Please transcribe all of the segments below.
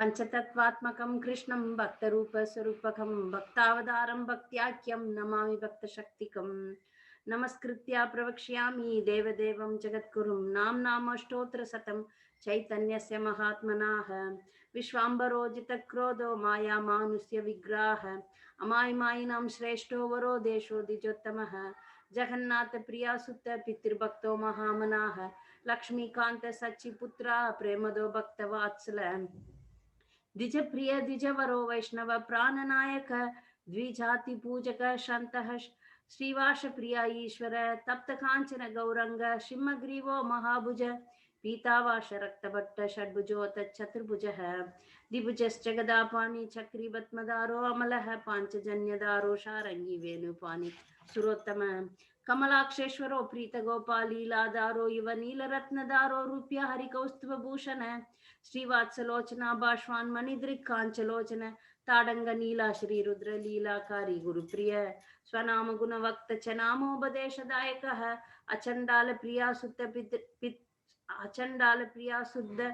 पंचतत्वात्मकं कृष्णं भक्तरूपस्वरूपकं भक्तावतारं भक्त्याख्यं नमामि भक्तशक्तिकं नमस्कृत्य प्रवक्ष्यामि देवदेवं जगद्गुरुं नाम्नामष्टोत्तरशतं चैतन्यस्य महात्मनः विश्वाम्बरोजितक्रोधो मायामानुष्य विग्रहः अमायिमायिनां श्रेष्ठो वरो देशो द्विजोत्तमः जगन्नाथप्रिया सुत पितृभक्तो महामनाः लक्ष्मीकान्त सच्चिपुत्रा प्रेमदो भक्तवात्सल द्विज प्रिय द्विजवरो वैष्णव प्राणनायक द्विजाति पूजक शांतः श्रीवास प्रिया ईश्वर तप्त कांचन गौरंग सिंहग्रीवो महाभुज पीतावास रक्तभट्ट षड्भुजोत चतुर्भुज द्विभुजश्च चक्री पद्मदारो अमलः पांचजन्यदारो शारंगी वेणुपाणि सुरोत्तम कमलाक्षेश्वरो प्रीत गोपाल लीलाधारो इव नीलरत्नदारो रूप्य हरिकौस्तुभूषण श्रीवात्सलोचना बाष्वान् मणिदृक् काञ्चलोचन ताडंग नीला श्री रुद्र लीलाकारी गुरुप्रिय स्वनाम गुणवक्त च नामोपदेशदायकः अचंडाल प्रिया सुत अचंडाल प्रिया शुद्ध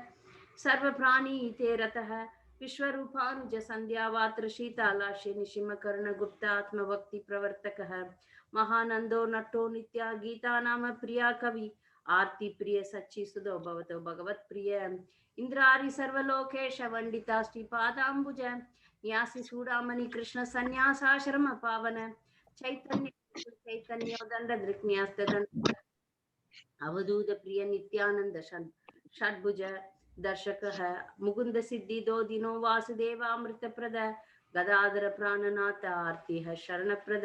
सर्व प्राणी ते रतः विश्वरूपानुज संध्यावात्र शीतालाश्य निशिम कर्ण गुप्तात्म भक्ति प्रवर्तकः महानंदो नटो नित्या गीता नाम प्रिया कवि आरती प्रिय सच्ची सुधो भवतो भगवत प्रिय इंद्रारी सर्वलोकेश वंडिता श्रीपादाम्बुज न्यासी चूड़ामणि कृष्ण संन्यासाश्रम पावन चैतन्य चैतन्योदंड दृक्न्यास्त अवधूत प्रिय नित्यानंद षड्भुज दर्शकः मुकुंद सिद्धि दो दिनो वासुदेवामृत प्रद गदाधर प्राणनाथ आर्तिः शरणप्रद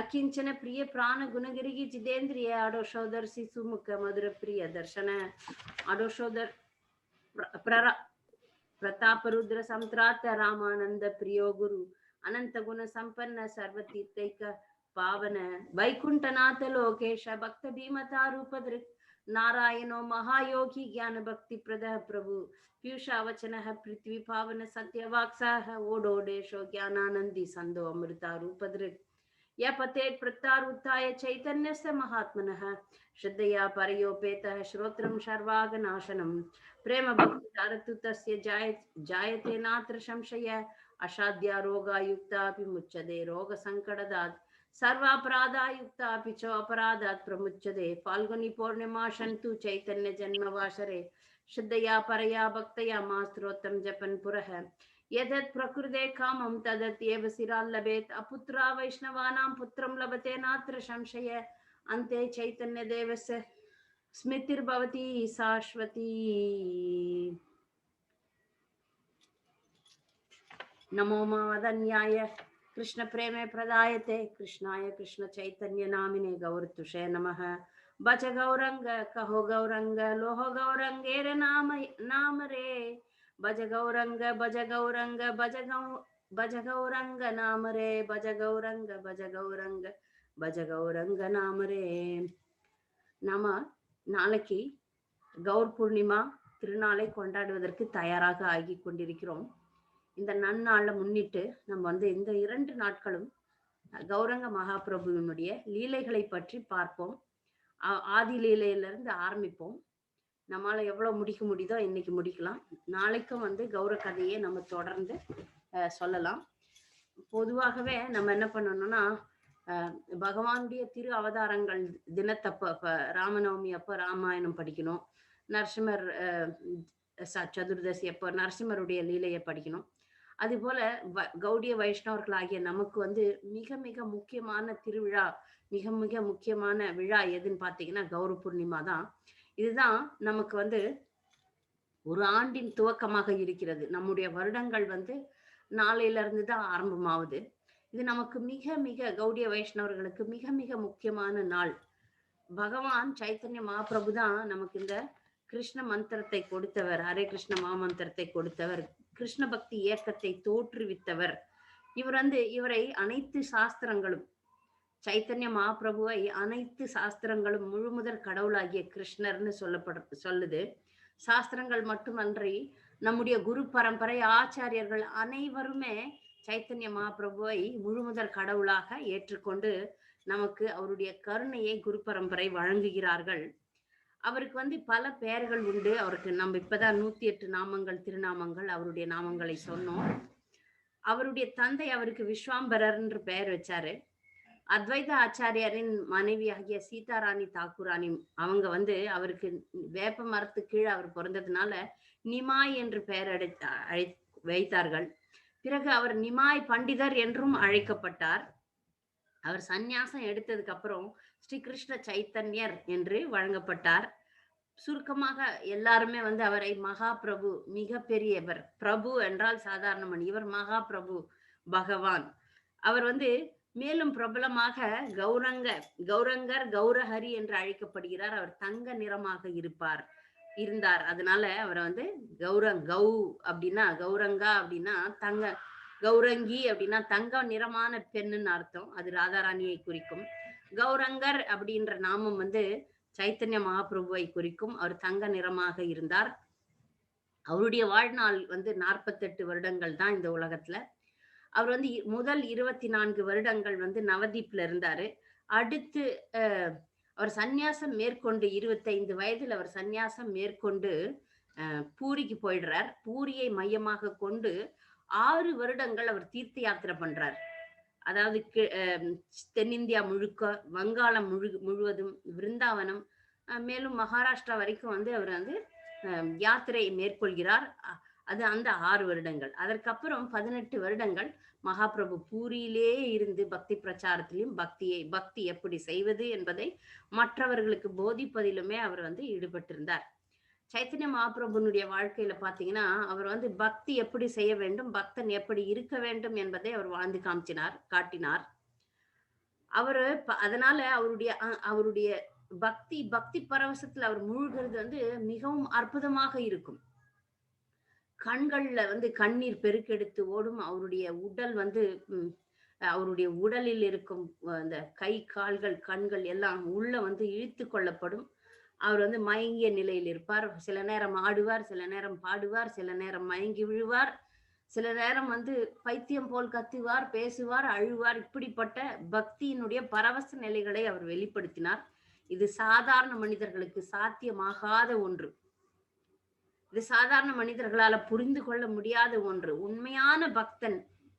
अकिंचन प्रिय प्राण गुणगिरि जितेन्द्रिय अडोषोदर सुमुख मधुर प्रिय दर्शन अडोषोदर प्रताप रुद्र संत्रात रामानंद प्रियो गुरु अनंत गुण संपन्न सर्वतीर्थैक पावन वैकुंठनाथ लोकेश भक्त भीमता रूपदृक् नारायणो महायोगी ज्ञान भक्ति प्रद प्रभु पीयूषावचन पृथ्वी पावन सत्यवाक्सः ओडोडेशो ज्ञानानंदी संदो अमृता रूपदृक् यपतेत् प्रत्तारुत्थाय चैतन्यस्य महात्मनः श्रद्धया परयोपेतः श्रोत्रं सर्वागनाशनं प्रेम भक्ति तारतु तस्य जायते नात्र संशय असाध्या रोगायुक्तापि मुच्यते रोगसङ्कटदात् सर्वापराधायुक्तापि च अपराधात् प्रमुच्यते फाल्गुनी पौर्णिमा शन्तु चैतन्य जन्मवासरे श्रद्धया परया भक्तया मास्तोत्रं जपन् पुरः यदत् प्रकृते कामं तदत्येव सिराल्लभेत् अपुत्रा वैष्णवानां पुत्रं लभते नात्र संशय अन्ते चैतन्यदेवस्य स्मृतिर्भवति शाश्वती। नमो मदन्याय कृष्ण प्रेमे प्रदायते कृष्णाय कृष्ण चैतन्य नामिने गौरतुषे नमः भज गौरंग कहो गौरंग लोह गौरंगेर नाम रे भज गौरंग भज गौरंग भज गौरंग नाम रे भज गौरंग भज गौरंग भज गौरंग नाम रे நாம நாளைக்கு கௌர் பூர்ணிமா திருநாளை கொண்டாடுவதற்கு தயாராக ஆகி கொண்டிருக்கிறோம். இந்த நன்னாளை முன்னிட்டு நம்ம இந்த 2 நாட்களும் கௌரங்க மகாபிரபுவினுடைய லீலைகளை பற்றி பார்ப்போம். ஆதி லீலையிலிருந்து ஆரம்பிப்போம். நம்மளால எவ்வளவு முடிக்க முடியுதோ இன்னைக்கு முடிக்கலாம். நாளைக்கும் கௌர கதையை நம்ம தொடர்ந்து சொல்லலாம். பொதுவாகவே நம்ம என்ன பண்ணணும்னா பகவானுடைய திரு அவதாரங்கள் தினத்தப்ப ராமநவமி அப்ப ராமாயணம் படிக்கணும். நரசிம்மர் சதுர்தசி அப்ப நரசிம்மருடைய லீலையை படிக்கணும். அது போல கௌடிய வைஷ்ணவர்களாகிய நமக்கு மிக மிக முக்கியமான திருவிழா, மிக மிக முக்கியமான விழா எதுன்னு பாத்தீங்கன்னா கௌர பூர்ணிமா தான். இதுதான் நமக்கு ஒரு ஆண்டின் துவக்கமாக இருக்கிறது. நம்முடைய வருடங்கள் நாளையில இருந்து தான் ஆரம்பமாகுது. இது நமக்கு மிக மிக கௌடிய வைஷ்ணவர்களுக்கு மிக மிக முக்கியமான நாள். பகவான் சைத்தன்ய மகாபிரபு தான் நமக்கு இந்த கிருஷ்ண மந்திரத்தை கொடுத்தவர், ஹரே கிருஷ்ண மாமந்திரத்தை கொடுத்தவர், கிருஷ்ண பக்தி இயக்கத்தை தோற்றுவித்தவர். இவரை அனைத்து சாஸ்திரங்களும், சைத்தன்ய மகாபிரபுவை அனைத்து சாஸ்திரங்களும் முழுமுதற் கடவுளாகிய கிருஷ்ணர்னு சொல்லுது. சாஸ்திரங்கள் மட்டுமன்றி நம்முடைய குரு பரம்பரை ஆச்சாரியர்கள் அனைவருமே சைத்தன்ய மகாபிரபுவை முழுமுதற் கடவுளாக ஏற்றுக்கொண்டு நமக்கு அவருடைய கருணையை குரு பரம்பரை வழங்குகிறார்கள். அவருக்கு வந்து பல பெயர்கள் உண்டு. அவருக்கு நம்ம இப்பதான் 108 நாமங்கள், திருநாமங்கள், அவருடைய நாமங்களை சொன்னோம். அவருடைய தந்தை அவருக்கு விஸ்வாம்பரர் என்று பெயர் வச்சாரு. அத்வைத ஆச்சாரியாரின் மனைவியாகிய சீதாராணி தாக்கூராணி அவங்க வந்து அவருக்கு வேப்ப மரத்துக்கு கீழே அவர் பிறந்ததுனால நிமாய் என்று பெயர் வைத்தார்கள். பிறகு அவர் நிமாய் பண்டிதர் என்றும் அழைக்கப்பட்டார். அவர் சந்நியாசம் எடுத்ததுக்கு அப்புறம் ஸ்ரீ கிருஷ்ண சைத்தன்யர் என்று வழங்கப்பட்டார். சுருக்கமாக எல்லாருமே வந்து அவரை மகா பிரபு, மிக பெரியவர். பிரபு என்றால் சாதாரண மணி, இவர் மகா பிரபு பகவான். அவர் வந்து மேலும் பிரபலமாக கௌரங்கர் கௌரஹரி என்று அழைக்கப்படுகிறார். அவர் தங்க நிறமாக இருந்தார். அதனால அவரை வந்து கௌ அப்படின்னா கௌரங்கா அப்படின்னா தங்க, கௌரங்கி அப்படின்னா தங்க நிறமான பெண்ணுன்னு அர்த்தம். அது ராதாராணியை குறிக்கும். கௌரங்கர் அப்படின்ற நாமம் வந்து சைத்தன்ய மகாபிரபுவை குறிக்கும். அவர் தங்க நிறமாக இருந்தார். அவருடைய வாழ்நாள் வந்து 48 வருடங்கள் தான் இந்த உலகத்துல. அவர் வந்து முதல் 24 வருடங்கள் வந்து நவதீப்ல இருந்தாரு. அடுத்து அவர் சந்நியாசம் மேற்கொண்டு 25 வயதில் அவர் சந்நியாசம் மேற்கொண்டு பூரிக்கு போயிடுறார். பூரியை மையமாக கொண்டு 6 வருடங்கள் அவர் தீர்த்த யாத்திரை பண்றார். அதாவது தென்னிந்தியா முழுக்க, வங்காளம் முழுவதும், விருந்தாவனம், மேலும் மகாராஷ்டிரா வரைக்கும் வந்து அவர் வந்து யாத்திரை மேற்கொள்கிறார். அது அந்த 6 வருடங்கள். அதற்கப்புறம் 18 வருடங்கள் மகாபிரபு பூரியிலே இருந்து பக்தி பிரச்சாரத்திலும் பக்தி எப்படி செய்வது என்பதை மற்றவர்களுக்கு போதிப்பதிலுமே அவர் வந்து ஈடுபட்டிருந்தார். சைத்தன்ய மகாபிரபுனுடைய வாழ்க்கையில பாத்தீங்கன்னா அவர் வந்து பக்தி எப்படி செய்ய வேண்டும், பக்தன் எப்படி இருக்க வேண்டும் என்பதை அவர் வாழ்ந்து காட்டினார். அவரு அதனால அவருடைய பக்தி பரவசத்துல அவர் மூழ்கிறது வந்து மிகவும் அற்புதமாக இருக்கும். கண்கள்ல வந்து கண்ணீர் பெருக்கெடுத்து ஓடும். அவருடைய உடல் வந்து அவருடைய உடலில் இருக்கும் அந்த கை, கால்கள், கண்கள் எல்லாம் உள்ள வந்து இழுத்து கொள்ளப்படும். அவர் வந்து மயங்கிய நிலையில் இருப்பார். சில நேரம் ஆடுவார், சில நேரம் பாடுவார், சில நேரம் மயங்கி விழுவார், சில நேரம் வந்து பைத்தியம் போல் கத்துவார், பேசுவார், அழுவார். இப்படிப்பட்ட பக்தியினுடைய பரவச நிலைகளை அவர் வெளிப்படுத்தினார். இது சாதாரண மனிதர்களுக்கு சாத்தியமாகாத ஒன்று. இது சாதாரண மனிதர்களால புரிந்து கொள்ள முடியாத ஒன்று. உண்மையான பக்தன்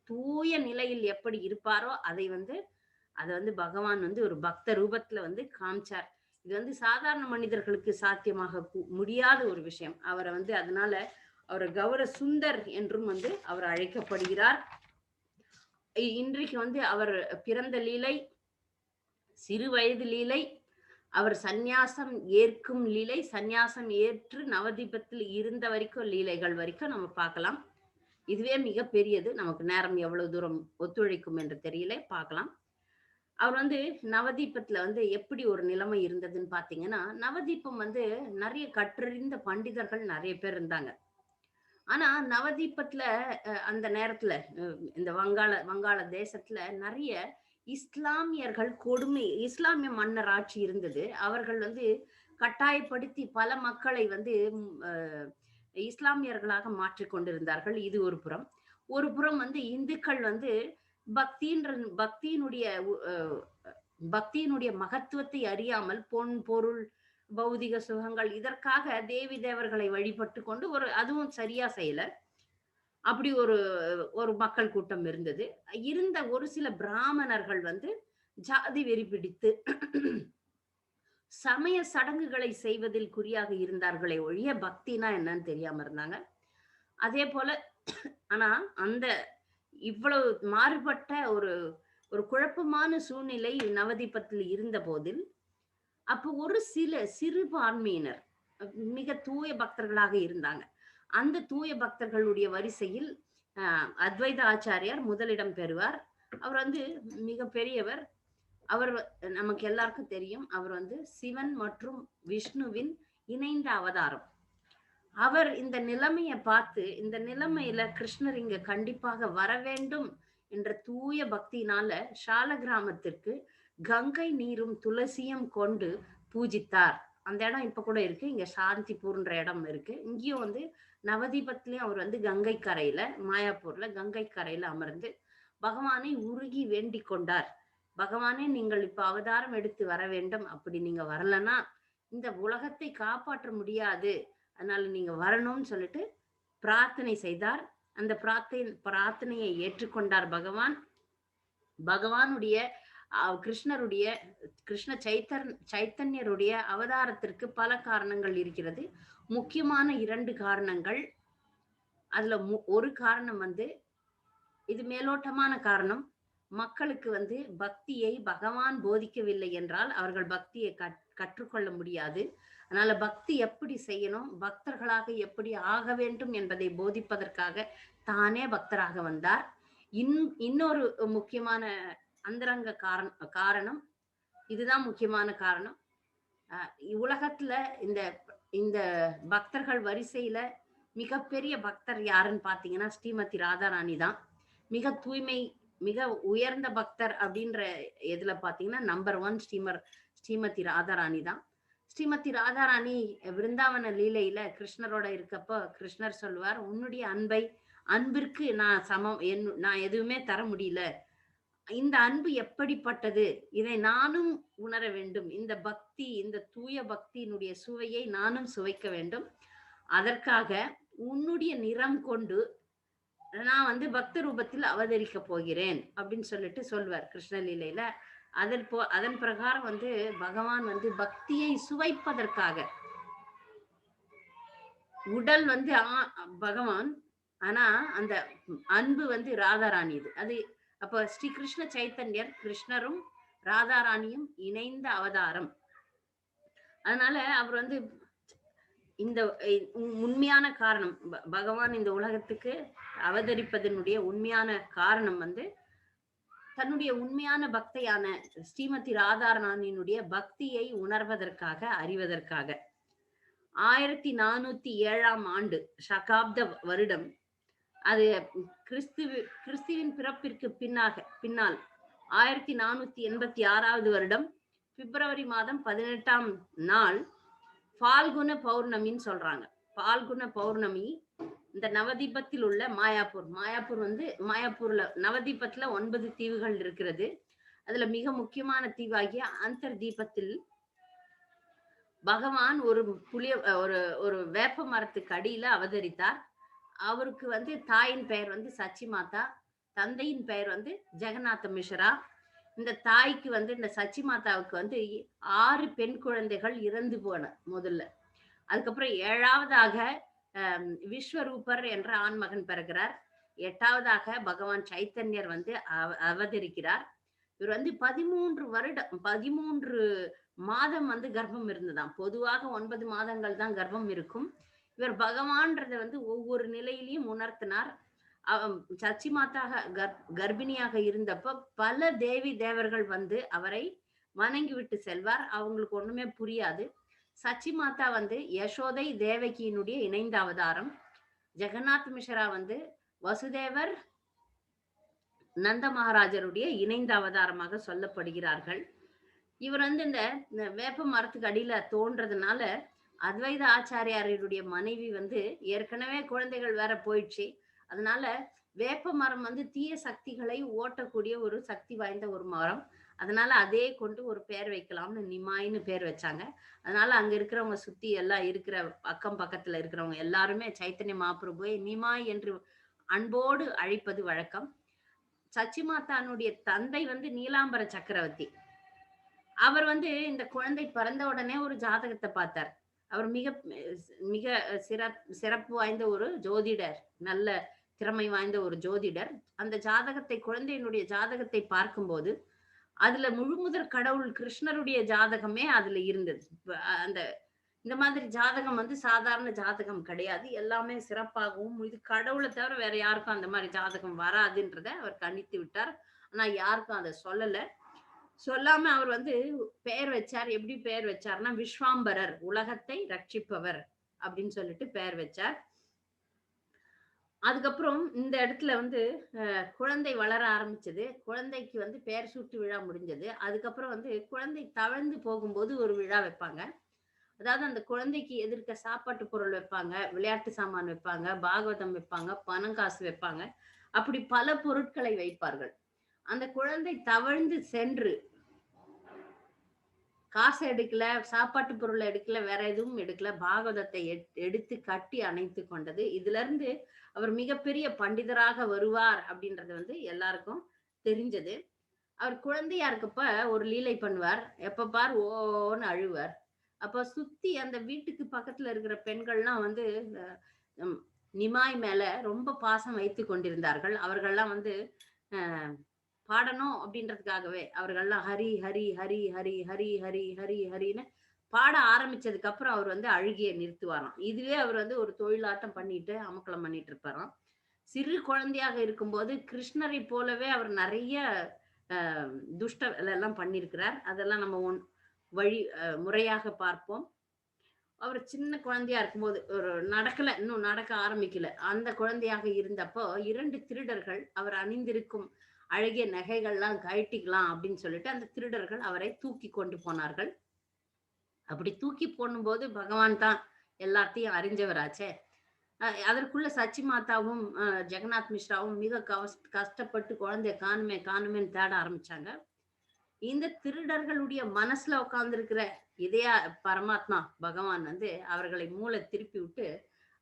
தூய நிலையில் எப்படி இருப்பாரோ அதை வந்து பகவான் வந்து ஒரு பக்த ரூபத்துல வந்து காமிச்சார். இது வந்து சாதாரண மனிதர்களுக்கு சாத்தியமாக முடியாத ஒரு விஷயம். அவரை வந்து அதனால அவர் கௌர சுந்தர் என்றும் வந்து அவர் அழைக்கப்படுகிறார். இன்றைக்கு வந்து அவர் பிறந்த லீலை, சிறு வயது லீலை, அவர் சந்நியாசம் ஏற்கும் லீலை, சந்நியாசம் ஏற்று நவதீபத்தில் இருந்த வரைக்கும் லீலைகள் வரைக்கும் நம்ம பார்க்கலாம். இதுவே மிக பெரியது. நமக்கு நேரம் எவ்வளவு தூரம் ஒத்துழைக்கும் என்று தெரியல, பார்க்கலாம். அவர் வந்து நவதீபத்துல வந்து எப்படி ஒரு நிலைமை இருந்ததுன்னு பாத்தீங்கன்னா, நவதீபம் வந்து நிறைய கற்றறிந்த பண்டிதர்கள் நிறைய பேர் இருந்தாங்க. ஆனா நவதீபத்துல அந்த நேரத்துல இந்த வங்காள தேசத்துல நிறைய இஸ்லாமியர்கள் இஸ்லாமிய மன்னர் ஆட்சி இருந்தது. அவர்கள் வந்து கட்டாயப்படுத்தி பல மக்களை வந்து இஸ்லாமியர்களாக மாற்றிக் கொண்டிருந்தார்கள். இது ஒரு புறம். ஒரு புறம் வந்து இந்துக்கள் வந்து பக்தியினுடைய மகத்துவத்தை அறியாமல் பொன், பொருள், பௌதிக சுகங்கள் இதற்காக தேவி தேவர்களை வழிபட்டு கொண்டு அதுவும் சரியா செய்யல. அப்படி ஒரு மக்கள் கூட்டம் இருந்தது. இருந்த ஒரு சில பிராமணர்கள் வந்து ஜாதி வெறி பிடித்து சமய சடங்குகளை செய்வதில் குறியாக இருந்தார்களே ஒழிய பக்தினா என்னன்னு தெரியாம இருந்தாங்க. அதே போல ஆனா அந்த இவ்வளவு மாறுபட்ட ஒரு குழப்பமான சூழ்நிலை நவதீபத்தில் இருந்த போதில் அப்போ ஒரு சிறுபான்மையினர் மிக தூய பக்தர்களாக இருந்தாங்க. அந்த தூய பக்தர்களுடைய வரிசையில் அத்வைத ஆச்சாரியார் முதலிடம் பெறுவார். அவர் வந்து மிக பெரியவர். அவர் நமக்கு எல்லாருக்கும் தெரியும். அவர் வந்து சிவன் மற்றும் விஷ்ணுவின் இணைந்த அவதாரம். அவர் இந்த நிலைமையை பார்த்து, இந்த நிலைமையில கிருஷ்ணர் இங்க கண்டிப்பாக வர வேண்டும் என்ற தூய பக்தியினால ஷால கிராமத்திற்கு கங்கை நீரும் துளசியும் கொண்டு பூஜித்தார். அந்த இடம் இப்ப கூட இருக்கு. இங்க சாந்திபூர்ன்ற இடம் இருக்கு. இங்கேயும் வந்து நவதீபத்திலயும் அவர் வந்து கங்கை கரையில, மாயாப்பூர்ல கங்கை கரையில அமர்ந்து பகவானை உருகி வேண்டிக் கொண்டார். பகவானே, நீங்கள் இப்ப அவதாரம் எடுத்து வர வேண்டும். அப்படி நீங்க வரலன்னா இந்த உலகத்தை காப்பாற்ற முடியாது, அதனால நீங்க வரணும்னு சொல்லிட்டு பிரார்த்தனை செய்தார். அந்த பிரார்த்தனையை ஏற்றுக்கொண்டார் பகவான். பகவானுடைய கிருஷ்ணருடைய கிருஷ்ண சைத்தன்யருடைய அவதாரத்திற்கு பல காரணங்கள் இருக்கிறது. முக்கியமான 2 காரணங்கள். அதுல ஒரு காரணம் வந்து இது மேலோட்டமான காரணம். மக்களுக்கு வந்து பக்தியை பகவான் போதிக்கவில்லை என்றால் அவர்கள் பக்தியை கற்றுக்கொள்ள முடியாது. அதனால பக்தி எப்படி செய்யணும், பக்தர்களாக எப்படி ஆக வேண்டும் என்பதை போதிப்பதற்காக தானே பக்தராக வந்தார். இன்னொரு முக்கியமான அந்தரங்க காரணம் இதுதான் முக்கியமான காரணம். உலகத்துல இந்த இந்த பக்தர்கள் வரிசையில மிகப்பெரிய பக்தர் யாருன்னு பாத்தீங்கன்னா ஸ்ரீமதி ராதாராணி தான். மிக தூய்மை, மிக உயர்ந்த பக்தர் அப்படின்ற இதுல பாத்தீங்கன்னா நம்பர் 1 ஸ்ரீமதி ராதாராணி தான். ஸ்ரீமதி ராதாராணி விருந்தாவன லீலையில கிருஷ்ணரோட இருக்கப்போ கிருஷ்ணர் சொல்லுவார், உன்னுடைய அன்பிற்கு நான் எதுவுமே தர முடியல. இந்த அன்பு எப்படிப்பட்டது, இதை நானும் உணர வேண்டும். இந்த பக்தி, இந்த தூய பக்தியினுடைய சுவையை நானும் சுவைக்க வேண்டும். அதற்காக உன்னுடைய நிறம் கொண்டு நான் வந்து பக்த ரூபத்தில் அவதரிக்க போகிறேன் அப்படின்னு சொல்லிட்டு சொல்வார் கிருஷ்ணலீலையில. அதன் பிரகாரம் வந்து பகவான் வந்து பக்தியை சுவைப்பதற்காக, உடல் வந்து பகவான், ஆனா அந்த அன்பு வந்து ராதாராணி. அது அப்ப ஸ்ரீ கிருஷ்ண சைத்தன்யர் கிருஷ்ணரும் ராதாராணியும் இணைந்த அவதாரம். அதனால அவர் வந்து இந்த உண்மையான காரணம், பகவான் இந்த உலகத்துக்கு அவதரிப்பதனுடைய உண்மையான காரணம் வந்து தன்னுடைய உண்மையான பக்தையான ஸ்ரீமதி ராதாராணியினுடைய பக்தியை உணர்வதற்காக, அறிவதற்காக. 1407ஆம் ஆண்டு சகாப்த வருடம், அது கிறிஸ்துவின் பிறப்பிற்கு பின்னால் 1486வது வருடம் பிப்ரவரி மாதம் 18ஆம் நாள் பால்குண பௌர்ணமின்னு சொல்றாங்க. பால்குண பௌர்ணமி இந்த நவதீபத்தில் உள்ள மாயாப்பூர் வந்து மாயாப்பூர்ல நவதீபத்துல 9 தீவுகள் இருக்கிறது. அதுல மிக முக்கியமான தீவாகிய அந்தர் தீபத்தில் பகவான் ஒரு வேப்ப மரத்துக்கு அடியில அவதரித்தார். அவருக்கு வந்து தாயின் பெயர் வந்து சச்சி மாதா, தந்தையின் பெயர் வந்து ஜெகநாத மிஸ்ரா. இந்த தாய்க்கு வந்து இந்த சச்சி மாதாவுக்கு வந்து 6 பெண் குழந்தைகள் இறந்து போன முதல்ல. அதுக்கப்புறம் 7வதாக விஸ்வரூபர் என்ற ஆண்மகன் பிறகுறார். 8வதாக பகவான் சைத்தன்யர் வந்து அவதரிக்கிறார். இவர் வந்து 13 மாதம் வந்து கர்ப்பம் இருந்ததாம். பொதுவாக 9 மாதங்கள் தான் கர்ப்பம் இருக்கும். இவர் பகவான்றதை வந்து ஒவ்வொரு நிலையிலையும் உணர்த்தினார். சச்சி மாதா கர்ப்பிணியாக இருந்தப்ப பல தேவி தேவர்கள் வந்து அவரை வணங்கி விட்டு செல்வார். அவங்களுக்கு ஒண்ணுமே புரியாது. சச்சி மாதா வந்து யசோதை தேவகியினுடைய இணைந்த அவதாரம். ஜெகநாத் மிஸ்ரா வந்து வசுதேவர் நந்த மகாராஜருடைய இணைந்த அவதாரமாக சொல்லப்படுகிறார்கள். இவர் வந்து இந்த வேப்ப மரத்துக்கு அடியில தோன்றதுனால அத்வைத ஆச்சாரியாருடைய மனைவி வந்து ஏற்கனவே குழந்தைகள் வேற போயிடுச்சு. அதனால வேப்ப மரம் வந்து தீய சக்திகளை ஓட்டக்கூடிய ஒரு சக்தி வாய்ந்த ஒரு மரம். அதனால அதே கொண்டு ஒரு பேர் வைக்கலாம்னு நிமாய்னு பேர் வச்சாங்க. அதனால அங்க இருக்கிறவங்க சுத்தி எல்லாம் இருக்கிற அக்கம் பக்கத்துல இருக்கிறவங்க எல்லாருமே சைத்தன்ய மகாபிரபுவை நிமாய் என்று அன்போடு அழைப்பது வழக்கம். சச்சி மாதானுடைய தந்தை வந்து நீலாம்பர சக்கரவர்த்தி. அவர் வந்து இந்த குழந்தை பிறந்த உடனே ஒரு ஜாதகத்தை பார்த்தார். அவர் மிக மிக சிறப்பு வாய்ந்த ஒரு ஜோதிடர், நல்ல திறமை வாய்ந்த ஒரு ஜோதிடர். அந்த குழந்தையினுடைய ஜாதகத்தை பார்க்கும்போது அதுல முழுமுதற் கடவுள் கிருஷ்ணருடைய ஜாதகமே அதுல இருந்தது. இந்த மாதிரி ஜாதகம் வந்து சாதாரண ஜாதகம் கிடையாது. எல்லாமே சிறப்பாகவும், இது கடவுளை தவிர வேற யாருக்கும் அந்த மாதிரி ஜாதகம் வராதுன்றத அவர் கணித்து விட்டார். ஆனா யாருக்கும் அதை சொல்லாம அவர் வந்து பெயர் வச்சார். எப்படி பெயர் வச்சார்னா விஸ்வாம்பரர், உலகத்தை ரட்சிப்பவர் அப்படின்னு சொல்லிட்டு பெயர் வச்சார். அதுக்கப்புறம் இந்த இடத்துல வந்து குழந்தை வளர ஆரம்பிச்சது. குழந்தைக்கு வந்து பெயர் சூட்டு விழா முடிஞ்சது. அதுக்கப்புறம் வந்து குழந்தை தவழ்ந்து போகும்போது ஒரு விழா வைப்பாங்க. அதாவது அந்த குழந்தைக்கு எதிர்க்க சாப்பாட்டு பொருள் வைப்பாங்க, விளையாட்டு சாமான் வைப்பாங்க, பாகவதம் வைப்பாங்க, பணம் காசு வைப்பாங்க. அப்படி பல பொருட்களை வைப்பார்கள். அந்த குழந்தை தவழ்ந்து சென்று காசு எடுக்கல, சாப்பாட்டு பொருள் எடுக்கல, வேற எதுவும் எடுக்கல. பாகவதத்தை எடுத்து கட்டி அணைத்து கொண்டது. இதிலிருந்து அவர் மிகப்பெரிய பண்டிதராக வருவார் அப்படின்றது வந்து எல்லாருக்கும் தெரிஞ்சது. அவர் குழந்தையா இருக்கப்ப ஒரு லீலை பண்ணுவார். எப்ப பார் ஓன்னு அழுவார். அப்ப சுத்தி அந்த வீட்டுக்கு பக்கத்துல இருக்கிற பெண்கள்லாம் வந்து ம் நிமாய் மேல ரொம்ப பாசம் வைத்துக் கொண்டிருந்தார்கள். அவர்கள்லாம் வந்து அ பாடணும் அப்படின்றதுக்காகவே அவர்கள்லாம் ஹரி, ஹரி, ஹரி, ஹரி, ஹரி, ஹரி, ஹரி, ஹரின்னு பாட ஆரம்பிச்சதுக்கு அப்புறம் அவர் வந்து அழுகைய நிறுத்துவாராம். இதுவே அவர் வந்து ஒரு தொழிலாட்டம் பண்ணிட்டு அமர்க்களம் பண்ணிட்டு இருப்பாராம். சிறு குழந்தையாக இருக்கும்போது கிருஷ்ணரை போலவே அவர் நெறைய அ துஷ்ட வேலைலாம் பண்ணியிருக்கிறார். அதெல்லாம் நம்ம முறையாக பார்ப்போம். அவர் சின்ன குழந்தையா இருக்கும்போது, ஒரு இன்னும் நடக்க ஆரம்பிக்கல. அந்த குழந்தையாக இருந்தப்போ 2 திருடர்கள் அவர் அணிந்திருக்கும் அழகிய நகைகள்லாம் கழட்டிக்கலாம் அப்படின்னு சொல்லிட்டு, அந்த திருடர்கள் அவரை தூக்கி கொண்டு போனார்கள். அப்படி தூக்கி போடும்போது பகவான் தான் எல்லாத்தையும் அறிஞ்சவராச்சே. அதற்குள்ள சச்சி மாதாவும், ஜெகநாத் மிஸ்ராவும் மிக கஷ்டப்பட்டு குழந்தைய காணுமே காணுமேன்னு தேட ஆரம்பிச்சாங்க. இந்த திருடர்களுடைய மனசுல உட்கார்ந்திருக்கிற இதய பரமாத்மா பகவான் வந்து அவர்களை திருப்பி விட்டு,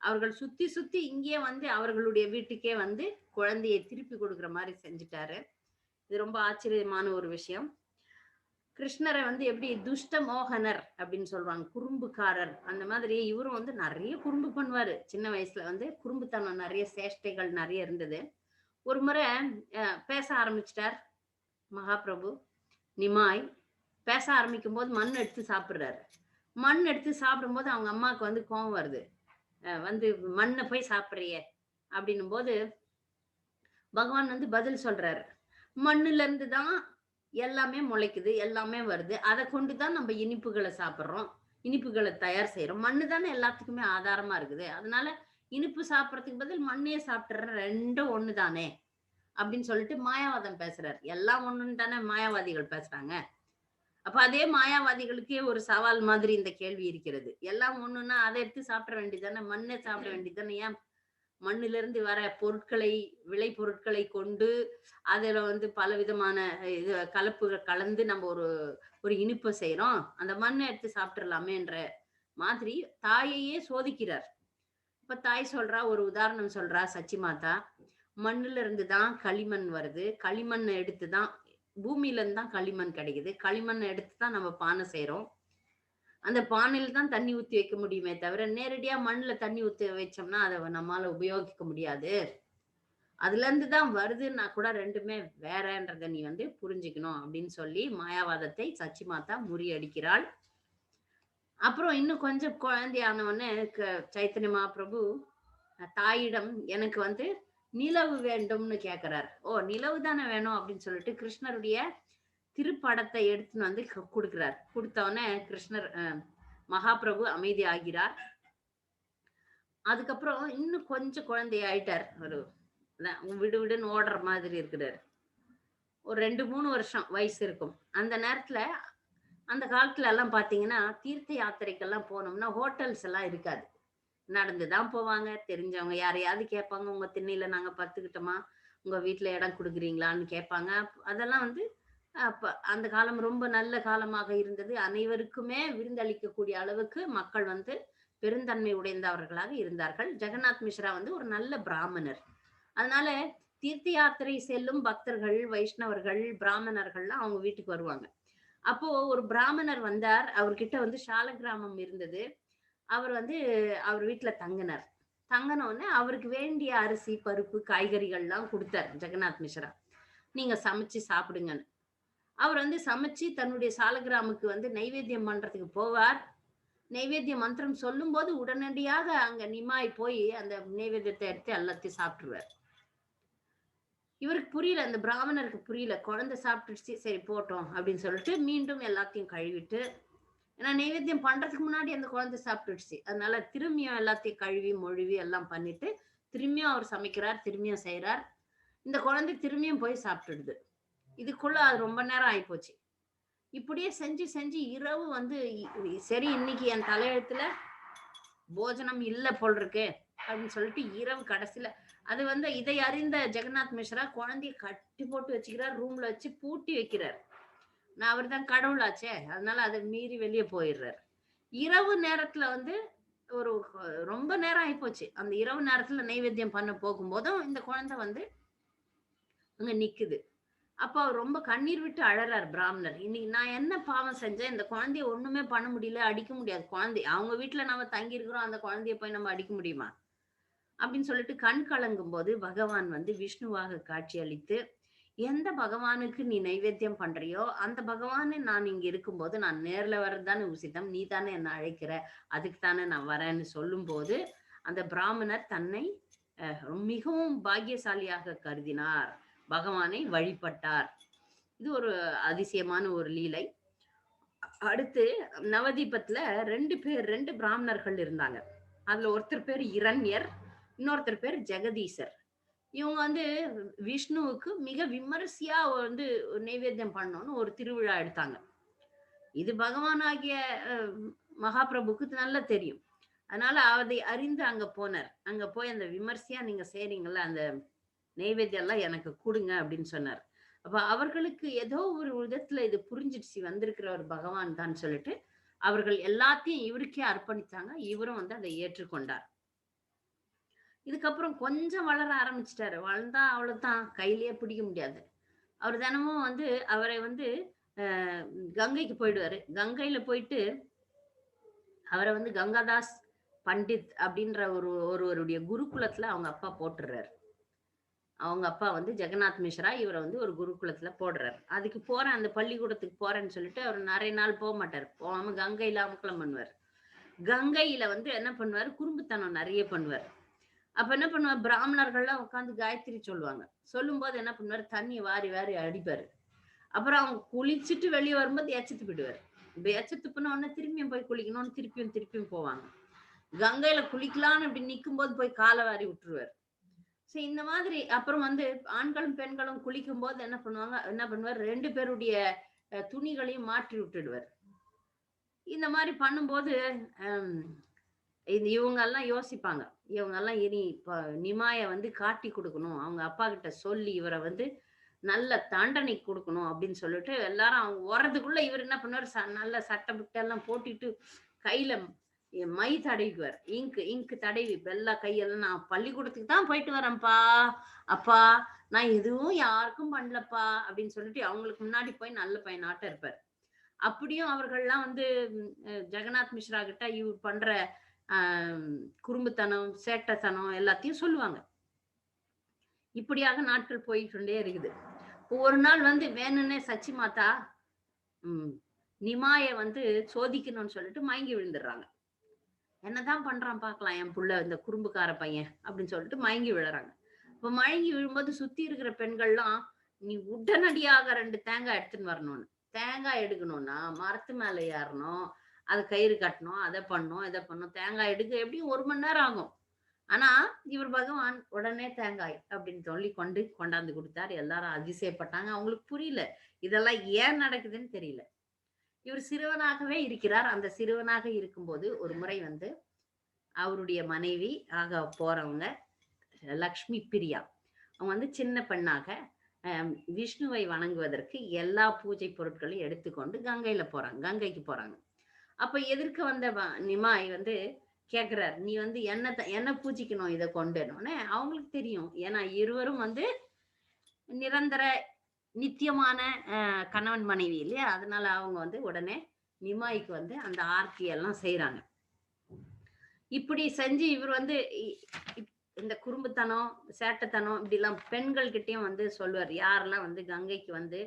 அவர்கள் சுத்தி சுத்தி இங்கேயே வந்து அவர்களுடைய வீட்டுக்கே வந்து குழந்தையை திருப்பி குடுக்குற மாரி செஞ்சுட்டாரு. இது ரொம்ப ஆச்சரியமான ஒரு விஷயம். கிருஷ்ணர வந்து எப்படி துஷ்ட மோகனர் அப்படின்னு சொல்லுவாங்க. குறும்புக்காரர். அந்த மாதிரி இவரும் வந்து நெறைய குறும்பு பண்ணுவாரு. சின்ன வயசுல வந்து குறும்புத்தனம் நெறைய சேஷ்டைகள் நெறைய இருந்தது. ஒரு முறை பேச ஆரம்பிச்சுட்டார் மகாபிரபு. நிமாய் பேச ஆரம்பிக்கும்போது மண் எடுத்து சாப்பிடுறாரு. மண் எடுத்து சாப்பிடும்போது அவங்க அம்மாவுக்கு வந்து கோவம் வருது. வந்து "மண்ண போய் சாப்பிடுறியே" அப்படின்னும்போது, பகவான் வந்து பதில் சொல்றாரு. "மண்ணுல இருந்து தான் எல்லாமே முளைக்குது, எல்லாமே வருது. அத கொண்டு தான் நம்ம இனிப்புகள சாப்பிடுறோம். இனிப்புகள தயார் செய்றோம். மண்ணு தானே எல்லாத்துக்குமே ஆதாரமா இருக்குது. அதனால இனிப்பு சாப்பிடுறதுக்கு பதில் மண்ணையே சாப்பிட்டுறேன். 2ம் ஒண்ணு தானே" அப்படின்னு சொல்லிட்டு மாயாவாதம் பேசுறாரு. எல்லாம் ஒண்ணுன்னு தானே மாயாவாதிகள் பேசுறாங்க. அப்ப அதே மாயாவாதிகளுக்கே ஒரு சவால் மாதிரி இந்த கேள்வி இருக்கிறது. எல்லாம் ஒண்ணுன்னா அத எடுத்து சாப்பிட வேண்டியதுதானே, மண்ண சாப்பிட வேண்டியதுதானே, ஏன் மண்ணிலிருந்து வர பொருட்களை, விளை பொருட்களை கொண்டு அதுல வந்து பலவிதமான இது கலப்புகள் கலந்து நம்ம ஒரு ஒரு இனிப்ப செய்றோம். அந்த மண்ண எடுத்து சாப்பிட்டுறலாமேன்ற மாதிரி தாயையே சோதிக்கிறார். இப்ப தாய் சொல்றா, ஒரு உதாரணம் சொல்றா சச்சி மாதா. மண்ணுல இருந்து தான் களிமண் வருது. களிமண்ண எடுத்து தான் பூமியில இருந்து தான் களிமண் கிடைக்குது. களிமண்ண எடுத்து தான் நம்ம பானை செய்றோம். அந்த பானையில தான் தண்ணி ஊத்தி வைக்க முடியுமே தவிர, நேரடியா மண்ணுல தண்ணி ஊத்தி வச்சோம்னா, அத நம்மால உபயோகிக்க முடியாது. அதுலருந்து தான் வருதுன்னா கூட 2மே வேறன்றத நீ வந்து புரிஞ்சுக்கணும் அப்படின்னு சொல்லி மாயாவாதத்தை சச்சி மாதா முறியடிக்கிறாள். அப்புறம் இன்னும் கொஞ்சம் குழந்தையான உடனே சைத்தன்ய மகாபிரபு தாயிடம் எனக்கு வந்து நிலவு வேண்டும்னு கேட்கிறார். ஓ! நிலவு தானே வேணும் அப்படின்னு சொல்லிட்டு கிருஷ்ணருடைய திருப்படத்தை எடுத்துன்னு வந்து குடுக்குறார். குடுத்தவுடனே கிருஷ்ணர் மகாபிரபு அமைதி ஆகிறார். அதுக்கப்புறம் இன்னும் கொஞ்சம் குழந்தை ஆயிட்டார். ஒரு விடு விடுன்னு ஓடுற மாதிரி இருக்கிறாரு. ஒரு 2, 3 வருஷம் வயசு இருக்கும். அந்த நேரத்துல அந்த காலத்துல எல்லாம் பார்த்தீங்கன்னா, தீர்த்த யாத்திரைக்கெல்லாம் போனோம்னா, ஹோட்டல்ஸ் எல்லாம் இருக்காது. நடந்து தான் போவாங்க. தெரிஞ்சவங்க யாரையாவது கேட்பாங்க, "உங்க திண்ணையில நாங்க படுத்துக்கிட்டோமா? உங்க வீட்ல இடம் குடுக்குறீங்களான்னு?" கேட்பாங்க. அதெல்லாம் வந்து அப்ப அந்த காலம் ரொம்ப நல்ல காலமாக இருந்தது. அனைவருக்குமே விருந்தளிக்கக்கூடிய அளவுக்கு மக்கள் வந்து பெருந்தன்மை உடைந்தவர்களாக இருந்தார்கள். ஜெகநாத் மிஸ்ரா வந்து ஒரு நல்ல பிராமணர். அதனால தீர்த்த யாத்திரை செல்லும் பக்தர்கள், வைஷ்ணவர்கள், பிராமணர்கள்லாம் அவங்க வீட்டுக்கு வருவாங்க. அப்போ ஒரு பிராமணர் வந்தார். அவர்கிட்ட வந்து சாலக்கிராமம் இருந்தது. அவர் வந்து அவர் வீட்ல தங்குனார். தங்குனோனே அவருக்கு வேண்டிய அரிசி, பருப்பு, காய்கறிகள்லாம் குடுத்தார் ஜெகநாத் மிஸ்ரா. "நீங்க சமைச்சு சாப்பிடுங்கன்னு." அவர் வந்து சமைச்சு தன்னுடைய சாலக்கிராமுக்கு வந்து நைவேத்தியம் பண்றதுக்கு போவார். நைவேத்திய மந்திரம் சொல்லும்போது உடனடியாக அங்க நிமாய் போய் அந்த நைவேத்தியத்த எடுத்து எல்லாத்தையும் சாப்பிட்டுருவார். இவருக்கு புரியல. அந்த பிராமணருக்கு புரியல. குழந்தை சாப்பிட்டுடுச்சு. சரி போட்டும் அப்படின்னு சொல்லிட்டு மீண்டும் எல்லாத்தையும் கழுவிட்டு ஏன்னா நைவேத்தியம் பண்றதுக்கு முன்னாடி அந்த குழந்தை சாப்பிட்டுடுச்சு. அதனால திரும்பியும் எல்லாத்தையும் கழுவி, மொழுவி எல்லாம் பண்ணிட்டு, திரும்பியும் அவர் சமைக்கிறார். திரும்பியும் செய்றார். இந்த குழந்தை திரும்பியும் போய் சாப்பிட்டுடுது. இதுக்குள்ள அது ரொம்ப நேரம் ஆயிப்போச்சு. இப்படியே செஞ்சு செஞ்சு இரவு வந்து சரி இன்னைக்கு என் தலையெழுத்துல போஜனம் இல்ல போல் இருக்கு அப்படின்னு சொல்லிட்டு இரவு கடைசியில அது வந்து இதை அறிந்த ஜெகநாத் மிஸ்ரா குழந்தைய கட்டி போட்டு வச்சுக்கிறார். ரூம்ல வச்சு பூட்டி வைக்கிறார். நான் அவர் தான் கடவுளாச்சே, அதனால அதை மீறி வெளியே போயிடுறாரு. இரவு நேரத்துல வந்து ஒரு ரொம்ப நேரம் ஆயிப்போச்சு. அந்த இரவு நேரத்துல நைவேத்தியம் பண்ண போகும்போதும் இந்த குழந்தை வந்து அங்க நிக்குது. அப்ப அவர் ரொம்ப கண்ணீர் விட்டு அழறார் பிராமணர். இன்னைக்கு நான் என்ன பாவம் செஞ்சேன்? இந்த குழந்தைய ஒண்ணுமே பண்ண முடியல, அடிக்க முடியாது. குழந்தை அவங்க வீட்ல நம்ம தங்கி இருக்கிறோம். அந்த குழந்தைய போய் நம்ம அடிக்க முடியுமா? அப்படின்னு சொல்லிட்டு கண் கலங்கும்போது பகவான் வந்து விஷ்ணுவாக காட்சியளித்து, எந்த பகவானுக்கு நீ நைவேத்தியம் பண்றியோ, அந்த பகவானே நான் இங்க இருக்கும்போது, நான் நேர்ல வர்றது தானே உசிதம். நீ தானே என்ன அழைக்கிற. அதுக்கு தானே நான் வரேன்னு சொல்லும்போது, அந்த பிராமணர் தன்னை மிகவும் பாக்கியசாலியாக கருதினார். பகவானை வழிபட்டார். இது ஒரு அதிசயமான ஒரு லீலை. அடுத்து நவதீபத்துல 2 பேர் 2 பிராமணர்கள் இருந்தாங்க. அதுல ஒருத்தர் பேரு இரண்யர், இன்னொருத்தர் பேரு ஜெகதீசர். இவங்க வந்து விஷ்ணுவுக்கு மிக விமரிசையா வந்து நைவேத்தியம் பண்ணணும்னு ஒரு திருவிழா எடுத்தாங்க. இது பகவானாகிய அ மகாபிரபுக்கு நல்லா தெரியும். அதனால அதை அறிந்து அங்க போனார். அங்க போய் அந்த விமர்சையா நீங்க செய்றீங்கல்ல, அந்த நெய்வேத்தியம் எல்லாம் எனக்கு குடுங்க அப்படின்னு சொன்னார். அப்ப அவர்களுக்கு ஏதோ ஒரு விதத்துல இது புரிஞ்சிடுச்சு வந்திருக்கிற ஒரு பகவான் தான் சொல்லிட்டு, அவர்கள் எல்லாத்தையும் இவருக்கே அர்ப்பணிச்சாங்க. இவரும் வந்து அதை ஏற்றுக்கொண்டார். இதுக்கப்புறம் கொஞ்சம் வளர ஆரம்பிச்சுட்டாரு. வளர்ந்தா அவ்வளவுதான். கையிலேயே பிடிக்க முடியாது. அவர் தினமும் வந்து அவரை வந்து அ கங்கைக்கு போயிடுவாரு. கங்கையில போயிட்டு அவர வந்து கங்காதாஸ் பண்டித் அப்படின்ற ஒருவருடைய குருகுலத்துல அவங்க அப்பா போட்டுர்றாரு. அவங்க அப்பா வந்து ஜெகநாத் மிஸ்ரா இவர வந்து ஒரு குருகுலத்துல போடுறாரு. அதுக்கு போறேன் அந்த பள்ளிக்கூடத்துக்கு போறேன்னு சொல்லிட்டு அவர் நெறைய நாள் போமாட்டாரு. போகாம கங்கையில அமர்க்களம் பண்ணுவாரு. கங்கையில வந்து என்ன பண்ணுவாரு, குறும்புத்தனம் நெறைய பண்ணுவாரு. அப்ப என்ன பண்ணுவாரு, பிராமணர்கள்லாம் உட்கார்ந்து காயத்ரி சொல்லுவாங்க. சொல்லும்போது என்ன பண்ணுவாரு, தண்ணிய வாரி வாரி அடிப்பாரு. அப்புறம் அவங்க குளிச்சுட்டு வெளிய வரும்போது எச்ச துப்பிடுவாரு. இப்ப எச்ச துப்புன உடனே திரும்பியும் போய் குளிக்கணும்னு திருப்பியும் திருப்பியும் போவாங்க. கங்கையில குளிக்கலான்னு இப்படி நிக்கும்போது போய் கால வாரி விட்டுருவாரு. சரி இந்த மாதிரி அப்புறம் வந்து ஆண்களும், பெண்களும் குளிக்கும்போது என்ன பண்ணுவாங்க, என்ன பண்ணுவாரு 2 பேருடைய துணிகளையும் மாற்றி விட்டுடுவாரு. இந்த மாரி பண்ணும்போது, அம் இது இவங்கலாம் யோசிப்பாங்க. இவங்கலாம் இனி இப்ப நிமாய வந்து காட்டி குடுக்கணும். அவங்க அப்பாகிட்ட சொல்லி இவர வந்து நல்ல தண்டனை குடுக்கணும் அப்படின்னு சொல்லிட்டு எல்லாரும் அவங்க வர்றதுக்குள்ள இவரு என்ன பண்ணுவாரு, நல்ல சட்டை கிட்ட எல்லாம் போட்டுட்டு கையில மை தடவிக்குவாரு. இங்க் தடவி வெள்ளை கையெல்லாம் நான் பள்ளிக்கூடத்துக்கு தான் போயிட்டு வரேன்ப்பா. அப்பா நான் எதுவும் யாருக்கும் பண்ணலப்பா அப்படின்னு சொல்லிட்டு அவங்களுக்கு முன்னாடி போய் நல்ல பையனாட்டம் இருப்பாரு. அப்படியும் அவர்கள்லாம் வந்து ஜெகநாத் மிஸ்ரா கிட்ட இவர் பண்ற அ குறும்புத்தனம், சேட்டத்தனம் எல்லாத்தையும் சொல்லுவாங்க. இப்படியாக நாட்கள் போய்க்கொண்டே இருக்குது. ஒரு நாள் வந்து வேணும்னே சச்சி மாதா ம் நிமாய வந்து சோதிக்கணும்னு சொல்லிட்டு மயங்கி விழுந்துடுறாங்க. என்னதான் பண்றான் பார்க்கலாம் என் புள்ள இந்த குறும்புக்கார பையன் அப்படின்னு சொல்லிட்டு மயங்கி விழுறாங்க. இப்ப மயங்கி விழும்போது சுத்தி இருக்கிற பெண்கள்லாம் நீ உடனடியாக 2 தேங்காய் எடுத்துன்னு வரணும்னு. தேங்காய் எடுக்கணும்னா மரத்து மேல ஏறணும். அது கயிறு கட்டணும். அத பண்ணணும், இத பண்ணணும். தேங்காய் எடுக்க எப்படியும் 1 மணி நேரம் ஆகும். ஆனா, இவர் பகவான் உடனே தேங்காய் அப்படின்னு சொல்லி கொண்டாந்து குடுத்தார். எல்லாரும் அதிசயப்பட்டாங்க. அவங்களுக்கு புரியல. இதெல்லாம் ஏன் நடக்குதுன்னு தெரியல. இவர் சிறுவனாகவே இருக்கிறார். அந்த சிறுவனாக இருக்கும்போது ஒரு முறை வந்து அவருடைய மனைவி ஆக போறவங்க லக்ஷ்மி பிரியா. அவங்க வந்து சின்ன பெண்ணாக விஷ்ணுவை வணங்குவதற்கு எல்லா பூஜை பொருட்களையும் எடுத்துக்கொண்டு கங்கையில போறாங்க. கங்கைக்கு போறாங்க. அப்ப எதிர்க்க வந்த நிமாய் வந்து கேட்கிறார். "நீ வந்து என்ன பூஜிக்கணும் இத கொண்டுன்னோனே" அவங்களுக்கு தெரியும். ஏன்னா இருவரும் வந்து நிரந்தர நித்தியமான கணவன் மனைவி இல்லையா? அதனால அவங்க வந்து உடனே நிமாய்க்கு வந்து அந்த ஆர்த்தி எல்லாம் செய்றாங்க. இப்படி செஞ்சு இவர் வந்து இ இப் இந்த குறும்புத்தனம், சேட்டத்தனம் இப்படிலாம் பெண்கள் கிட்டயும் வந்து சொல்லுவாரு. யாரெல்லாம் வந்து கங்கைக்கு வந்து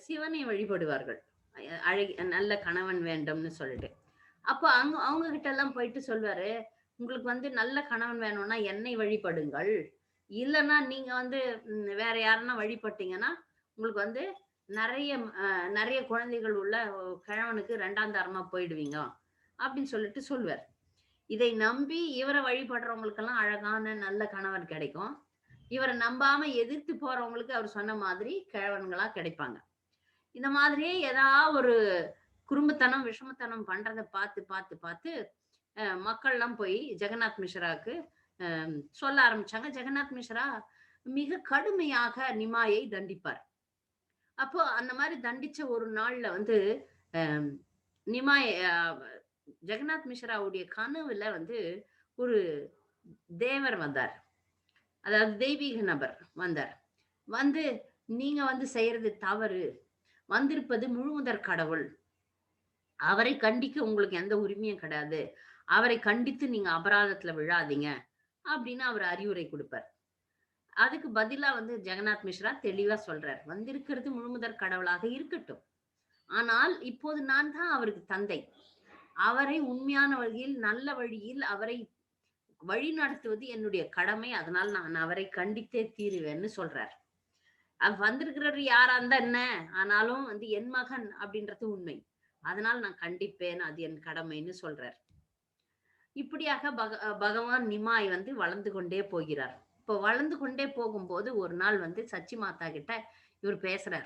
சிவனை வழிபடுவார்கள். நல்ல கணவன் வேண்டும்னு சொல்லிட்டு. அப்ப அவங்க கிட்ட எல்லாம் போயிட்டு சொல்வாரு, "உங்களுக்கு வந்து நல்ல கணவன் வேணும்னா என்னை வழிபடுங்கள். இல்லன்னா நீங்க வந்து வேற யாரன்னா வழிபட்டீங்கன்னா, உங்களுக்கு வந்து நெறைய நெறைய குழந்தைகள் உள்ள கிழவனுக்கு 2ஆம் தரமா போயிடுவீங்க." அப்படின்னு சொல்லிட்டு சொல்வாரு. இதை நம்பி இவர வழிபடுறவங்களுக்கெல்லாம் அழகான நல்ல கணவன் கிடைக்கும். இவர நம்பாம எதிர்த்து போறவங்களுக்கு அவர் சொன்ன மாதிரி கிழவன்களா கிடைப்பாங்க. இந்த மாதிரியே ஒரு குறும்புத்தனம், விஷமத்தனம் பண்றத பார்த்து, பார்த்து, பார்த்து மக்கள்லாம் போய் ஜெகநாத் மிஸ்ராவுக்கு சொல்ல ஆரம்பிச்சாங்க. ஜெகநாத் மிஸ்ரா மிக கடுமையாக நிமாயை தண்டிப்பார். அப்போ அந்த மாதிரி தண்டிச்ச ஒரு நாள்ல வந்து அஹ், நிமாய் ஜெகநாத் மிஸ்ராவுடைய கனவுல வந்து ஒரு தேவர் வந்தார். அதாவது தெய்வீக நபர் வந்தார். வந்து நீங்க வந்து செய்யறது தவறு. வந்திருப்பது முழுமுதற் கடவுள். அவரை கண்டிக்க உங்களுக்கு எந்த உரிமையும் கிடையாது. அவரை கண்டித்து நீங்க அபராதத்துல விழாதீங்க. அப்படின்னு அவர் அறிவுரை குடுப்பார். அதுக்கு பதிலா வந்து ஜெகநாத் மிஸ்ரா தெளிவா சொல்றார். வந்திருக்கிறது முழுமுதற் கடவுளாக இருக்கட்டும். ஆனால் இப்போது நான் தான் அவருக்கு தந்தை. அவரை உண்மையான வழியில், நல்ல வழியில் அவரை வழிநடத்துவது என்னுடைய கடமை. அதனால் நான் அவரை கண்டித்தே தீருவேன்னு சொல்றார். வந்திருக்கிறவர் யாரா இருந்தா என்ன? ஆனாலும் வந்து என் மகன் அப்படின்றது உண்மை. அதனால் நான் கண்டிப்பேன். அது என் கடமைன்னு சொல்றார். இப்படியாக பகவான் நிமாய் வந்து வளர்ந்து கொண்டே போகிறார். இப்போ வளர்ந்து கொண்டே போகும்போது ஒரு நாள் வந்து சச்சி மாதா கிட்ட இவர் பேசுறார்.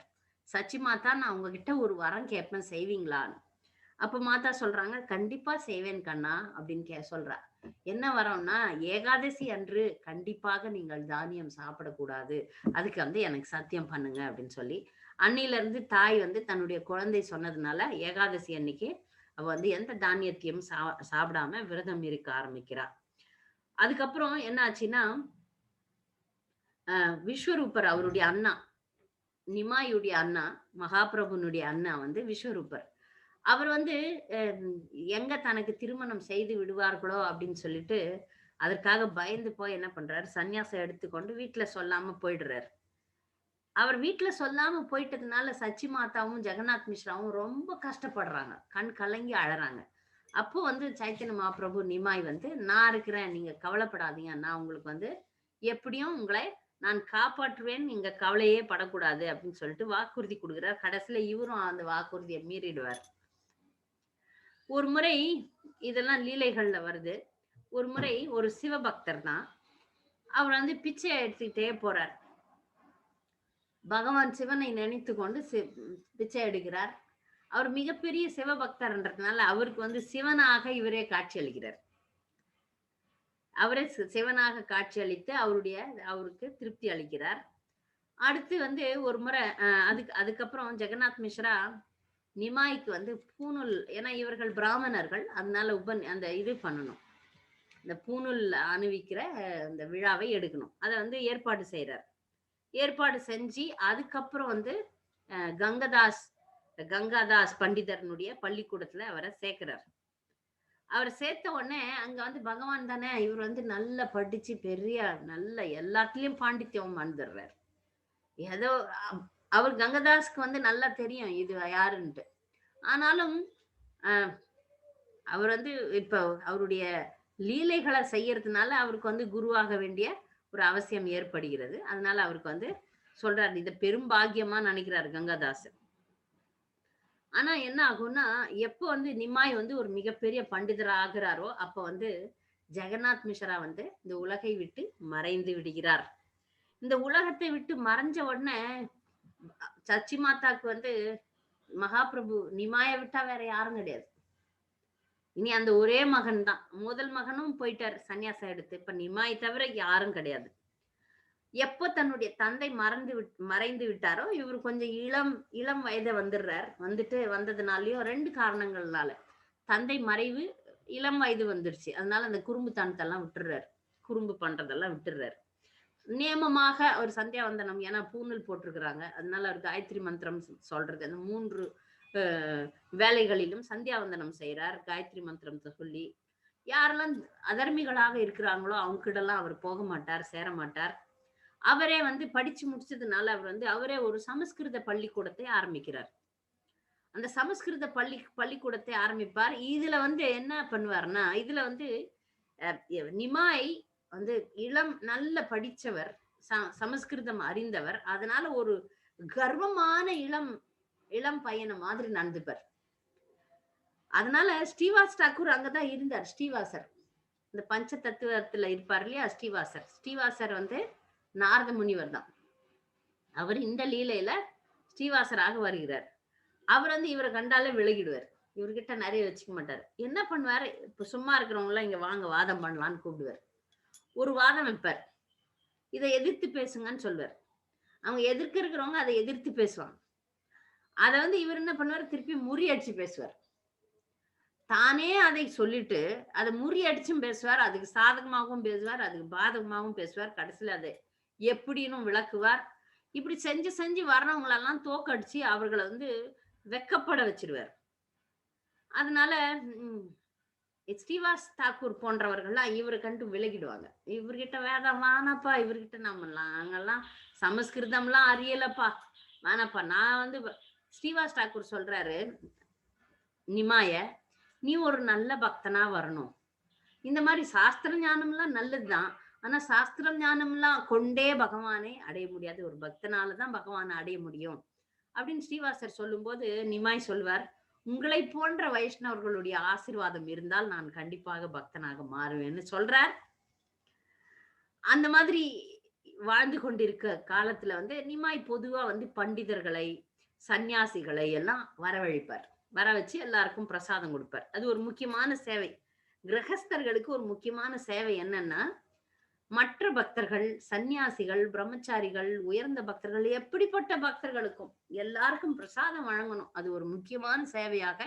சச்சி மாதா, நான் உங்ககிட்ட ஒரு வரம் கேட்பேன், செய்வீங்களான்னு. அப்ப மாதா சொல்றாங்க, கண்டிப்பா செய்வேன் கண்ணா அப்படின்னு சொல்றா. என்ன வரம்னா, ஏகாதசி அன்று கண்டிப்பாக நீங்கள் தானியம் சாப்பிடக்கூடாது. அதுக்கு வந்து எனக்கு சத்தியம் பண்ணுங்க அப்படின்னு சொல்லி, அன்னில இருந்து தாய் வந்து தன்னுடைய குழந்தை சொன்னதுனால ஏகாதசி அன்னைக்கு அவ வந்து எந்த தானியத்தையும் சாப்பிடாம விரதம் இருக்க ஆரம்பிக்கிறா. அதுக்கப்புறம் என்ன ஆச்சுன்னா, விஸ்வரூபர் அவருடைய அண்ணா, நிமாயுடைய அண்ணா, மகாபிரபுனுடைய அண்ணா வந்து விஸ்வரூபர். அவர் வந்து எங்க தனக்கு திருமணம் செய்து விடுவார்களோ அப்படின்னு சொல்லிட்டு, அதற்காக பயந்து போய் என்ன பண்றாரு, சந்நியாசம் எடுத்துக்கொண்டு வீட்ல சொல்லாம போயிடுறாரு. அவர் வீட்ல சொல்லாம போயிட்டதுனால சச்சி மாதாவும், ஜெகநாத் மிஸ்ராவும் ரொம்ப கஷ்டப்படுறாங்க. கண் கலங்கி அழறாங்க. அப்போ வந்து சைத்தன்ய மகாபிரபு நிமாய் வந்து, "நான் இருக்கிறேன். நீங்க கவலைப்படாதீங்க. நான் உங்களுக்கு வந்து எப்படியும் உங்களை நான் காப்பாற்றுவேன். நீங்க கவலையே படக்கூடாது." அப்படின்னு சொல்லிட்டு வாக்குறுதி குடுக்குறார். கடைசியில இவரும் அந்த வாக்குறுதிய மீறிடுவார். ஒரு முறை இதெல்லாம் லீலைகள்ல வருது. ஒரு முறை ஒரு சிவபக்தர் தான். அவர் வந்து பிச்சை எடுத்துக்கிட்டே போறார். பகவான் சிவனை நினைத்துக் கொண்டு பிச்சை எடுக்கிறார். அவர் மிகப்பெரிய சிவபக்தர்ன்றதுனால அவருக்கு வந்து சிவனாக இவரே காட்சியளிக்கிறார். அவரே சிவனாக காட்சியளித்து அவருக்கு திருப்தி அளிக்கிறார். அடுத்து வந்து ஒரு முறை அதுக்கப்புறம் ஜெகநாத் மிஸ்ரா நிமாய்க்கு வந்து பூணூல், ஏன்னா இவர்கள் பிராமணர்கள், அதனால அந்த இது பண்ணணும். இந்த பூணூல் அணிவிக்கிற இந்த விழாவை எடுக்கணும். அத வந்து ஏற்பாடு செய்றார். ஏற்பாடு செஞ்சு அதுக்கப்புறம் வந்து கங்காதாஸ் பண்டிதர்னுடைய பள்ளிக்கூடத்துல அவரை சேர்க்கிறார். அவரை சேர்த்த உடனே அங்க வந்து பகவான் தானே, இவர் வந்து நல்லா படிச்சு பெரிய நல்ல எல்லாத்துலயும் பாண்டித்யம் வந்துடுறார். ஏதோ அவர் கங்கதாஸ்க்கு வந்து நல்லா தெரியும் இது யாருன்ட்டு. ஆனாலும் அஹ் அவர் வந்து இப்ப அவருடைய லீலைகளை செய்யறதுனால அவருக்கு வந்து குருவாக வேண்டிய ஒரு அவசியம் ஏற்படுகிறது. அதனால அவருக்கு வந்து சொல்றாரு, இத பெரும் பாக்கியமா நினைக்கிறாரு கங்காதாஸ். ஆனா என்ன ஆகும்னா, எப்போ வந்து நிமாய் வந்து ஒரு மிகப்பெரிய பண்டிதர் ஆகிறாரோ, அப்ப வந்து ஜெகநாத் மிஸ்ரா வந்து இந்த உலகை விட்டு மறைந்து விடுகிறார். இந்த உலகத்தை விட்டு மறைஞ்ச உடனே சச்சி மாதாக்கு வந்து மகாபிரபு நிமாய விட்டா வேற யாரும் கிடையாது. இனி அந்த ஒரே மகன் தான். முதல் மகனும் போயிட்டார் சன்னியாசம் எடுத்து. இப்ப நிமாய் தவிர யாரும் கிடையாது. எப்போ தன்னுடைய தந்தை மறைந்து விட்டாரோ, இவரு கொஞ்சம் இளம் வயத வந்துடுறார். வந்ததுனாலயும் 2 காரணங்கள்னால. தந்தை மறைவு, இளம் வயது வந்துருச்சு. அதனால அந்த குறும்புத்தனத்தெல்லாம் விட்டுர்றாரு. குறும்பு பண்றதெல்லாம் விட்டுர்றாரு. நியமமாக ஒரு சந்தியாவந்தனம், ஏன்னா பூணூல் போட்டிருக்கிறாங்க. அதனால அவர் காயத்ரி மந்திரம் சொல்றது. அந்த 3 வேலைகளிலும் சந்தியாவந்தனம் செய்றார். காயத்ரி மந்திரத்தை சொல்லி. யாரெல்லாம் அதர்மிகளாக இருக்கிறாங்களோ அவங்க கிட்டலாம் அவர் போக மாட்டார், சேர மாட்டார். அவரே வந்து படிச்சு முடிச்சதுனால அவர் வந்து அவரே ஒரு சமஸ்கிருத பள்ளிக்கூடத்தை ஆரம்பிக்கிறார். அந்த சமஸ்கிருத பள்ளிக்கூடத்தை ஆரம்பிப்பார். இதுல வந்து என்ன பண்ணுவார்னா, இதுல வந்து நிமாய் வந்து நல்ல படிச்சவர், சமஸ்கிருதம் அறிந்தவர். அதனால ஒரு கர்வமான இளம் பையனை மாதிரி நடந்துப்பார். அதனால ஸ்ரீவாஸ் தாக்கூர் அங்கதான் இருந்தார். ஸ்ரீவாசர் இந்த பஞ்ச தத்துவத்துல இருப்பார் இல்லையா, ஸ்ரீவாசர் வந்து நாரத முனிவர் தான். அவர் இந்த லீலையில ஸ்ரீவாசராக வருகிறார். அவர் வந்து இவரை கண்டாலே விலகிடுவார். இவர்கிட்ட நிறைய வச்சுக்க மாட்டார். என்ன பண்ணுவாரு, இப்ப சும்மா இருக்கிறவங்க எல்லாம் இங்க வாங்க வாதம் பண்ணலான்னு கூப்பிடுவார். ஒரு வாதம் வைப்பார். இதை எதிர்த்து பேசுங்கன்னு சொல்லுவார். அவங்க எதிர்க்க இருக்கிறவங்க அதை எதிர்த்து பேசுவாங்க. அத வந்து இவர் என்ன பண்ணுவாரு, திருப்பி முறியடிச்சு பேசுவார். தானே அதை சொல்லிட்டு, அத முறியடிச்சும் பேசுவார். அதுக்கு சாதகமாகவும் பேசுவார். அதுக்கு பாதகமாகவும் பேசுவார். கடைசில அது எப்படின்னும் விளக்குவார். இப்படி செஞ்சு செஞ்சு வர்றவங்களெல்லாம் தோக்கடிச்சு அவர்கள வந்து வெட்கப்பட வச்சுருவார். அதனால ம் ஸ்ரீவாஸ் தாக்கூர் போன்றவர்கள்லாம் இவர கண்டு விலகிடுவாங்க. இவர்கிட்ட வேணாம் வேணாப்பா, இவர்கிட்ட நாங்கலாம் சமஸ்கிருதம்லாம் அறியலப்பா. வேணாப்பா. நான் வந்து ஸ்ரீவாஸ் தாக்கூர் சொல்றாரு, நிமாய, "நீ ஒரு நல்ல பக்தனா வரணும். இந்த மாரி சாஸ்திர ஞானம்லாம் நல்லதுதான். ஆனா சாஸ்திர ஞானம்லாம் கொண்டே பகவானை அடைய முடியாது. ஒரு பக்தனால தான் பகவான அடைய முடியும்." அப்படின்னு ஸ்ரீவாசர் சொல்லும்போது, நிமாய் சொல்வார், "உங்களைப் போன்ற வைஷ்ணவர்களுடைய ஆசீர்வாதம் இருந்தால் நான் கண்டிப்பாக பக்தனாக மாறுவேன்னு" சொல்றார். அந்த மாதிரி வாழ்ந்து கொண்டிருக்க காலத்துல வந்து நிமாய் பொதுவா வந்து பண்டிதர்களை, சந்நியாசிகளை எல்லாம் வரவழைப்பார். வர வச்சு எல்லாருக்கும் பிரசாதம் குடுப்பார். அது ஒரு முக்கியமான சேவை. கிரகஸ்தர்களுக்கு ஒரு முக்கியமான சேவை என்னன்னா, மற்ற பக்தர்கள், சந்நியாசிகள், பிரம்மச்சாரிகள், உயர்ந்த பக்தர்கள் எப்படிப்பட்ட பக்தர்களுக்கும் எல்லாருக்கும் பிரசாதம் வழங்கணும். அது ஒரு முக்கியமான சேவையாக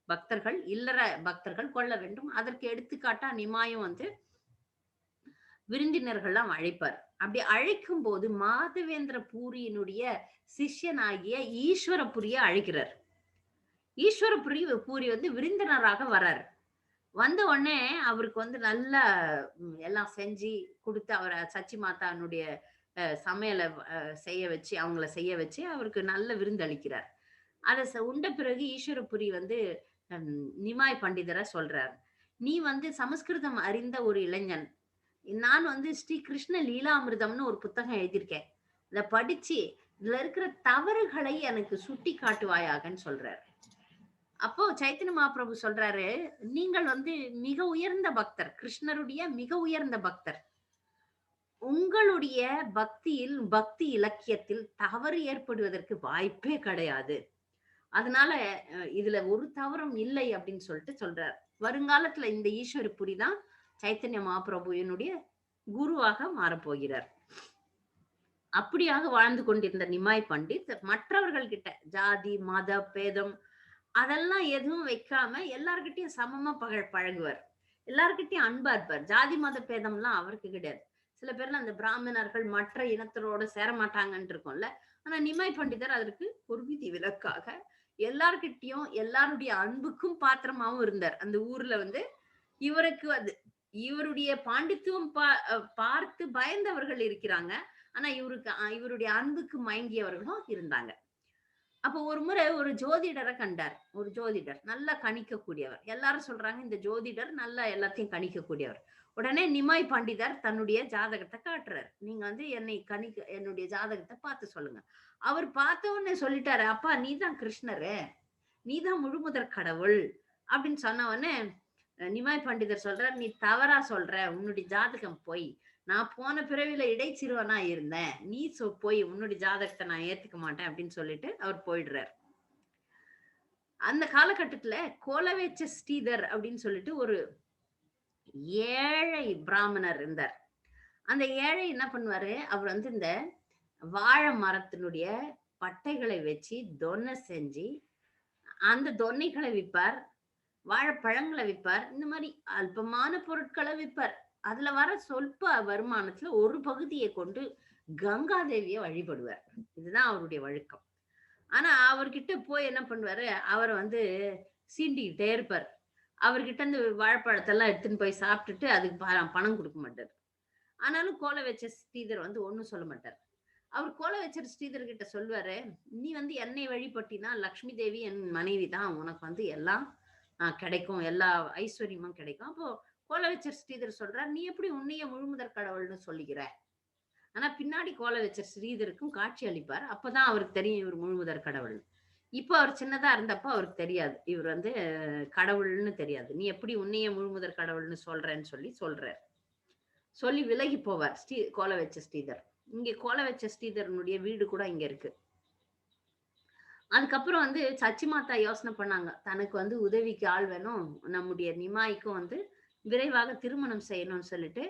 பக்தர்கள், இல்லற பக்தர்கள் கொள்ள வேண்டும். அதற்கு எடுத்துக்காட்டா நிமாயும் வந்து விருந்தினர்கள்லாம் அழைப்பார். அப்படி அழைக்கும்போது மாதவேந்திர பூரியினுடைய சிஷ்யனாகிய ஈஸ்வரபுரிய அழைக்கிறார். பூரி வந்து விருந்தினராக வரார். வந்த உடனே அவருக்கு வந்து நல்ல எல்லாம் செஞ்சு குடுத்து அவர சச்சி மாதானுடைய சமையல செய்ய வச்சு அவங்கள செய்ய வச்சு அவருக்கு நல்ல விருந்தளிக்கிறார். அத உண்ட பிறகு ஈஸ்வரபுரி வந்து நிமாய் பண்டிதர சொல்றார். "நீ வந்து சமஸ்கிருதம் அறிந்த ஒரு இளைஞன். நான் வந்து ஸ்ரீ கிருஷ்ண லீலாமிர்தம்னு ஒரு புத்தகம் எழுதியிருக்கேன். இத படிச்சு இதுல இருக்கிற தவறுகளை எனக்கு சுட்டி காட்டுவாயாகன்னு" சொல்றார். அப்போ சைத்தன்ய மகாபிரபு சொல்றாரு, "நீங்கள் வந்து மிக உயர்ந்த பக்தர். கிருஷ்ணருடைய மிக உயர்ந்த பக்தர். உங்களுடைய பக்தி இலக்கியத்தில் தவறு ஏற்படுவதற்கு வாய்ப்பே கிடையாது. அதனால இதுல ஒரு தவறும் இல்லை" அப்படின்னு சொல்லிட்டு சொல்றார். வருங்காலத்துல இந்த ஈஸ்வரபுரி தான் சைத்தன்ய மகாபிரபுவினுடைய குருவாக மாறப்போகிறார். அப்படியாக வாழ்ந்து கொண்டிருந்த நிமாய் பண்டித் மற்றவர்கள் கிட்ட ஜாதி, மத பேதம் அதெல்லாம் எதுவும் வைக்காம எல்லார்கிட்டயும் சமமா பழகுவார். எல்லார்கிட்டயும் அன்பா இருப்பார். ஜாதி மத பேதம்லாம் அவருக்கு கிடையாது. சில பேர்லாம் அந்த பிராமணர்கள் மற்ற இனத்தரோட சேர மாட்டாங்கன்னு இருக்கும்ல. ஆனா நிமாய் பண்டிதர் அதற்கு ஒரு விதி விலக்காக எல்லார்கிட்டயும் எல்லாருடைய அன்புக்கும் பாத்திரமாவும் இருந்தார். அந்த ஊர்ல வந்து இவருக்கு அது இவருடைய பாண்டித்துவம் பார்த்து பயந்தவர்கள் இருக்கிறாங்க. ஆனா இவருடைய அன்புக்கு மயங்கியவர்களும் இருந்தாங்க. அப்போ ஒரு முறை ஒரு ஜோதிடர கண்டார். ஒரு ஜோதிடர். நல்லா கணிக்கக்கூடியவர். எல்லாரும் சொல்றாங்க, இந்த ஜோதிடர் நல்லா எல்லாத்தையும் கணிக்கக்கூடியவர். உடனே நிமாய் பண்டிதர் தன்னுடைய ஜாதகத்த காட்டுறார். "நீங்க வந்து என்னுடைய ஜாதகத்த பார்த்து சொல்லுங்க." அவர் பார்த்த உடனே சொல்லிட்டாரு, "அப்பா நீ தான் கிருஷ்ணரு. நீ தான் முழுமுதற் கடவுள்." அப்படின்னு சொன்ன உடனே நிமாய் பண்டிதர் சொல்றார், "நீ தவறா சொல்ற. உன்னுடைய ஜாதகம் பொய். நான் போன பிறவியில இடைச்சிறுவனா இருந்தேன். நீ போய் உன்னுடைய ஜாதகத்த நான் ஏத்துக்க மாட்டேன்" அப்படின்னு சொல்லிட்டு அவர் போயிடுறார். அந்த காலகட்டத்துல கோலவேச்ச ஸ்ரீதர் அப்படின்னு சொல்லிட்டு ஒரு ஏழை பிராமணர் இருந்தார். அந்த ஏழை என்ன பண்ணுவாரு, அவர் வந்து இந்த வாழை மரத்தினுடைய பட்டைகளை வச்சு தொன்னை செஞ்சு, அந்த தொன்னைகளை விப்பார். வாழைப்பழங்கள விப்பார். இந்த மாரி அல்பமான பொருட்கள விப்பார். அதுல வர சொல்ப வருமானத்துல ஒரு பகுதிய கொண்டு கங்காதேவிய வழிபடுவார். இதுதான் அவருடைய வழக்கம். ஆனா அவர்கிட்ட போய் என்ன பண்ணுவாரு, அவர வந்து சீண்டிக்கிட்டே இருப்பார். அவர்கிட்ட இருந்து வாழைப்பழத்தெல்லாம் எடுத்துன்னு போய் சாப்பிட்டுட்டு அதுக்கு பணம் குடுக்க மாட்டாரு. ஆனாலும் கோல வச்ச ஸ்ரீதர் வந்து ஒண்ணும் சொல்ல மாட்டார். அவர் கோல வச்ச ஸ்ரீதர் கிட்ட சொல்வாரு, "நீ வந்து என்னை வழிபட்டினா லக்ஷ்மி தேவி என் மனைவி தான். உனக்கு வந்து எல்லாம் கிடைக்கும். எல்லா ஐஸ்வர்யமும் கிடைக்கும்." அப்போ கோலவெச்சர் ஸ்ரீதர் சொல்றார், "நீ எப்படி உன்னையே முழுமுதற் கடவுள்ன்னு சொல்லிக்கிற?" ஆனா பின்னாடி கோலவெச்சர் ஸ்ரீதருக்கும் காட்சி அளிப்பார். அப்பதான் அவருக்கு தெரியும் இவர் முழுமுதற் கடவுள். இப்ப அவர் சின்னதா இருந்தப்ப அவருக்கு தெரியாது. இவர் வந்து கடவுள்ன்னு தெரியாது. "நீ எப்படி உன்னையே முழுமுதற் கடவுள்ன்னு சொல்றேன்னு" சொல்றார். சொல்லி விலகி போவார் கோலவெச்ச ஸ்ரீதர். இங்க கோலவெச்ச ஸ்ரீதரனுடைய வீடு கூட இங்க இருக்கு. அதுக்கப்புறம் வந்து சச்சி மாதா யோசனை பண்ணாங்க. தனக்கு வந்து உதவிக்கு ஆள் வேணும். நம்முடைய நிமாய்க்கும் வந்து விரைவாக திருமணம் செய்யணும்னு சொல்லிட்டு,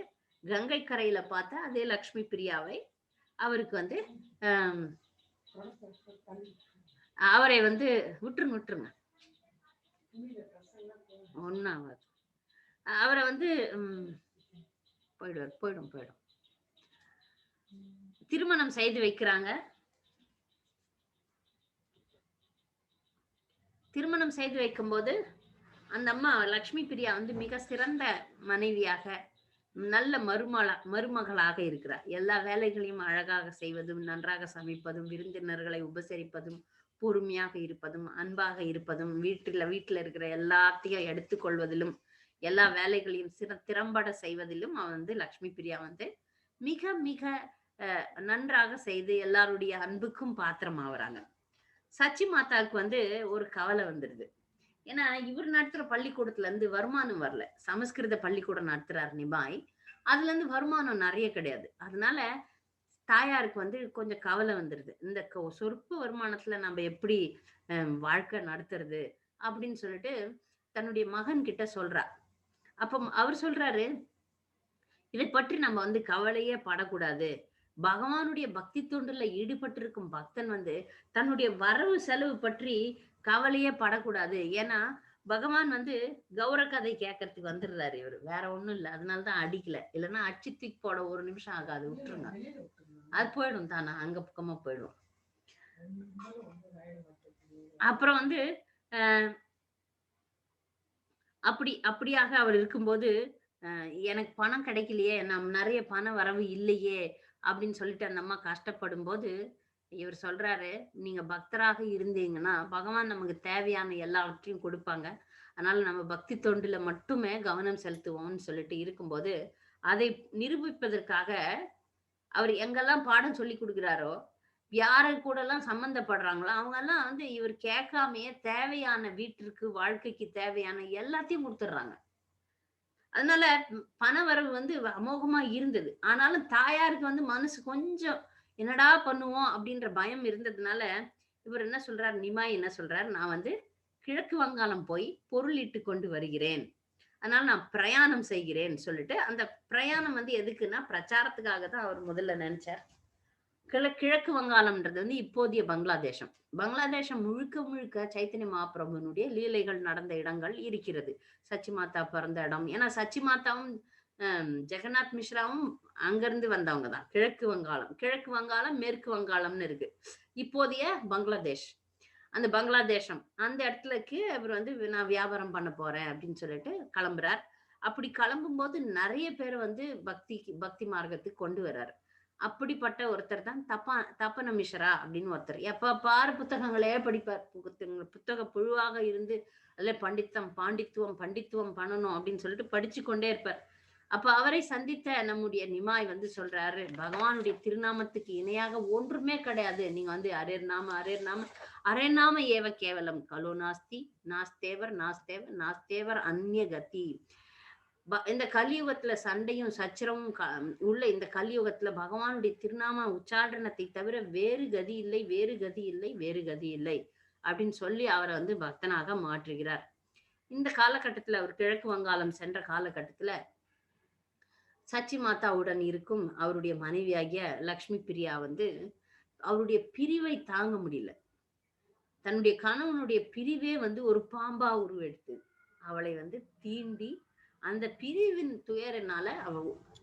கங்கை கரையில பார்த்த அதே லக்ஷ்மி பிரியாவை அவருக்கு வந்து அ அவரை வந்து விட்டுருங்க விட்டுருங்க ஒன்னும் ஆகாது. அவரை வந்து போயிடுவார், போயிடும். திருமணம் செய்து வைக்கிறாங்க. திருமணம் செய்து வைக்கும்போது அந்த அம்மா லக்ஷ்மி பிரியா வந்து மிக சிறந்த மனைவியாக, நல்ல மருமகளாக இருக்கிறார். எல்லா வேலைகளையும் அழகாக செய்வதும், நன்றாக சமைப்பதும், விருந்தினர்களை உபசரிப்பதும், பொறுமையாக இருப்பதும், அன்பாக இருப்பதும், வீட்டுல இருக்கிற எல்லாத்தையும் எடுத்துக்கொள்வதிலும், எல்லா வேலைகளையும் திறம்பட செய்வதிலும் அவன் வந்து லக்ஷ்மி பிரியா வந்து மிக மிக நன்றாக செய்து எல்லாருடைய அன்புக்கும் பாத்திரம் ஆகுறாங்க. சச்சி மாதாவுக்கு வந்து ஒரு கவலை வந்துடுது. ஏன்னா இவர் நடத்துற பள்ளிக்கூடத்துல இருந்து வருமானம் வரல. சமஸ்கிருத பள்ளிக்கூடம் நடத்துறாரு நிமாய். அதுல இருந்து வருமானம் நிறைய கிடையாது. அதனால தாயாருக்கு வந்து கொஞ்சம் கவலை வந்துருது. இந்த சொற்ப வருமானத்துல நம்ம எப்படி வாழ்க்கை நடத்துறது அப்படின்னு சொல்லிட்டு தன்னுடைய மகன் கிட்ட சொல்றா. அப்ப அவர் சொல்றாரு, இதை பற்றி நம்ம வந்து கவலையே படக்கூடாது. பகவானுடைய பக்தி தொண்டுல ஈடுபட்டிருக்கும் பக்தன் வந்து தன்னுடைய வரவு செலவு பற்றி கவலையே படக்கூடாது. ஏன்னா பகவான் வந்து கௌர கதை கேட்கறதுக்கு வந்துடுறாரு இவரு. வேற ஒண்ணும் இல்ல. அதனாலதான் அடிக்கல. இல்லைன்னா அடிச்சு தூக்கி போட ஒரு நிமிஷம் ஆகாது. விட்டுருங்க. அது போயிடும் தானா, அங்க பக்கமா போயிடும். அப்புறம் வந்து அப்படியாக அவர் இருக்கும்போது எனக்கு பணம் கிடைக்கலையே, நம் நிறைய பண வரவு இல்லையே அப்படின்னு சொல்லிட்டு அந்த அம்மா கஷ்டப்படும் போது இவர் சொல்றாரு, நீங்க பக்தராக இருந்தீங்கன்னா பகவான் நமக்கு தேவையான எல்லாவற்றையும் கொடுப்பாங்க. அதனால நம்ம பக்தி தொண்டுல மட்டுமே கவனம் செலுத்துவோம்னு சொல்லிட்டு இருக்கும்போது அதை நிரூபிப்பதற்காக அவர் எங்கெல்லாம் பாடம் சொல்லி கொடுக்கிறாரோ, யாரு கூட எல்லாம் சம்பந்தப்படுறாங்களோ அவங்க எல்லாம் வந்து இவர் கேட்காமையே தேவையான வீட்டிற்கு வாழ்க்கைக்கு தேவையான எல்லாத்தையும் கொடுத்துடுறாங்க. அதனால பண வரவு வந்து அமோகமா இருந்தது. ஆனாலும் தாயாருக்கு வந்து மனசு கொஞ்சம் என்னடா பண்ணுவோம் அப்படின்ற பயம் இருந்ததுனால இவர் என்ன சொல்றாரு, நிமாய் என்ன சொல்றாரு, நான் வந்து கிழக்கு வங்காளம் போய் பொருள் இட்டு கொண்டு வருகிறேன். அதனால நான் பிரயாணம் செய்கிறேன் சொல்லிட்டு அந்த பிரயாணம் வந்து எதுக்குன்னா பிரச்சாரத்துக்காக தான் அவர் முதல்ல நினைச்சார். கிழக்கு வங்காளம்ன்றது வந்து இப்போதைய பங்களாதேசம். பங்களாதேசம் முழுக்க முழுக்க சைத்தன்ய மகாபிரபுனுடைய லீலைகள் நடந்த இடங்கள் இருக்கிறது. சச்சி மாதா பிறந்த இடம். ஏன்னா சச்சி மாதாவும் ஜெகநாத் மிஸ்ராவும் அங்கிருந்து வந்தவங்க தான். கிழக்கு வங்காளம் மேற்கு வங்காளம்னு இருக்கு. இப்போதைய பங்களாதேஷ். அந்த பங்களாதேசம் அந்த இடத்துலக்கு அவர் வந்து நான் வியாபாரம் பண்ண போறேன் அப்படின்னு சொல்லிட்டு கிளம்புறார். அப்படி கிளம்பும் போது நிறைய பேர் வந்து பக்தி மார்க்கத்துக்கு கொண்டு வர்றாரு. அப்படிப்பட்ட ஒருத்தர் தான் தப்பன மிஸ்ரா அப்படின்னு ஒருத்தர். எப்ப பாரு புத்தகங்களே படிப்பார். புத்தக புழுவாக இருந்து அதுல பண்டித்துவம் பண்ணணும் அப்படின்னு சொல்லிட்டு படிச்சு கொண்டே இருப்பார். அப்ப அவரை சந்தித்த நம்முடைய நிமாய் வந்து சொல்றாரு, பகவானுடைய திருநாமத்துக்கு இணையாக ஒன்றுமே கிடையாது. நீங்க வந்து அரே நாம ஏவ கேவலம் கலோ நாஸ்தி நாஸ்தேவர் அந்நிய கதி. இந்த கலியுகத்துல சண்டையும் சச்சரவும் உள்ள இந்த கலியுகத்துல பகவானுடைய திருநாம உச்சாரணத்தை தவிர வேறு கதி இல்லை அப்படின்னு சொல்லி அவரை வந்து பக்தனாக மாற்றுகிறார். இந்த காலகட்டத்துல அவர் கிழக்கு வங்காளம் சென்ற காலகட்டத்துல சச்சி மாதாவுடன் இருக்கும் அவருடைய மனைவியாகிய லக்ஷ்மி பிரியா வந்து அவருடைய பிரிவை தாங்க முடியல. தன்னுடைய கணவனுடைய பிரிவே வந்து ஒரு பாம்பா உருவெடுத்து அவளை வந்து தீண்டி அந்த பிரிவின் துயரினால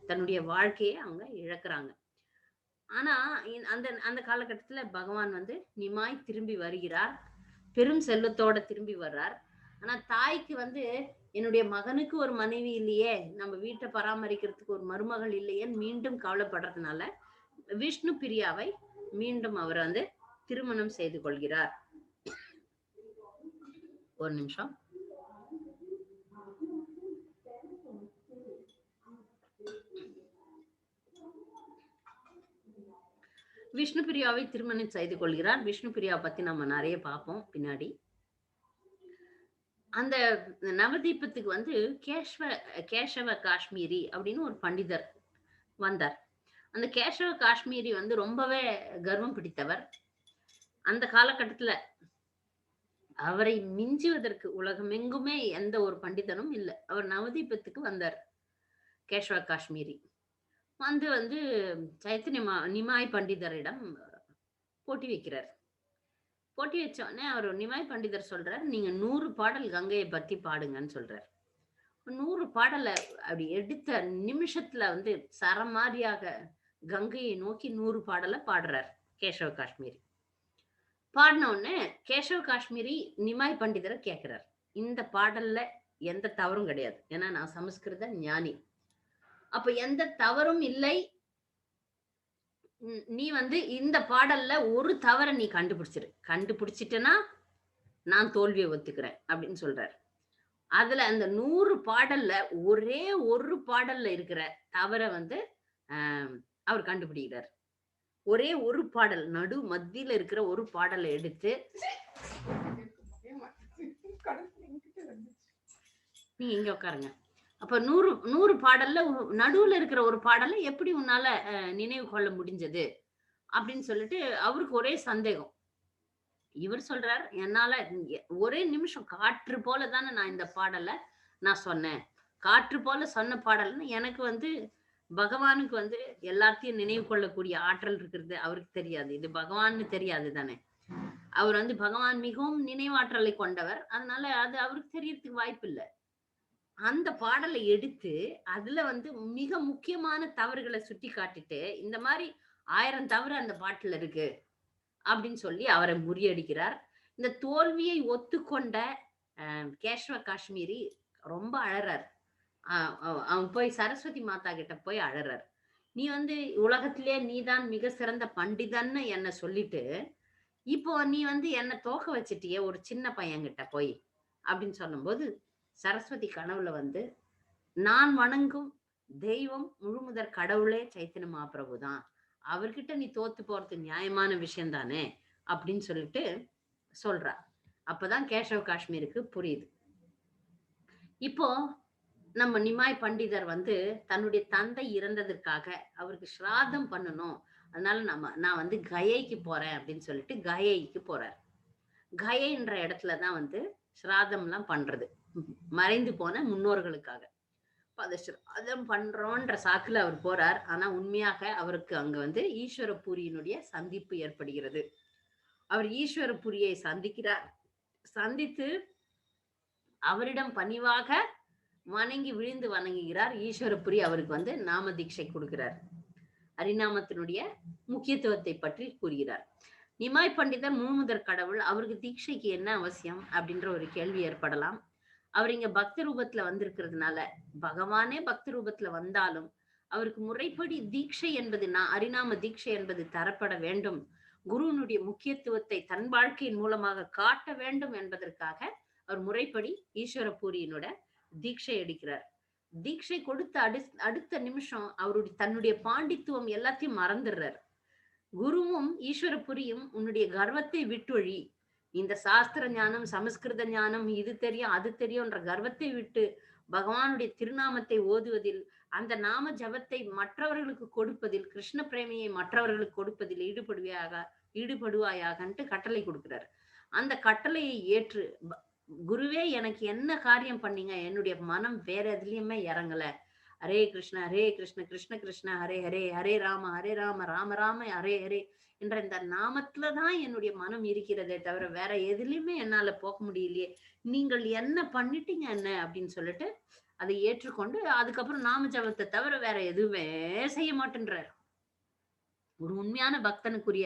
தன்னுடைய வாழ்க்கையை அவங்க இழக்கிறாங்க. ஆனா அந்த அந்த காலகட்டத்துல பகவான் வந்து நிமாய் திரும்பி வருகிறார். பெரும் செல்வத்தோட திரும்பி வர்றார். ஆனா தாய்க்கு வந்து என்னுடைய மகனுக்கு ஒரு மனைவி இல்லையே, நம்ம வீட்டை பராமரிக்கிறதுக்கு ஒரு மருமகள் இல்லையேன்னு மீண்டும் கவலைப்படுறதுனால விஷ்ணு பிரியாவை மீண்டும் அவர் வந்து திருமணம் செய்து கொள்கிறார். ஒரு நிமிஷம். விஷ்ணு பிரியாவை திருமணம் செய்து கொள்கிறார். விஷ்ணு பிரியா பத்தி நம்ம நிறைய பார்ப்போம் பின்னாடி. அந்த நவதீபத்துக்கு வந்து கேசவ காஷ்மீரி அப்படின்னு ஒரு பண்டிதர் வந்தார். அந்த கேசவ காஷ்மீரி வந்து ரொம்பவே கர்வம் பிடித்தவர். அந்த காலகட்டத்துல அவரை மிஞ்சுவதற்கு உலகமெங்குமே எந்த ஒரு பண்டிதனும் இல்லை. அவர் நவதீபத்துக்கு வந்தார். கேசவ காஷ்மீரி வந்து சைத்தன்ய நிமாய் பண்டிதரிடம் போட்டி வைக்கிறார். கொட்டி வச்ச உடனே அவர் நிமாய் பண்டிதர் சொல்றார், நீங்க 100 பாடல் கங்கையை பத்தி பாடுங்கன்னு சொல்றார். 100 பாடல அப்படி எடுத்த நிமிஷத்துல வந்து சரமாரியாக கங்கையை நோக்கி 100 பாடல பாடுறார் கேசவ காஷ்மீரி. பாடின உடனே கேசவ காஷ்மீரி நிமாய் பண்டிதரை கேட்கிறார், இந்த பாடல்ல எந்த தவறும் கிடையாது, ஏன்னா நான் சமஸ்கிருத ஞானி, அப்ப எந்த தவறும் இல்லை, நீ வந்து இந்த பாடல்ல ஒரு தவறை நீ கண்டுபிடிச்சிட்டனா நான் தோல்வியை ஒத்துக்கிறேன் அப்படின்னு சொல்றாரு. அதுல அந்த 100 பாடல்ல ஒரே ஒரு பாடல்ல இருக்கிற தவற வந்து அவர் கண்டுபிடிக்கிறார். ஒரே ஒரு பாடல் நடு மத்தியில இருக்கிற ஒரு பாடலை எடுத்து, நீங்க இங்க உட்காருங்க. அப்ப 100 பாடல்ல நடுவுல இருக்கிற ஒரு பாடலை எப்படி உன்னால நினைவு கொள்ள முடிஞ்சது அப்படின்னு சொல்லிட்டு அவருக்கு ஒரே சந்தேகம். இவர் சொல்றார், என்னால ஒரே நிமிஷம் காற்று போல தானே நான் இந்த பாடலை நான் சொன்னேன், காற்று போல சொன்ன பாடல்னு எனக்கு வந்து பகவானுக்கு வந்து எல்லாத்தையும் நினைவு கொள்ளக்கூடிய ஆற்றல் இருக்கிறது அவருக்கு தெரியாது, இது பகவான்னு தெரியாது தானே. அவர் வந்து பகவான் மிகவும் நினைவாற்றலை கொண்டவர், அதனால அது அவருக்கு தெரியறதுக்கு வாய்ப்பு இல்லை. அந்த பாடலை எடுத்து அதுல வந்து மிக முக்கியமான தவறுகளை சுட்டி காட்டிட்டு, இந்த மாதிரி 1000 தவறு அந்த பாட்டுல இருக்கு அப்படின்னு சொல்லி அவரை முறியடிக்கிறார். இந்த தோல்வியை ஒத்துக்கொண்ட கேசவ காஷ்மீரி ரொம்ப அழறார். அவன் போய் சரஸ்வதி மாதா கிட்ட போய் அழறார், நீ வந்து உலகத்திலே நீதான் மிக சிறந்த பண்டிதன்னு என்ன சொல்லிட்டு, இப்போ நீ வந்து என்ன தோக்க வச்சிட்டியே ஒரு சின்ன பையன்கிட்ட போய் அப்படின்னு சொல்லும்போது, சரஸ்வதி கனவுல வந்து, நான் வணங்கும் தெய்வம் முழுமுதற் கடவுளே சைத்தன்ய மகாபிரபு தான், அவர்கிட்ட நீ தோத்து போறது நியாயமான விஷயம் தானே அப்படின்னு சொல்லிட்டு சொல்றா. அப்பதான் கேசவ காஷ்மீருக்கு புரியுது. இப்போ நம்ம நிமாய் பண்டிதர் வந்து தன்னுடைய தந்தை இறந்ததற்காக அவருக்கு ஸ்ராத்தம் பண்ணணும், அதனால நான் வந்து கயைக்கு போறேன் அப்படின்னு சொல்லிட்டு கயைக்கு போறார். கயைன்ற இடத்துலதான் வந்து ஸ்ராத்தம் எல்லாம் பண்றது, மறைந்து போன முன்னோர்களுக்காக. அதை ஸ்ராத்தம் பண்றோன்ற சாக்குல அவர் போறார். ஆனா உண்மையாக அவருக்கு அங்க வந்து ஈஸ்வரபூரியினுடைய சந்திப்பு ஏற்படுகிறது. அவர் ஈஸ்வரபுரியை சந்திக்கிறார். சந்தித்து அவரிடம் பணிவாக வணங்கி விழுந்து வணங்குகிறார். ஈஸ்வரபுரி அவருக்கு வந்து நாம தீட்சை கொடுக்கிறார். ஹரிநாமத்தினுடைய முக்கியத்துவத்தை பற்றி கூறுகிறார். நிமாய் பண்டிதர் முழுமுதற் கடவுள், அவருக்கு தீட்சைக்கு என்ன அவசியம் அப்படின்ற ஒரு கேள்வி ஏற்படலாம். அவர் இங்க பக்த ரூபத்துல வந்திருக்கிறதுனால, பகவானே பக்த ரூபத்துல வந்தாலும் அவருக்கு முறைப்படி தீட்சை என்பது, ஹரிநாம தீட்சை என்பது தரப்பட வேண்டும், குருவினுடைய முக்கியத்துவத்தை தன் வாழ்க்கையின் மூலமாக காட்ட வேண்டும் என்பதற்காக அவர் முறைப்படி ஈஸ்வரபூரியினோட தீட்சை எடுக்கிறார். தீட்சை கொடுத்த அடுத்த நிமிஷம் அவருடைய தன்னுடைய பாண்டித்துவம் எல்லாத்தையும் மறந்துடுறார். குருவும் ஈஸ்வரபுரியும் உன்னுடைய கர்வத்தை விட்டொழி, இந்த சாஸ்திர ஞானம் சமஸ்கிருத ஞானம் இது தெரியும் அது தெரியும்ன்ற கர்வத்தை விட்டு பகவானுடைய திருநாமத்தை ஓதுவதில், அந்த நாம ஜபத்தை மற்றவர்களுக்கு கொடுப்பதில், கிருஷ்ண பிரேமியை மற்றவர்களுக்கு கொடுப்பதில் ஈடுபடுவாயாகன்ட்டு கட்டளை கொடுக்கிறார். அந்த கட்டளையை ஏற்று, குருவே எனக்கு என்ன காரியம் பண்ணீங்க, என்னுடைய மனம் வேற எதுலயுமே இறங்கல, ஹரே கிருஷ்ண கிருஷ்ண கிருஷ்ண ஹரே ஹரே, ஹரே ராம ராம ராம ஹரே ஹரே என்ற இந்த நாமத்துலதான் என்னுடைய மனம் இருக்கிறதே தவிர வேற எதுலயுமே என்னால போக முடியலையே, நீங்கள் என்ன பண்ணிட்டீங்க என்ன அப்படின்னு சொல்லிட்டு அதை ஏற்றுக்கொண்டு அதுக்கப்புறம் நாம ஜபத்தை தவிர வேற எதுவுமே செய்ய மாட்டேன்றார். ஒரு உண்மையான பக்தனுக்குரிய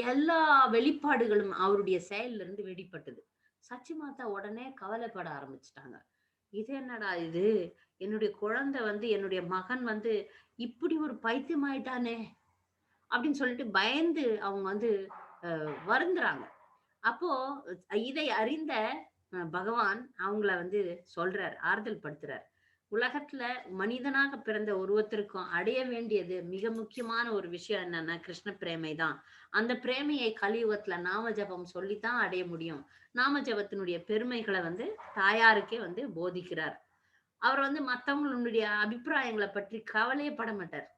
எல்லா வெளிப்பாடுகளும் அவருடைய செயல்ல இருந்து வெளிப்பட்டது. சச்சி மாதா உடனே கவலைப்பட ஆரம்பிச்சுட்டாங்க. இது என்னடா இது, என்னுடைய குழந்தை வந்து என்னுடைய மகன் வந்து இப்படி ஒரு பைத்தியம் ஆயிட்டானே அப்படின்னு சொல்லிட்டு பயந்து அவங்க வந்து வருந்துறாங்க. அப்போ இதை அறிந்த பகவான் அவங்கள வந்து சொல்றார், ஆறுதல் படுத்துறார். உலகத்துல மனிதனாக பிறந்த ஒருவத்திற்கும் அடைய வேண்டியது மிக முக்கியமான ஒரு விஷயம் என்னன்னா கிருஷ்ண பிரேமை தான். அந்த பிரேமையை கலியுகத்துல நாம ஜபம் சொல்லித்தான் அடைய முடியும். நாம ஜபத்தினுடைய பெருமைகளை வந்து தாயாருக்கே வந்து போதிக்கிறார். அவர் வந்து மத்தவங்களுடைய அபிப்பிராயங்களை பற்றி கவலையே பட மாட்டார்.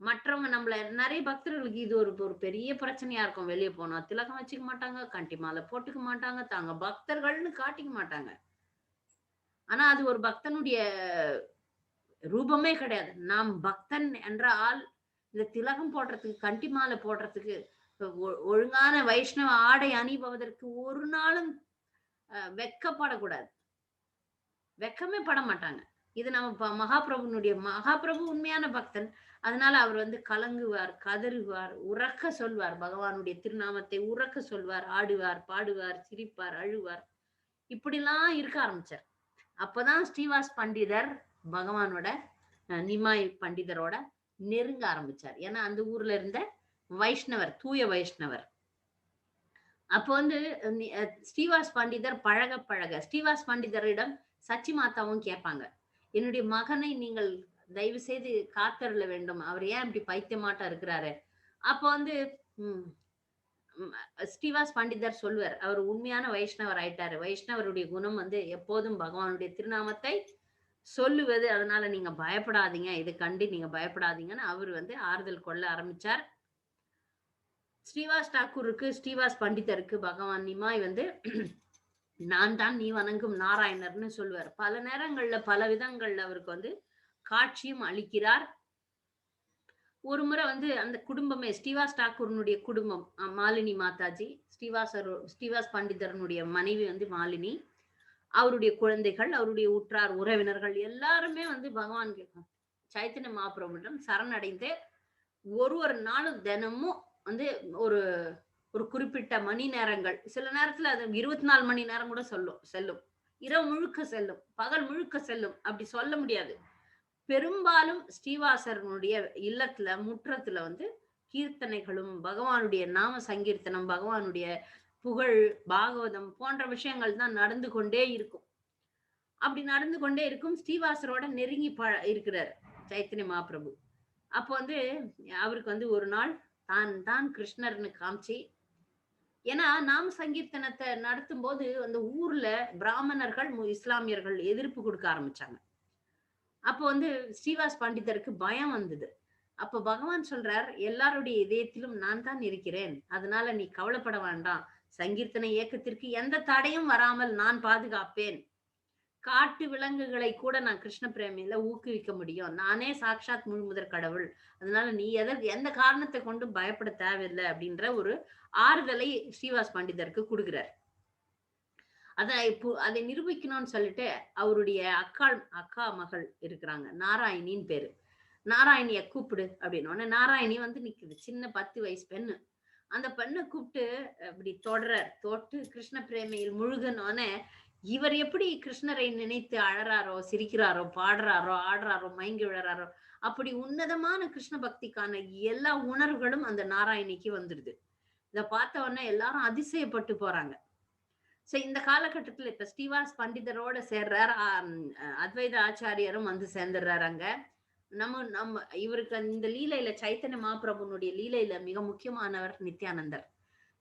மற்றவங்க நம்மள நிறைய பக்தர்களுக்கு இது ஒரு பெரிய பிரச்சனையா இருக்கும். வெளியே போனா திலகம் வச்சுக்க மாட்டாங்க, கண்டி மாலை போட்டுக்க மாட்டாங்க, தாங்க பக்தர்கள்னு காட்டிக்க மாட்டாங்க. ஆனா அது ஒரு பக்தனுடைய ரூபமே கிடையாது. நாம் பக்தன் என்றால் இந்த திலகம் போடுறதுக்கு, கண்டி மாலை போடுறதுக்கு ஒழுங்கான வைஷ்ணவ ஆடை அணிபவதற்கு ஒரு நாளும் வெக்கப்படக்கூடாது. வெக்கமே பட மாட்டாங்க. இது நம்ம மகாபிரபு உண்மையான பக்தன். அதனால அவர் வந்து கலங்குவார், கதறுவார், உரக்க சொல்வார். பகவானுடைய திருநாமத்தை உரக்க சொல்வார். ஆடுவார், பாடுவார், சிரிப்பார், அழுவார். இப்படிலாம் இருக்க ஆரம்பிச்சார். அப்பதான் ஸ்ரீவாஸ் பண்டிதர் பகவானோட நிமாய் பண்டிதரோட நெருங்க ஆரம்பிச்சார். ஏன்னா அந்த ஊர்ல இருந்த வைஷ்ணவர், தூய வைஷ்ணவர். அப்போ வந்து ஸ்ரீவாஸ் பண்டிதர் பழக பழக ஸ்ரீவாஸ் பண்டிதரிடம் சச்சி மாதாவும் கேட்பாங்க, என்னுடைய மகனை நீங்கள் தயவு செய்து காத்தருள வேண்டும், அவர் ஏன் இப்படி பைத்தியமாட்டா இருக்கிறாரு. அப்போ வந்து ஸ்ரீவாஸ் பண்டிதர் சொல்லுவார், அவர் உண்மையான வைஷ்ணவர் ஆயிட்டாரு. வைஷ்ணவருடைய குணம் வந்து எப்போதும் பகவானுடைய திருநாமத்தை சொல்லுவது. அதனால நீங்க பயப்படாதீங்க, இதை கண்டு நீங்க பயப்படாதீங்கன்னு அவர் வந்து ஆறுதல் கொள்ள ஆரம்பிச்சார். ஸ்ரீவாஸ் தாக்கூருக்கு, ஸ்ரீவாஸ் பண்டிதருக்கு பகவான் நிமாய் வந்து நான் தான் நீ வணங்கும் நாராயணர்னு சொல்லுவார். பல நேரங்கள்ல பல விதங்கள்ல அவருக்கு வந்து காட்சியும் அளிக்கிறார். ஒரு முறை வந்து அந்த குடும்பமே ஸ்ரீவாஸ் தாக்கூரனுடைய குடும்பம், மாலினி மாதாஜி, ஸ்ரீவாஸ் பண்டிதரனுடைய மனைவி வந்து மாலினி, அவருடைய குழந்தைகள், அவருடைய உற்றார் உறவினர்கள் எல்லாருமே வந்து பகவான் சைத்தன்ய மகாபிரபுவிடம் சரணடைந்து ஒரு நாளும் தினமும் வந்து ஒரு ஒரு குறிப்பிட்ட மணி நேரங்கள், சில நேரத்துல அது 24 மணி நேரம் கூட செல்லும். இரவு முழுக்க செல்லும், பகல் முழுக்க செல்லும். அப்படி சொல்ல முடியாது. பெரும்பாலும் ஸ்ரீவாசரனுடைய இல்லத்துல முற்றத்துல வந்து கீர்த்தனைகளும், பகவானுடைய நாம சங்கீர்த்தனம், பகவானுடைய புகழ், பாகவதம் போன்ற விஷயங்கள் தான் நடந்து கொண்டே இருக்கும். அப்படி நடந்து கொண்டே இருக்கும். ஸ்ரீவாசரோட நெருங்கி இருக்கிறார் சைத்தன்ய மகாபிரபு. அப்போ வந்து அவருக்கு வந்து ஒரு நாள் தான் கிருஷ்ணர்னு காமிச்சு, ஏன்னா நாம சங்கீர்த்தனத்தை நடத்தும் போது அந்த ஊர்ல பிராமணர்கள், இஸ்லாமியர்கள் எதிர்ப்பு கொடுக்க ஆரம்பிச்சாங்க. அப்போ வந்து ஸ்ரீவாஸ் பண்டிதருக்கு பயம் வந்தது. அப்ப பகவான் சொல்றார், எல்லாருடைய இதயத்திலும் நான் தான் இருக்கிறேன், அதனால நீ கவலைப்பட வேண்டாம், சங்கீர்த்தன இயக்கத்திற்கு எந்த தடையும் வராமல் நான் பாதுகாப்பேன். காட்டு விலங்குகளை கூட நான் கிருஷ்ண பிரேமையில ஊக்குவிக்க முடியும், நானே சாட்சாத் முழுமுதற் கடவுள், அதனால நீ எந்த காரணத்தை கொண்டு பயப்பட தேவையில்லை அப்படின்ற ஒரு ஆறுதலை ஸ்ரீவாஸ் பண்டிதருக்கு கொடுக்கிறார். அதை நிரூபிக்கணும்னு சொல்லிட்டு அவருடைய அக்கா மகள் இருக்கிறாங்க, நாராயணின்னு பேரு. நாராயணிய கூப்பிடு அப்படின்னு நாராயணி வந்து நிக்குது, சின்ன 10 வயசு பெண்ணு. அந்த பெண்ணை கூப்பிட்டு அப்படி தொட்டு கிருஷ்ண பிரேமையில் முழுகனோன்னு இவர் எப்படி கிருஷ்ணரை நினைத்து அழறாரோ, சிரிக்கிறாரோ, பாடுறாரோ, ஆடுறாரோ, மயங்கி விழறாரோ, அப்படி உன்னதமான கிருஷ்ண பக்திக்கான எல்லா உணர்வுகளும் அந்த நாராயணிக்கு வந்துடுது. இத பார்த்த உடனே எல்லாரும் அதிசயப்பட்டு போறாங்க. இந்த காலகட்டத்துல இப்ப ஸ்ரீவாஸ் பண்டிதரோட சேர்றார், அத்வைத ஆச்சாரியரும் வந்து சேர்ந்துடுறாரு அங்க. நம்ம இவருக்கு இந்த லீலையில சைத்தன்ய மகாபிரபுனுடைய லீலையில மிக முக்கியமானவர் நித்யானந்தர்.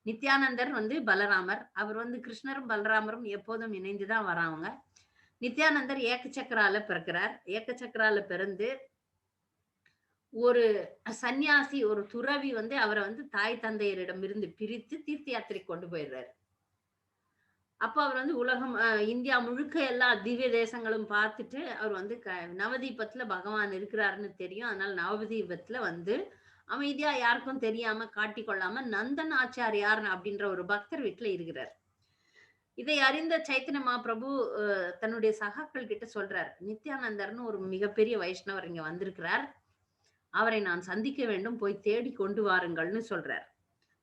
நித்யானந்தர் வந்து பலராமர். அவர் வந்து கிருஷ்ணரும் பலராமரும் எப்போதும் இணைந்துதான் வராங்க. நித்யானந்தர் ஏக்கச்சக்கரால பிறக்கிறார். ஏக்கச்சக்கரால பிறந்து ஒரு சன்னியாசி, ஒரு துறவி வந்து அவரை வந்து தாய் தந்தையரிடம் இருந்து பிரித்து தீர்த்த யாத்திரை கொண்டு போயிடுறாரு. அப்ப அவர் வந்து இந்தியா முழுக்க எல்லா திவ்ய தேசங்களும் பார்த்துட்டு அவர் வந்து நவதீபத்துல பகவான் இருக்கிறாருன்னு தெரியும். அதனால நவதீபத்துல வந்து அமைதியா யாருக்கும் தெரியாம காட்டிக்கொள்ளாம நந்தன் ஆச்சாரியார் அப்படின்ற ஒரு பக்தர் வீட்டுல இருக்கிறார். இதை அறிந்த சைத்தன்ய மகாபிரபு தன்னுடைய சகாக்கள் கிட்ட சொல்றார், நித்யானந்தர்னு ஒரு மிகப்பெரிய வைஷ்ணவர் இங்க வந்திருக்கிறார், அவரை நான் சந்திக்க வேண்டும், போய் தேடி கொண்டு வாருங்கள்னு சொல்றார்.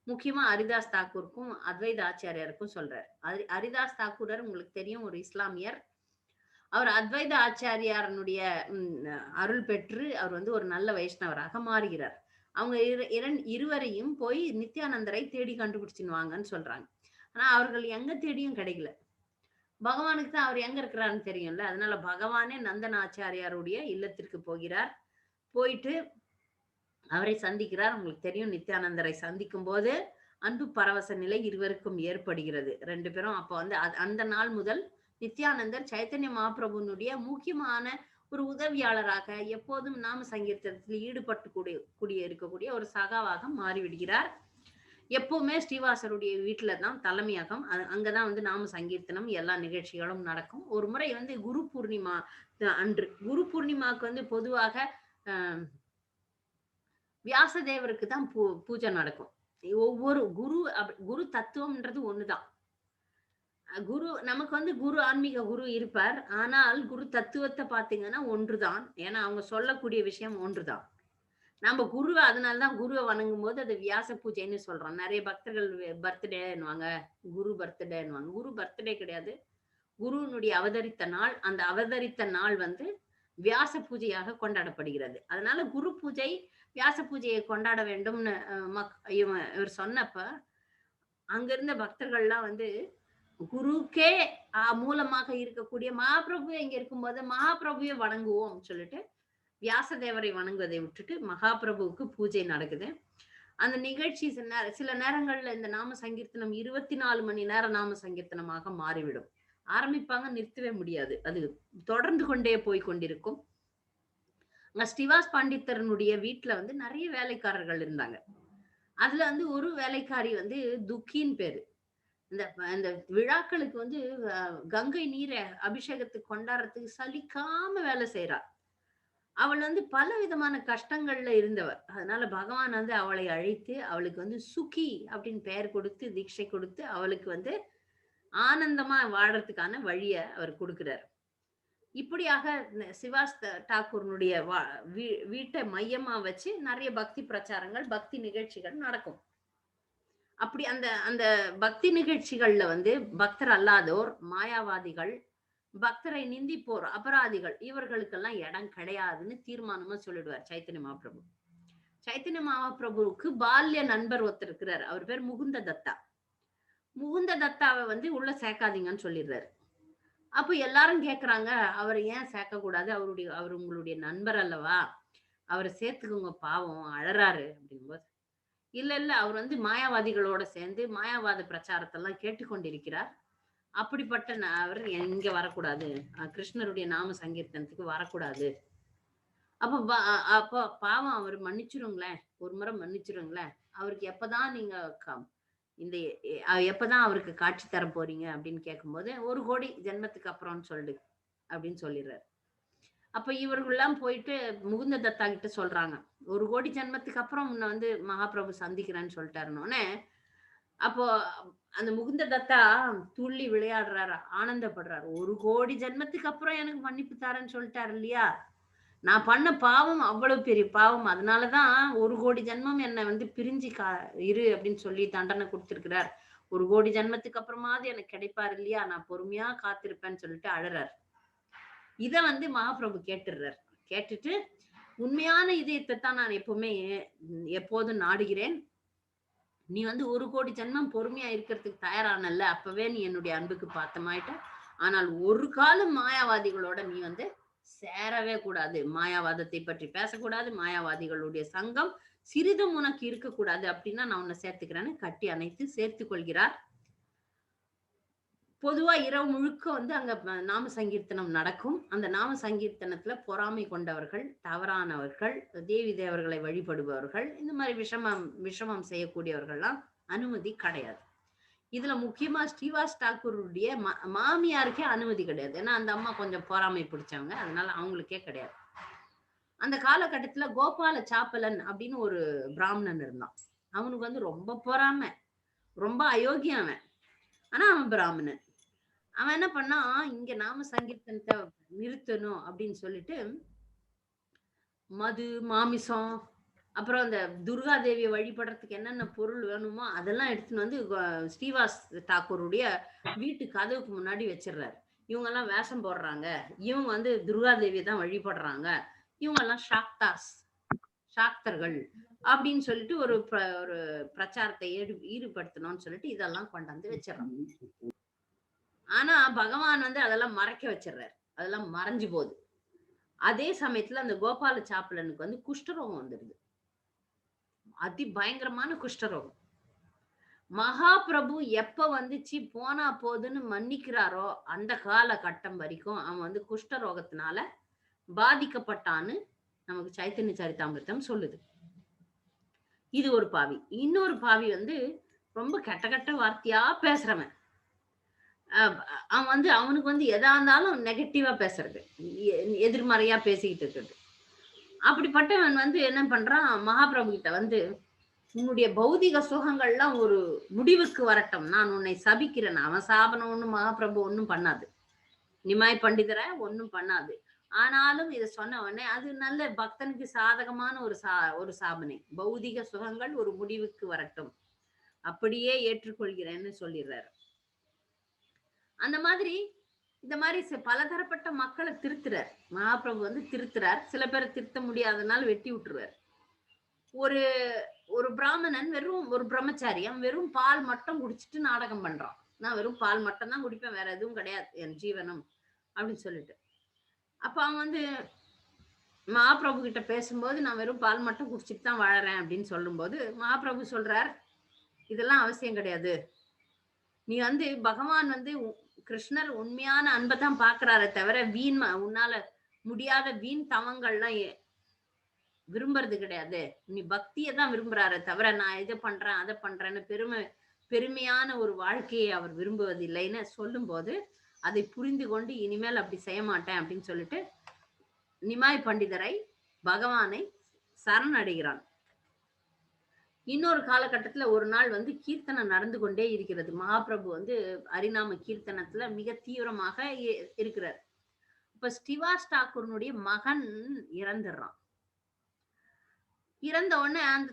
முக்கியமா ஹரிதாஸ் தாக்கூருக்கும் அத்வைத ஆச்சாரியாருக்கும் சொல்றார். ஹரிதாஸ் தாக்கூரர் உங்களுக்கு தெரியும், ஒரு இஸ்லாமியர். அவர் அத்வைத ஆச்சாரியாரனுடைய அருள் பெற்று அவர் வந்து ஒரு நல்ல வைஷ்ணவராக மாறுகிறார். அவங்க இருவரையும் போய் நித்யானந்தரை தேடி கண்டுபிடிச்சுன்னு வாங்கன்னு சொல்றாங்க. ஆனா அவர்கள் எங்க தேடியும் கிடைக்கல. பகவானுக்கு தான் அவர் எங்க இருக்கிறாருன்னு தெரியும்ல. அதனால பகவானே நந்தன் ஆச்சாரியாருடைய இல்லத்திற்கு போகிறார். போயிட்டு அவரை சந்திக்கிறார். உங்களுக்கு தெரியும், நித்யானந்தரை சந்திக்கும் போது அன்பு பரவச நிலை இருவருக்கும் ஏற்படுகிறது. 2 பேரும் அப்ப வந்து அந்த நாள் முதல் நித்யானந்தர் சைத்தன்ய மகாபிரபுனுடைய முக்கியமான ஒரு உதவியாளராக, எப்போதும் நாம சங்கீர்த்தனத்தில் ஈடுபட்டு இருக்கக்கூடிய ஒரு சகாவாக மாறிவிடுகிறார். எப்பவுமே ஸ்ரீவாசருடைய வீட்டுல தான் தலைமையகம். அங்கதான் வந்து நாம சங்கீர்த்தனம் எல்லா நிகழ்ச்சிகளும் நடக்கும். ஒரு முறை வந்து குரு பூர்ணிமா அன்று, குரு பூர்ணிமாவுக்கு வந்து பொதுவாக வியாசதேவருக்கு தான் பூஜை நடக்கும். ஒவ்வொரு குரு தத்துவம்ன்றது ஒண்ணுதான். குரு நமக்கு வந்து குரு ஆன்மீக குரு இருப்பார். ஆனால் குரு தத்துவத்த பார்த்தீங்கன்னா ஒன்றுதான். ஏன்னா அவங்க சொல்லக்கூடிய விஷயம் ஒன்றுதான். நம்ம குருவ அதனால தான் குருவ வணங்கும்போது அது வியாச பூஜைன்னு சொல்றோம். நெறைய பக்தர்கள் பர்த்டேன்னுவாங்க. குரு பர்த்டேன்னுவாங்க. குரு பர்த்டே கிடையாது. குருவினுடைய அவதரித்த நாள். அந்த அவதரித்த நாள் வந்து வியாச பூஜையாக கொண்டாடப்படுகிறது. அதனால குரு பூஜை, வியாச பூஜையை கொண்டாட வேண்டும்னு இவர் சொன்னப்ப, அங்க இருந்த பக்தர்கள்லாம் வந்து குருக்கே மூலமாக இருக்கக்கூடிய மகாபிரபு இங்க இருக்கும்போது மகாபிரபுவை வணங்குவோம் சொல்லிட்டு வியாசதேவரை வணங்குவதை விட்டுட்டு மகாபிரபுவுக்கு பூஜை நடக்குது. அந்த நிகழ்ச்சி சில நேரங்கள்ல இந்த நாம சங்கீர்த்தனம் 24 மணி நேரம் நாம சங்கீர்த்தனமாக மாறிவிடும். ஆரம்பிப்பாங்க, நிறுத்தவே முடியாது. அது தொடர்ந்து கொண்டே போய் கொண்டிருக்கும். ஸ்ரீவாஸ் பண்டிதரனுடைய வீட்ல வந்து நெறைய வேலைக்காரர்கள் இருந்தாங்க. அதுல வந்து ஒரு வேலைக்காரி வந்து துக்கின்னு பேரு. இந்த இந்த விழாக்களுக்கு வந்து கங்கை நீரை அபிஷேகத்துக்கு கொண்டாடுறதுக்கு சலிக்காம வேலை செய்றா. அவள் வந்து பல விதமான கஷ்டங்கள்ல இருந்தவர். அதனால பகவான் வந்து அவளை அழைத்து, அவளுக்கு வந்து சுகி அப்படின்னு பெயர் கொடுத்து, தீட்சை கொடுத்து, அவளுக்கு வந்து ஆனந்தமா வாழறதுக்கான வழிய அவர் குடுக்குறார். இப்படியாக சிவாஸ் டாக்கூர்னுடைய வீட்டை மையமா வச்சு நெறைய பக்தி பிரச்சாரங்கள், பக்தி நிகழ்ச்சிகள் நடக்கும். அப்படி அந்த அந்த பக்தி நிகழ்ச்சிகள்ல வந்து பக்தர் அல்லாதோர், மாயாவாதிகள், பக்தரை நிந்திப்போர், அபராதிகள் இவர்களுக்கெல்லாம் இடம் கிடையாதுன்னு தீர்மானமா சொல்லிடுவார் சைத்தன்ய மகாபிரபு. சைத்தன்ய மகாபிரபுவுக்கு பால்ய நண்பர் ஒருத்தர் இருக்கிறார். அவர் பேர் முகுந்த தத்தா. முகுந்த தத்தாவை வந்து உள்ள சேர்க்காதீங்கன்னு சொல்லிடுறாரு. அப்ப எல்லாரும் கேக்குறாங்க, அவரை ஏன் சேர்க்கக்கூடாது? அவர் உங்களுடைய நண்பர் அல்லவா? அவரை சேர்த்துக்கோங்க பாவம் அழறாரு அப்படிங்கும்போது, இல்ல அவர் வந்து மாயாவாதிகளோட சேர்ந்து மாயாவாத பிரச்சாரத்தெல்லாம் கேட்டுக்கொண்டிருக்கிறார். அப்படிப்பட்ட அவர் இங்க வரக்கூடாது. கிருஷ்ணருடைய நாம சங்கீர்த்தனத்துக்கு வரக்கூடாது. அப்ப பாவம் அவர் மன்னிச்சிருங்களேன். ஒரு முறை மன்னிச்சிருங்களேன். அவருக்கு எப்பதான் நீங்க இந்த எப்பதான் அவருக்கு காட்சி தர போறீங்க அப்படின்னு கேட்கும்போது 1 கோடி ஜென்மத்துக்கு அப்புறம்னு சொல்லு அப்படின்னு சொல்லிடுறாரு. அப்ப இவர்கள்லாம் போயிட்டு முகுந்த தத்தா கிட்ட சொல்றாங்க. 1 கோடி ஜென்மத்துக்கு அப்புறம் உன்னை வந்து மகாபிரபு சந்திக்கிறேன்னு சொல்லிட்டாருன்னோனே, அப்போ அந்த முகுந்த தத்தா துள்ளி விளையாடுறாரு, ஆனந்தப்படுறாரு. 1 கோடி ஜென்மத்துக்கு அப்புறம் எனக்கு மன்னிப்பு தரேன்னு சொல்லிட்டாரு இல்லையா? நான் பண்ண பாவம் அவ்வளவு பெரிய பாவம். அதனாலதான் 1 கோடி ஜென்மம் என்ன வந்து பிரிஞ்சு இரு அப்படின்னு சொல்லி தண்டனை குடுத்திருக்கிறார். 1 கோடி ஜென்மத்துக்கு அப்புறமாவது எனக்கு கிடைப்பாரு இல்லையா? நான் பொறுமையா காத்திருப்பேன்னு சொல்லிட்டு அழறார். இத வந்து மகாபிரபு கேட்டுடுறார். கேட்டுட்டு உண்மையான இதயத்தை தான் நான் எப்போதும் நாடுகிறேன். நீ வந்து 1 கோடி ஜென்மம் பொறுமையா இருக்கிறதுக்கு தயாரானல்ல, அப்பவே நீ என்னுடைய அன்புக்கு பாத்திரமாயிட்ட. ஆனால் ஒரு காலம் மாயாவாதிகளோட நீ வந்து சேரவே கூடாது. மாயாவாதத்தை பற்றி பேசக்கூடாது. மாயாவாதிகளுடைய சங்கம் சிறிதும் உனக்கு இருக்கக்கூடாது. அப்படின்னா நான் உன்னை சேர்த்துக்கிறேன்னு கட்டி அணைத்து சேர்த்துக் கொள்கிறார். பொதுவா இரவு முழுக்க வந்து அங்க நாம சங்கீர்த்தனம் நடக்கும். அந்த நாம சங்கீர்த்தனத்துல பொறாமை கொண்டவர்கள், தவறானவர்கள், தேவி தேவர்களை வழிபடுபவர்கள், இந்த மாதிரி விஷமம் செய்யக்கூடியவர்கள்லாம் அனுமதி கிடையாது. இதுல முக்கியமா ஸ்ரீவாஸ் டாக்கூருடைய மாமியாருக்கே அனுமதி கிடையாது. ஏன்னா அந்த அம்மா கொஞ்சம் பொறாமை பிடிச்சவங்க. அதனால அவங்களுக்கே கிடையாது. அந்த காலகட்டத்துல கோபால சாப்பலன் அப்படின்னு ஒரு பிராமணன் இருந்தான். அவனுக்கு வந்து ரொம்ப பொறாமை, ரொம்ப அயோக்கியம் அவன். ஆனா அவன் பிராமணன். அவன் என்ன பண்ணா, இங்க நாம சங்கீர்த்தனத்தை நிறுத்தணும் அப்படின்னு சொல்லிட்டு மது, மாமிசம், அப்புறம் அந்த துர்கா தேவியை வழிபடுறதுக்கு என்னென்ன பொருள் வேணுமோ அதெல்லாம் எடுத்துன்னு வந்து ஸ்ரீவாஸ் தாக்கூருடைய வீட்டு கதவுக்கு முன்னாடி வச்சிடுறாரு. இவங்க எல்லாம் வேஷம் போடுறாங்க, இவங்க வந்து துர்கா தேவியை தான் வழிபடுறாங்க, இவங்க எல்லாம் சாக்தர்கள் அப்படின்னு சொல்லிட்டு ஒரு பிரச்சாரத்தை ஈடுபடுத்தணும்னு சொல்லிட்டு இதெல்லாம் கொண்டாந்து வச்சிடறாங்க. ஆனா பகவான் வந்து அதெல்லாம் மறைக்க வச்சிடுறாரு. அதெல்லாம் மறைஞ்சு போகுது. அதே சமயத்துல அந்த கோபால சாப்பலனுக்கு வந்து குஷ்டரோகம் வந்துடுது. அதி பயங்கரமான குஷ்டரோகம். மகாபிரபு எப்ப வந்துச்சு போனா போதுன்னு மன்னிக்கிறாரோ அந்த காலகட்டம் வரைக்கும் அவன் வந்து குஷ்டரோகத்தினால பாதிக்கப்பட்டான்னு நமக்கு சைத்தன்ய சரிதாமிர்தம் சொல்லுது. இது ஒரு பாவி. இன்னொரு பாவி வந்து ரொம்ப கெட்ட வார்த்தையா பேசுறவன். அவன் வந்து அவனுக்கு வந்து எதா இருந்தாலும் நெகட்டிவா பேசுறது, எதிர்மறையா பேசிக்கிட்டு இருக்கிறது. அப்படிப்பட்டவன் வந்து என்ன பண்றான், மகாபிரபு கிட்ட வந்து உன்னுடைய பௌதிக சுகங்கள்லாம் ஒரு முடிவுக்கு வரட்டும், நான் உன்னை சபிக்கிறேன். அவன் சாபனம் ஒண்ணும் மகாபிரபு ஒண்ணும் பண்ணாது, நிமாய் பண்டிதரை ஒண்ணும் பண்ணாது. ஆனாலும் இத சொன்ன உடனே அது நல்ல பக்தனுக்கு சாதகமான ஒரு சாபனை. பௌதிக சுகங்கள் ஒரு முடிவுக்கு வரட்டும், அப்படியே ஏற்றுக்கொள்கிறேன்னு சொல்லிடுறாரு. அந்த மாதிரி இந்த மாதிரி பலதரப்பட்ட மக்களை திருத்துறார் மகாபிரபு வந்து திருத்துறார். சில பேரை திருத்த முடியாதனால வெட்டி விட்டுருவார். ஒரு ஒரு பிராமணன் வெறும் ஒரு பிரம்மச்சாரியம் வெறும் பால் மட்டும் குடிச்சிட்டு நாடகம் பண்றான். நான் வெறும் பால் மட்டும் தான் குடிப்பேன், வேற எதுவும் கிடையாது என் ஜீவனம் அப்படின்னு சொல்லிட்டு. அப்ப அவன் வந்து மகாபிரபு கிட்ட பேசும்போது நான் வெறும் பால் மட்டும் குடிச்சிட்டு தான் வாழறேன் அப்படின்னு சொல்லும்போது மகாபிரபு சொல்றார், இதெல்லாம் அவசியம் கிடையாது. நீ வந்து பகவான் வந்து கிருஷ்ணர் உண்மையான அன்பை தான் பாக்குறாரே தவிர உன்னால முடியாத வீண் தவங்கள்லாம் விரும்புறது கிடையாது. நீ பக்தியை தான் விரும்புறாரு தவிர நான் இதை பண்றேன் அதை பண்றேன்னு பெருமையான ஒரு வாழ்க்கையை அவர் விரும்புவதில்லைன்னு சொல்லும் போது அதை புரிந்து கொண்டு இனிமேல் அப்படி செய்ய மாட்டேன் அப்படின்னு சொல்லிட்டு நிமாய் பண்டிதரை பகவானை சரணடைகிறான். இன்னொரு காலகட்டத்துல ஒரு நாள் வந்து கீர்த்தனை நடந்து கொண்டே இருக்கிறது. மகாபிரபு வந்து ஹரிநாம கீர்த்தனத்துல மிக தீவிரமாக இருக்கிறார். இப்ப ஸ்ரீவாஸ் தாக்கூரனுடைய மகன் இறந்துடுறான். இறந்த உடனே அந்த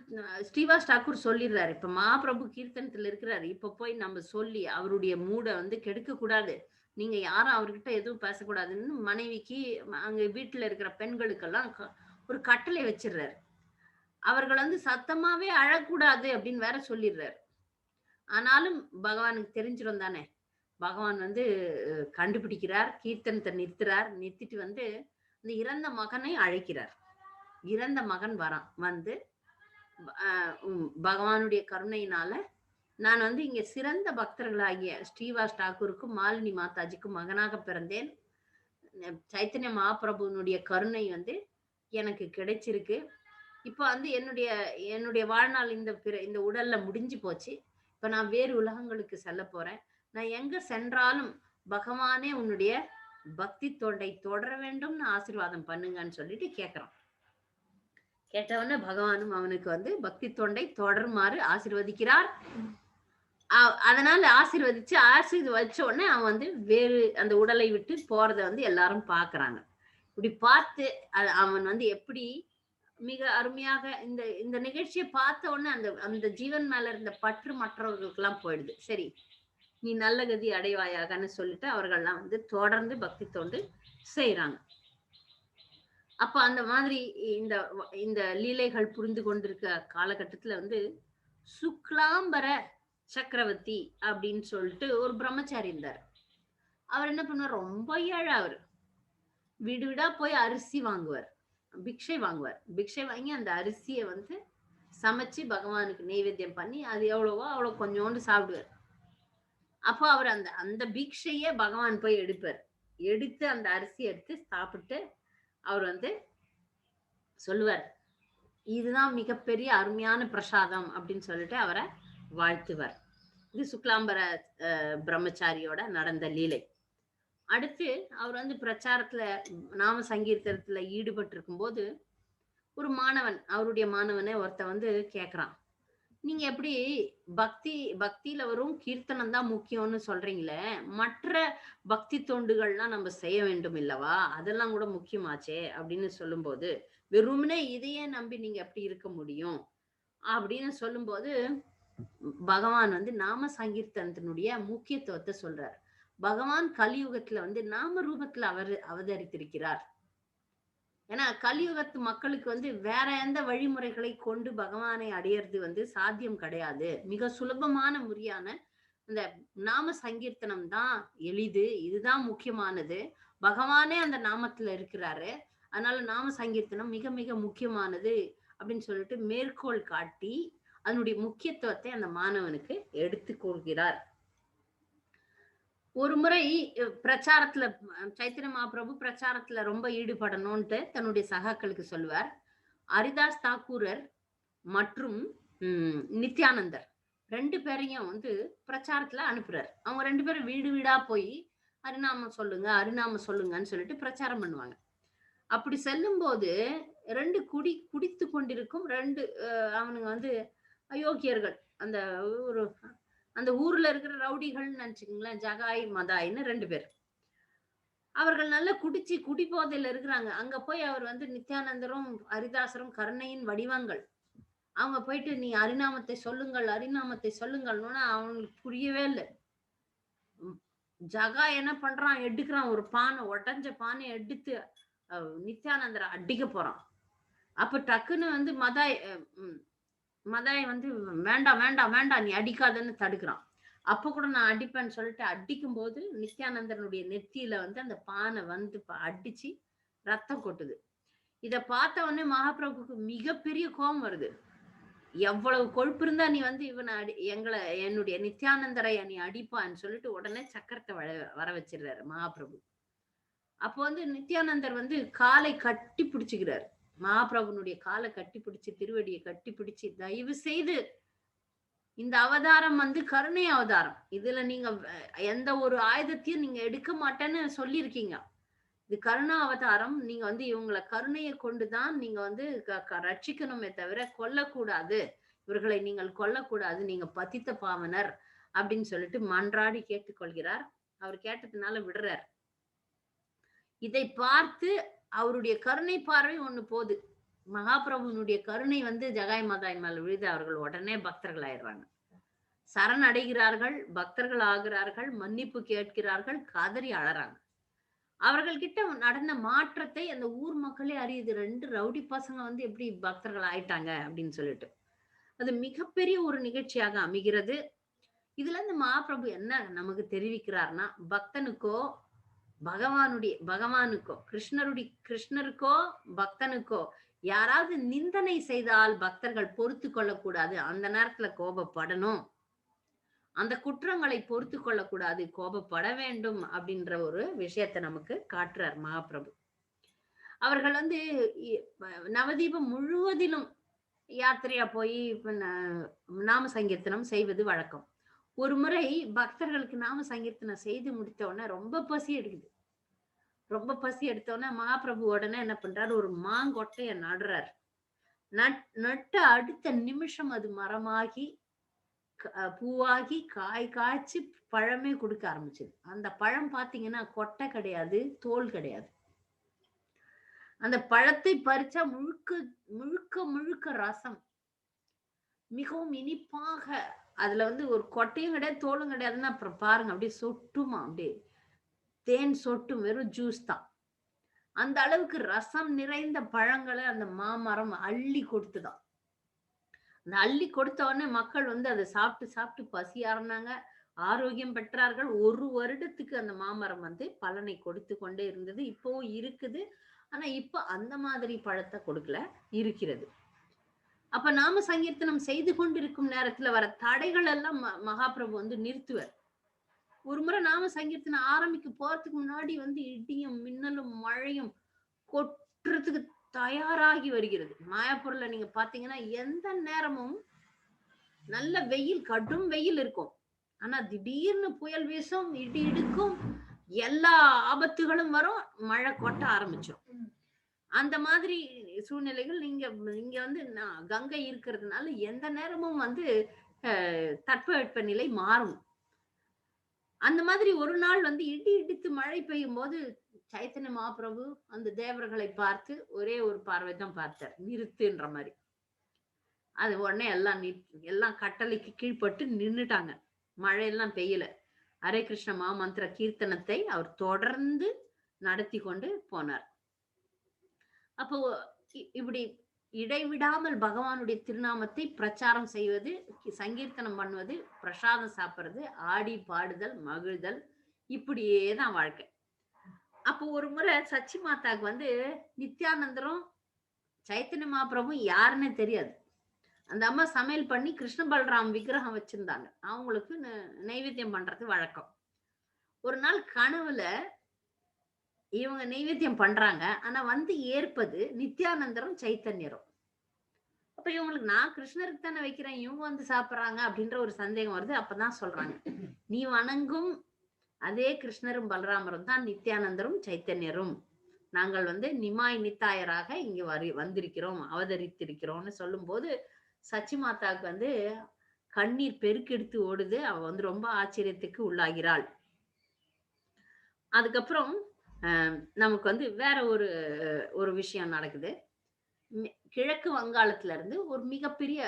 ஸ்ரீவாஸ் தாக்கூர் சொல்லிடுறாரு, இப்ப மகாபிரபு கீர்த்தனத்துல இருக்கிறாரு, இப்ப போய் நம்ம சொல்லி அவருடைய மூட வந்து கெடுக்க கூடாது, நீங்க யாரும் அவர்கிட்ட எதுவும் பேசக்கூடாதுன்னு மனைவிக்கு அங்க வீட்டுல இருக்கிற பெண்களுக்கெல்லாம் ஒரு கட்டளை வச்சிடுறாரு. அவர்கள் வந்து சத்தமாவே அழக்கூடாது அப்படின்னு வேற சொல்லிடுறாரு. ஆனாலும் பகவானுக்கு தெரிஞ்சிடும் தானே. பகவான் வந்து கண்டுபிடிக்கிறார், கீர்த்தனத்தை நிறுத்திட்டு வந்து இந்த இறந்த மகனை அழைக்கிறார். இறந்த மகன் வரான். வந்து பகவானுடைய கருணையினால நான் வந்து இங்க சிறந்த பக்தர்களாகிய ஸ்ரீவாஸ் தாக்கூருக்கும் மாலினி மாதாஜிக்கும் மகனாக பிறந்தேன். சைத்தன்ய மகாபிரபுனுடைய கருணை வந்து எனக்கு கிடைச்சிருக்கு. இப்ப வந்து என்னுடைய வாழ்நாள் இந்த உடல்ல முடிஞ்சு போச்சு. இப்ப நான் வேறு உலகங்களுக்கு செல்ல போறேன். நான் எங்க சென்றாலும் பகவானே உன்னுடைய பக்தி தொண்டை தொடர வேண்டும்னு ஆசீர்வாதம் பண்ணுங்கன்னு சொல்லிட்டு கேட்கிறான். கேட்டவொடனே பகவானும் அவனுக்கு வந்து பக்தி தொண்டை தொடருமாறு ஆசீர்வதிக்கிறார். அதனால ஆசீர்வதிச்ச உடனே அவன் வந்து வேறு அந்த உடலை விட்டு போறதை வந்து எல்லாரும் பாக்குறாங்க. இப்படி பார்த்து அவன் வந்து எப்படி மிக அருமையாக இந்த நிகழ்ச்சியை பார்த்த உடனே அந்த ஜீவன் மேல இருந்த பற்று மற்றவர்களுக்கு எல்லாம் போயிடுது. சரி, நீ நல்ல கதி அடைவாயாகன்னு சொல்லிட்டு அவர்கள்லாம் வந்து தொடர்ந்து பக்தி தொண்டு செய்யறாங்க. அப்ப அந்த மாதிரி இந்த லீலைகள் புரிந்து கொண்டிருக்க காலகட்டத்துல வந்து சுக்லாம்பர சக்கரவர்த்தி அப்படின்னு சொல்லிட்டு ஒரு பிரம்மச்சாரி இருந்தார். அவர் என்ன பண்ணுவார், ரொம்ப ஏழை. அவர் வீடு வீடா போய் அரிசி வாங்குவார், பிக்ஷை வாங்குவார். பிக்ஷை வாங்கி அந்த அரிசியை வந்து சமைச்சு பகவானுக்கு நைவேத்தியம் பண்ணி அது எவ்வளவோ அவ்வளவு கொஞ்சோண்டு சாப்பிடுவார். அப்போ அவர் அந்த பிக்ஷையே பகவான் போய் எடுத்து அந்த அரிசி எடுத்து சாப்பிட்டு அவர் வந்து சொல்லுவார், இதுதான் மிகப்பெரிய அருமையான பிரசாதம் அப்படின்னு சொல்லிட்டு அவரை வாழ்த்துவார். இது சுக்லாம்பர பிரம்மச்சாரியோட நடந்த லீலை. அடுத்து அவர் வந்து பிரச்சாரத்துல நாம சங்கீர்த்தனத்துல ஈடுபட்டு இருக்கும் போது ஒரு மாணவன், அவருடைய மாணவனை ஒருத்த வந்து கேக்குறான், நீங்க எப்படி பக்தியில வரும் கீர்த்தனம் தான் முக்கியம்னு சொல்றீங்களே, மற்ற பக்தி தொண்டுகள்லாம் நம்ம செய்ய வேண்டும் இல்லவா, அதெல்லாம் கூட முக்கியமாச்சே அப்படின்னு சொல்லும்போது, வெறுமனே இதையே நம்பி நீங்க எப்படி இருக்க முடியும் அப்படின்னு சொல்லும்போது பகவான் வந்து நாம சங்கீர்த்தனத்தினுடைய முக்கியத்துவத்தை சொல்றார். பகவான் கலியுகத்துல வந்து நாம ரூபத்துல அவதரித்திருக்கிறார். ஏன்னா கலியுகத்து மக்களுக்கு வந்து வேற எந்த வழிமுறைகளை கொண்டு பகவானை அடையிறது வந்து சாத்தியம் கிடையாது. மிக சுலபமான முறையான இந்த நாம சங்கீர்த்தனம் தான் எளிது, இதுதான் முக்கியமானது. பகவானே அந்த நாமத்துல இருக்கிறாரு, அதனால நாம சங்கீர்த்தனம் மிக மிக முக்கியமானது அப்படின்னு சொல்லிட்டு மேற்கோள் காட்டி அதனுடைய முக்கியத்துவத்தை அந்த மாணவனுக்கு எடுத்து கூறுகிறார். ஒரு முறை பிரச்சாரத்துல சைத்தன்ய மகாபிரபு பிரச்சாரத்துல ரொம்ப ஈடுபடணும்ட்டு தன்னுடைய சகாக்களுக்கு சொல்லுவார். ஹரிதாஸ் தாக்கூரர் மற்றும் நித்யானந்தர் 2 பேரையும் வந்து பிரச்சாரத்துல அனுப்புறார். அவங்க 2 பேரும் வீடு வீடா போய் ஹரிநாமம் சொல்லுங்கன்னு சொல்லிட்டு பிரச்சாரம் பண்ணுவாங்க. அப்படி செல்லும் போது 2 குடித்து கொண்டிருக்கும் 2 அவனுங்க வந்து அயோக்கியர்கள். அந்த ஒரு அந்த ஊர்ல இருக்கிற ரவுடிகள்னு நினைச்சுக்கங்களேன். ஜகாய், மதாய்ன்னு 2 பேர். அவர்கள் நல்லா குடிச்சு குடிபோதையில இருக்கிறாங்க. அங்க போய் அவர் வந்து நித்யானந்தரும், ஹரிதாசரும் கருணையின் வடிவங்கள். அவங்க போயிட்டு நீ ஹரிநாமத்தை சொல்லுங்கள், ஹரிநாமத்தை சொல்லுங்கள்னோன அவங்களுக்கு புரியவே இல்ல. ம். ஜகா என்ன பண்றான்? எடுக்குறான் ஒரு பானை, உடைஞ்ச பானைய எடுத்து நித்யானந்தர அடிக்க போறான். அப்ப டக்குன்னு வந்து மதாய் வந்து வேண்டாம், வேண்டாம், வேண்டாம் நீ அடிக்காதன்னு தடுக்குறான். அப்ப கூட நான் அடிப்பேன்னு சொல்லிட்டு அடிக்கும்போது, நித்யானந்தரனுடைய நெத்தியில வந்து அந்த பானை வந்து அடிச்சு ரத்தம் கொட்டுது. இத பார்த்த உடனே மகாபிரபுவுக்கு மிகப்பெரிய கோபம் வருது. எவ்வளவு கொழுப்பு இருந்தா நீ வந்து இவன என்னுடைய நித்யானந்தரை நீ அடிப்பான்னு சொல்லிட்டு உடனே சக்கரத்த வர வச்சிடுறாரு மகாபிரபு. அப்போ வந்து நித்யானந்தர் வந்து காலை கட்டி பிடிச்சுக்கிறார். மகாபிரபுனுடைய காலை கட்டி பிடிச்சு, திருவடியை கட்டி பிடிச்சு, தயவு செய்து இந்த அவதாரம் வந்து கருணை அவதாரம். இதுல நீங்க எந்த ஒரு ஆயுதத்தையும் நீங்க எடுக்க மாட்டேன்னு சொல்லியிருக்கீங்க. இது கருணா அவதாரம். நீங்க வந்து இவங்கள கருணையை கொண்டுதான் நீங்க வந்து ரட்சிக்கணுமே தவிர கொல்லக்கூடாது. இவர்களை நீங்கள் கொல்லக்கூடாது. நீங்க பதித்த பாவனர் அப்படின்னு சொல்லிட்டு மன்றாடி கேட்டுக்கொள்கிறார். அவர் கேட்டதுனால விடுறார். இதை பார்த்து அவருடைய கருணை பார்வை ஒண்ணு போகுது. மகாபிரபுனுடைய கருணை வந்து ஜகாய் மாதாய் மேல விழுது. அவர்கள் உடனே பக்தர்கள் ஆயிடுறாங்க. சரணடைகிறார்கள், பக்தர்கள் ஆகிறார்கள், மன்னிப்பு கேட்கிறார்கள், கதறி அழறாங்க. அவர்கள் கிட்ட நடந்த மாற்றத்தை அந்த ஊர் மக்களே அறியுது. 2 ரவுடி பசங்க வந்து எப்படி பக்தர்கள் ஆயிட்டாங்க அப்படின்னு சொல்லிட்டு. அது மிகப்பெரிய ஒரு நிகழ்ச்சியாக அமைகிறது. இதுல இருந்து மகாபிரபு என்ன நமக்கு தெரிவிக்கிறார்னா, பக்தனுக்கோ பகவானுக்கோ கிருஷ்ணருக்கோ பக்தனுக்கோ யாராவது நிந்தனை செய்தால் பக்தர்கள் பொறுத்து கொள்ளக்கூடாது. அந்த நேரத்துல கோபப்படணும். அந்த குற்றங்களை பொறுத்து கொள்ளக்கூடாது, கோபப்பட வேண்டும் அப்படின்ற ஒரு விஷயத்தை நமக்கு காட்டுறார் மகாபிரபு. அவர்கள் வந்து நவதீபம் முழுவதிலும் யாத்திரையா போய் நாம சங்கீர்த்தனம் செய்வது வழக்கம். ஒரு முறை பக்தர்களுக்கு நாம சங்கீர்த்தனம் செய்து முடித்த உடனே ரொம்ப பசி எடுக்குது. ரொம்ப பசி எடுத்த உடனே மகாபிரபு உடனே என்ன பண்றாரு? ஒரு மாங்கொட்டைய நடுறார். நட்ட அடுத்த நிமிஷம் அது மரமாகி பூவாகி காய் காய்ச்சி பழமே கொடுக்க ஆரம்பிச்சது. அந்த பழம் பாத்தீங்கன்னா கொட்டை கிடையாது, தோல் கிடையாது. அந்த பழத்தை பறிச்சா முழுக்க முழுக்க முழுக்க ரசம், மிகவும் இனிப்பாக. அதுல வந்து ஒரு கொட்டையும் கிடையாது, தோலும் கிடையாதுன்னா அப்புறம் பாருங்க, அப்படியே சொட்டுமா, அப்படியே தேன் சொட்டும், வெறும் ஜூஸ் தான். அந்த அளவுக்கு ரசம் நிறைந்த பழங்களை அந்த மாமரம் அள்ளி கொடுத்துதான். அந்த அள்ளி கொடுத்த உடனே மக்கள் வந்து அதை சாப்பிட்டு சாப்பிட்டு பசியாறினாங்க, ஆரோக்கியம் பெற்றார்கள். 1 வருடத்துக்கு அந்த மாமரம் வந்து பலனை கொடுத்து கொண்டே இருந்தது. இப்பவும் இருக்குது. ஆனா இப்ப அந்த மாதிரி பழத்தை கொடுக்கல, இருக்கிறது. அப்ப நாம சங்கீர்த்தனம் செய்து கொண்டிருக்கும் நேரத்துல வர தடைகள் எல்லாம் மகாபிரபு வந்து நிறுத்துவார். ஒரு முறை நாம சங்கீர்த்தனம் ஆரம்பிக்க போறதுக்கு முன்னாடி வந்து இடியும் மின்னலும் மழையும் கொட்டுறதுக்கு தயாராகி வருகிறது. மாயாப்பூர்ல நீங்க பாத்தீங்கன்னா எந்த நேரமும் நல்ல வெயில், கடும் வெயில் இருக்கும். ஆனா திடீர்னு புயல் வீசும், இடி இடுக்கும், எல்லா ஆபத்துகளும் வரும், மழை கொட்ட ஆரம்பிச்சிடும். அந்த மாதிரி சூழ்நிலைகள் இங்க வந்து கங்கை இருக்கிறதுனால எந்த நேரமும் வந்து தட்பவெட்ப நிலை மாறும். அந்த மாதிரி ஒரு நாள் வந்து இடி இடித்து மழை பெய்யும் போது சைத்தன்ய மகாபிரபு அந்த தேவர்களை பார்த்து ஒரே ஒரு பார்வை தான் பார்த்தார், நிறுத்துன்ற மாதிரி. அது உடனே எல்லாம் கட்டளைக்கு கீழ்பட்டு நின்னுட்டாங்க. மழையெல்லாம் பெய்யல. ஹரே கிருஷ்ண மந்திர கீர்த்தனத்தை அவர் தொடர்ந்து நடத்தி கொண்டு போனார். அப்போ இப்படி இடைவிடாமல் பகவானுடைய திருநாமத்தை பிரச்சாரம் செய்வது, சங்கீர்த்தனம் பண்ணுவது, பிரசாதம் சாப்பிடுறது, ஆடி பாடுதல், மகிழ்தல், இப்படியே தான் வாழ்க்கை. அப்போ ஒரு முறை சச்சி மாதாக்கு வந்து நித்யானந்தரும் சைத்தன்ய மகாபிரபுவும் யாருன்னே தெரியாது. அந்த அம்மா சமையல் பண்ணி கிருஷ்ண பலராம் விக்கிரகம் வச்சிருந்தாங்க. அவங்களுக்கு நைவேத்தியம் பண்றது வழக்கம். ஒரு நாள் கனவுல இவங்க நைவேத்தியம் பண்றாங்க. ஆனா வந்து ஏற்பது நித்யானந்தரும் சைத்தன்யரும். அப்ப இவங்களுக்கு நான் கிருஷ்ணருக்கு தானே வைக்கிறேன், இவங்க வந்து சாப்பிடுறாங்க அப்படின்ற ஒரு சந்தேகம் வருது. அப்பதான் சொல்றாங்க, நீ வணங்கும் அதே கிருஷ்ணரும் பலராமரும் தான் நித்யானந்தரும் சைத்தன்யரும். நாங்கள் வந்து நிமாய் நித்தாயராக இங்க வந்திருக்கிறோம், அவதரித்திருக்கிறோம்னு சொல்லும் போது சச்சி மாதாவுக்கு வந்து கண்ணீர் பெருக்கெடுத்து ஓடுது. அவ வந்து ரொம்ப ஆச்சரியத்துக்கு உள்ளாகிறாள். அதுக்கப்புறம் அ நமக்கு வந்து வேற ஒரு ஒரு விஷயம் நடக்குது. கிழக்கு வங்காளத்துல இருந்து ஒரு மிகப்பெரிய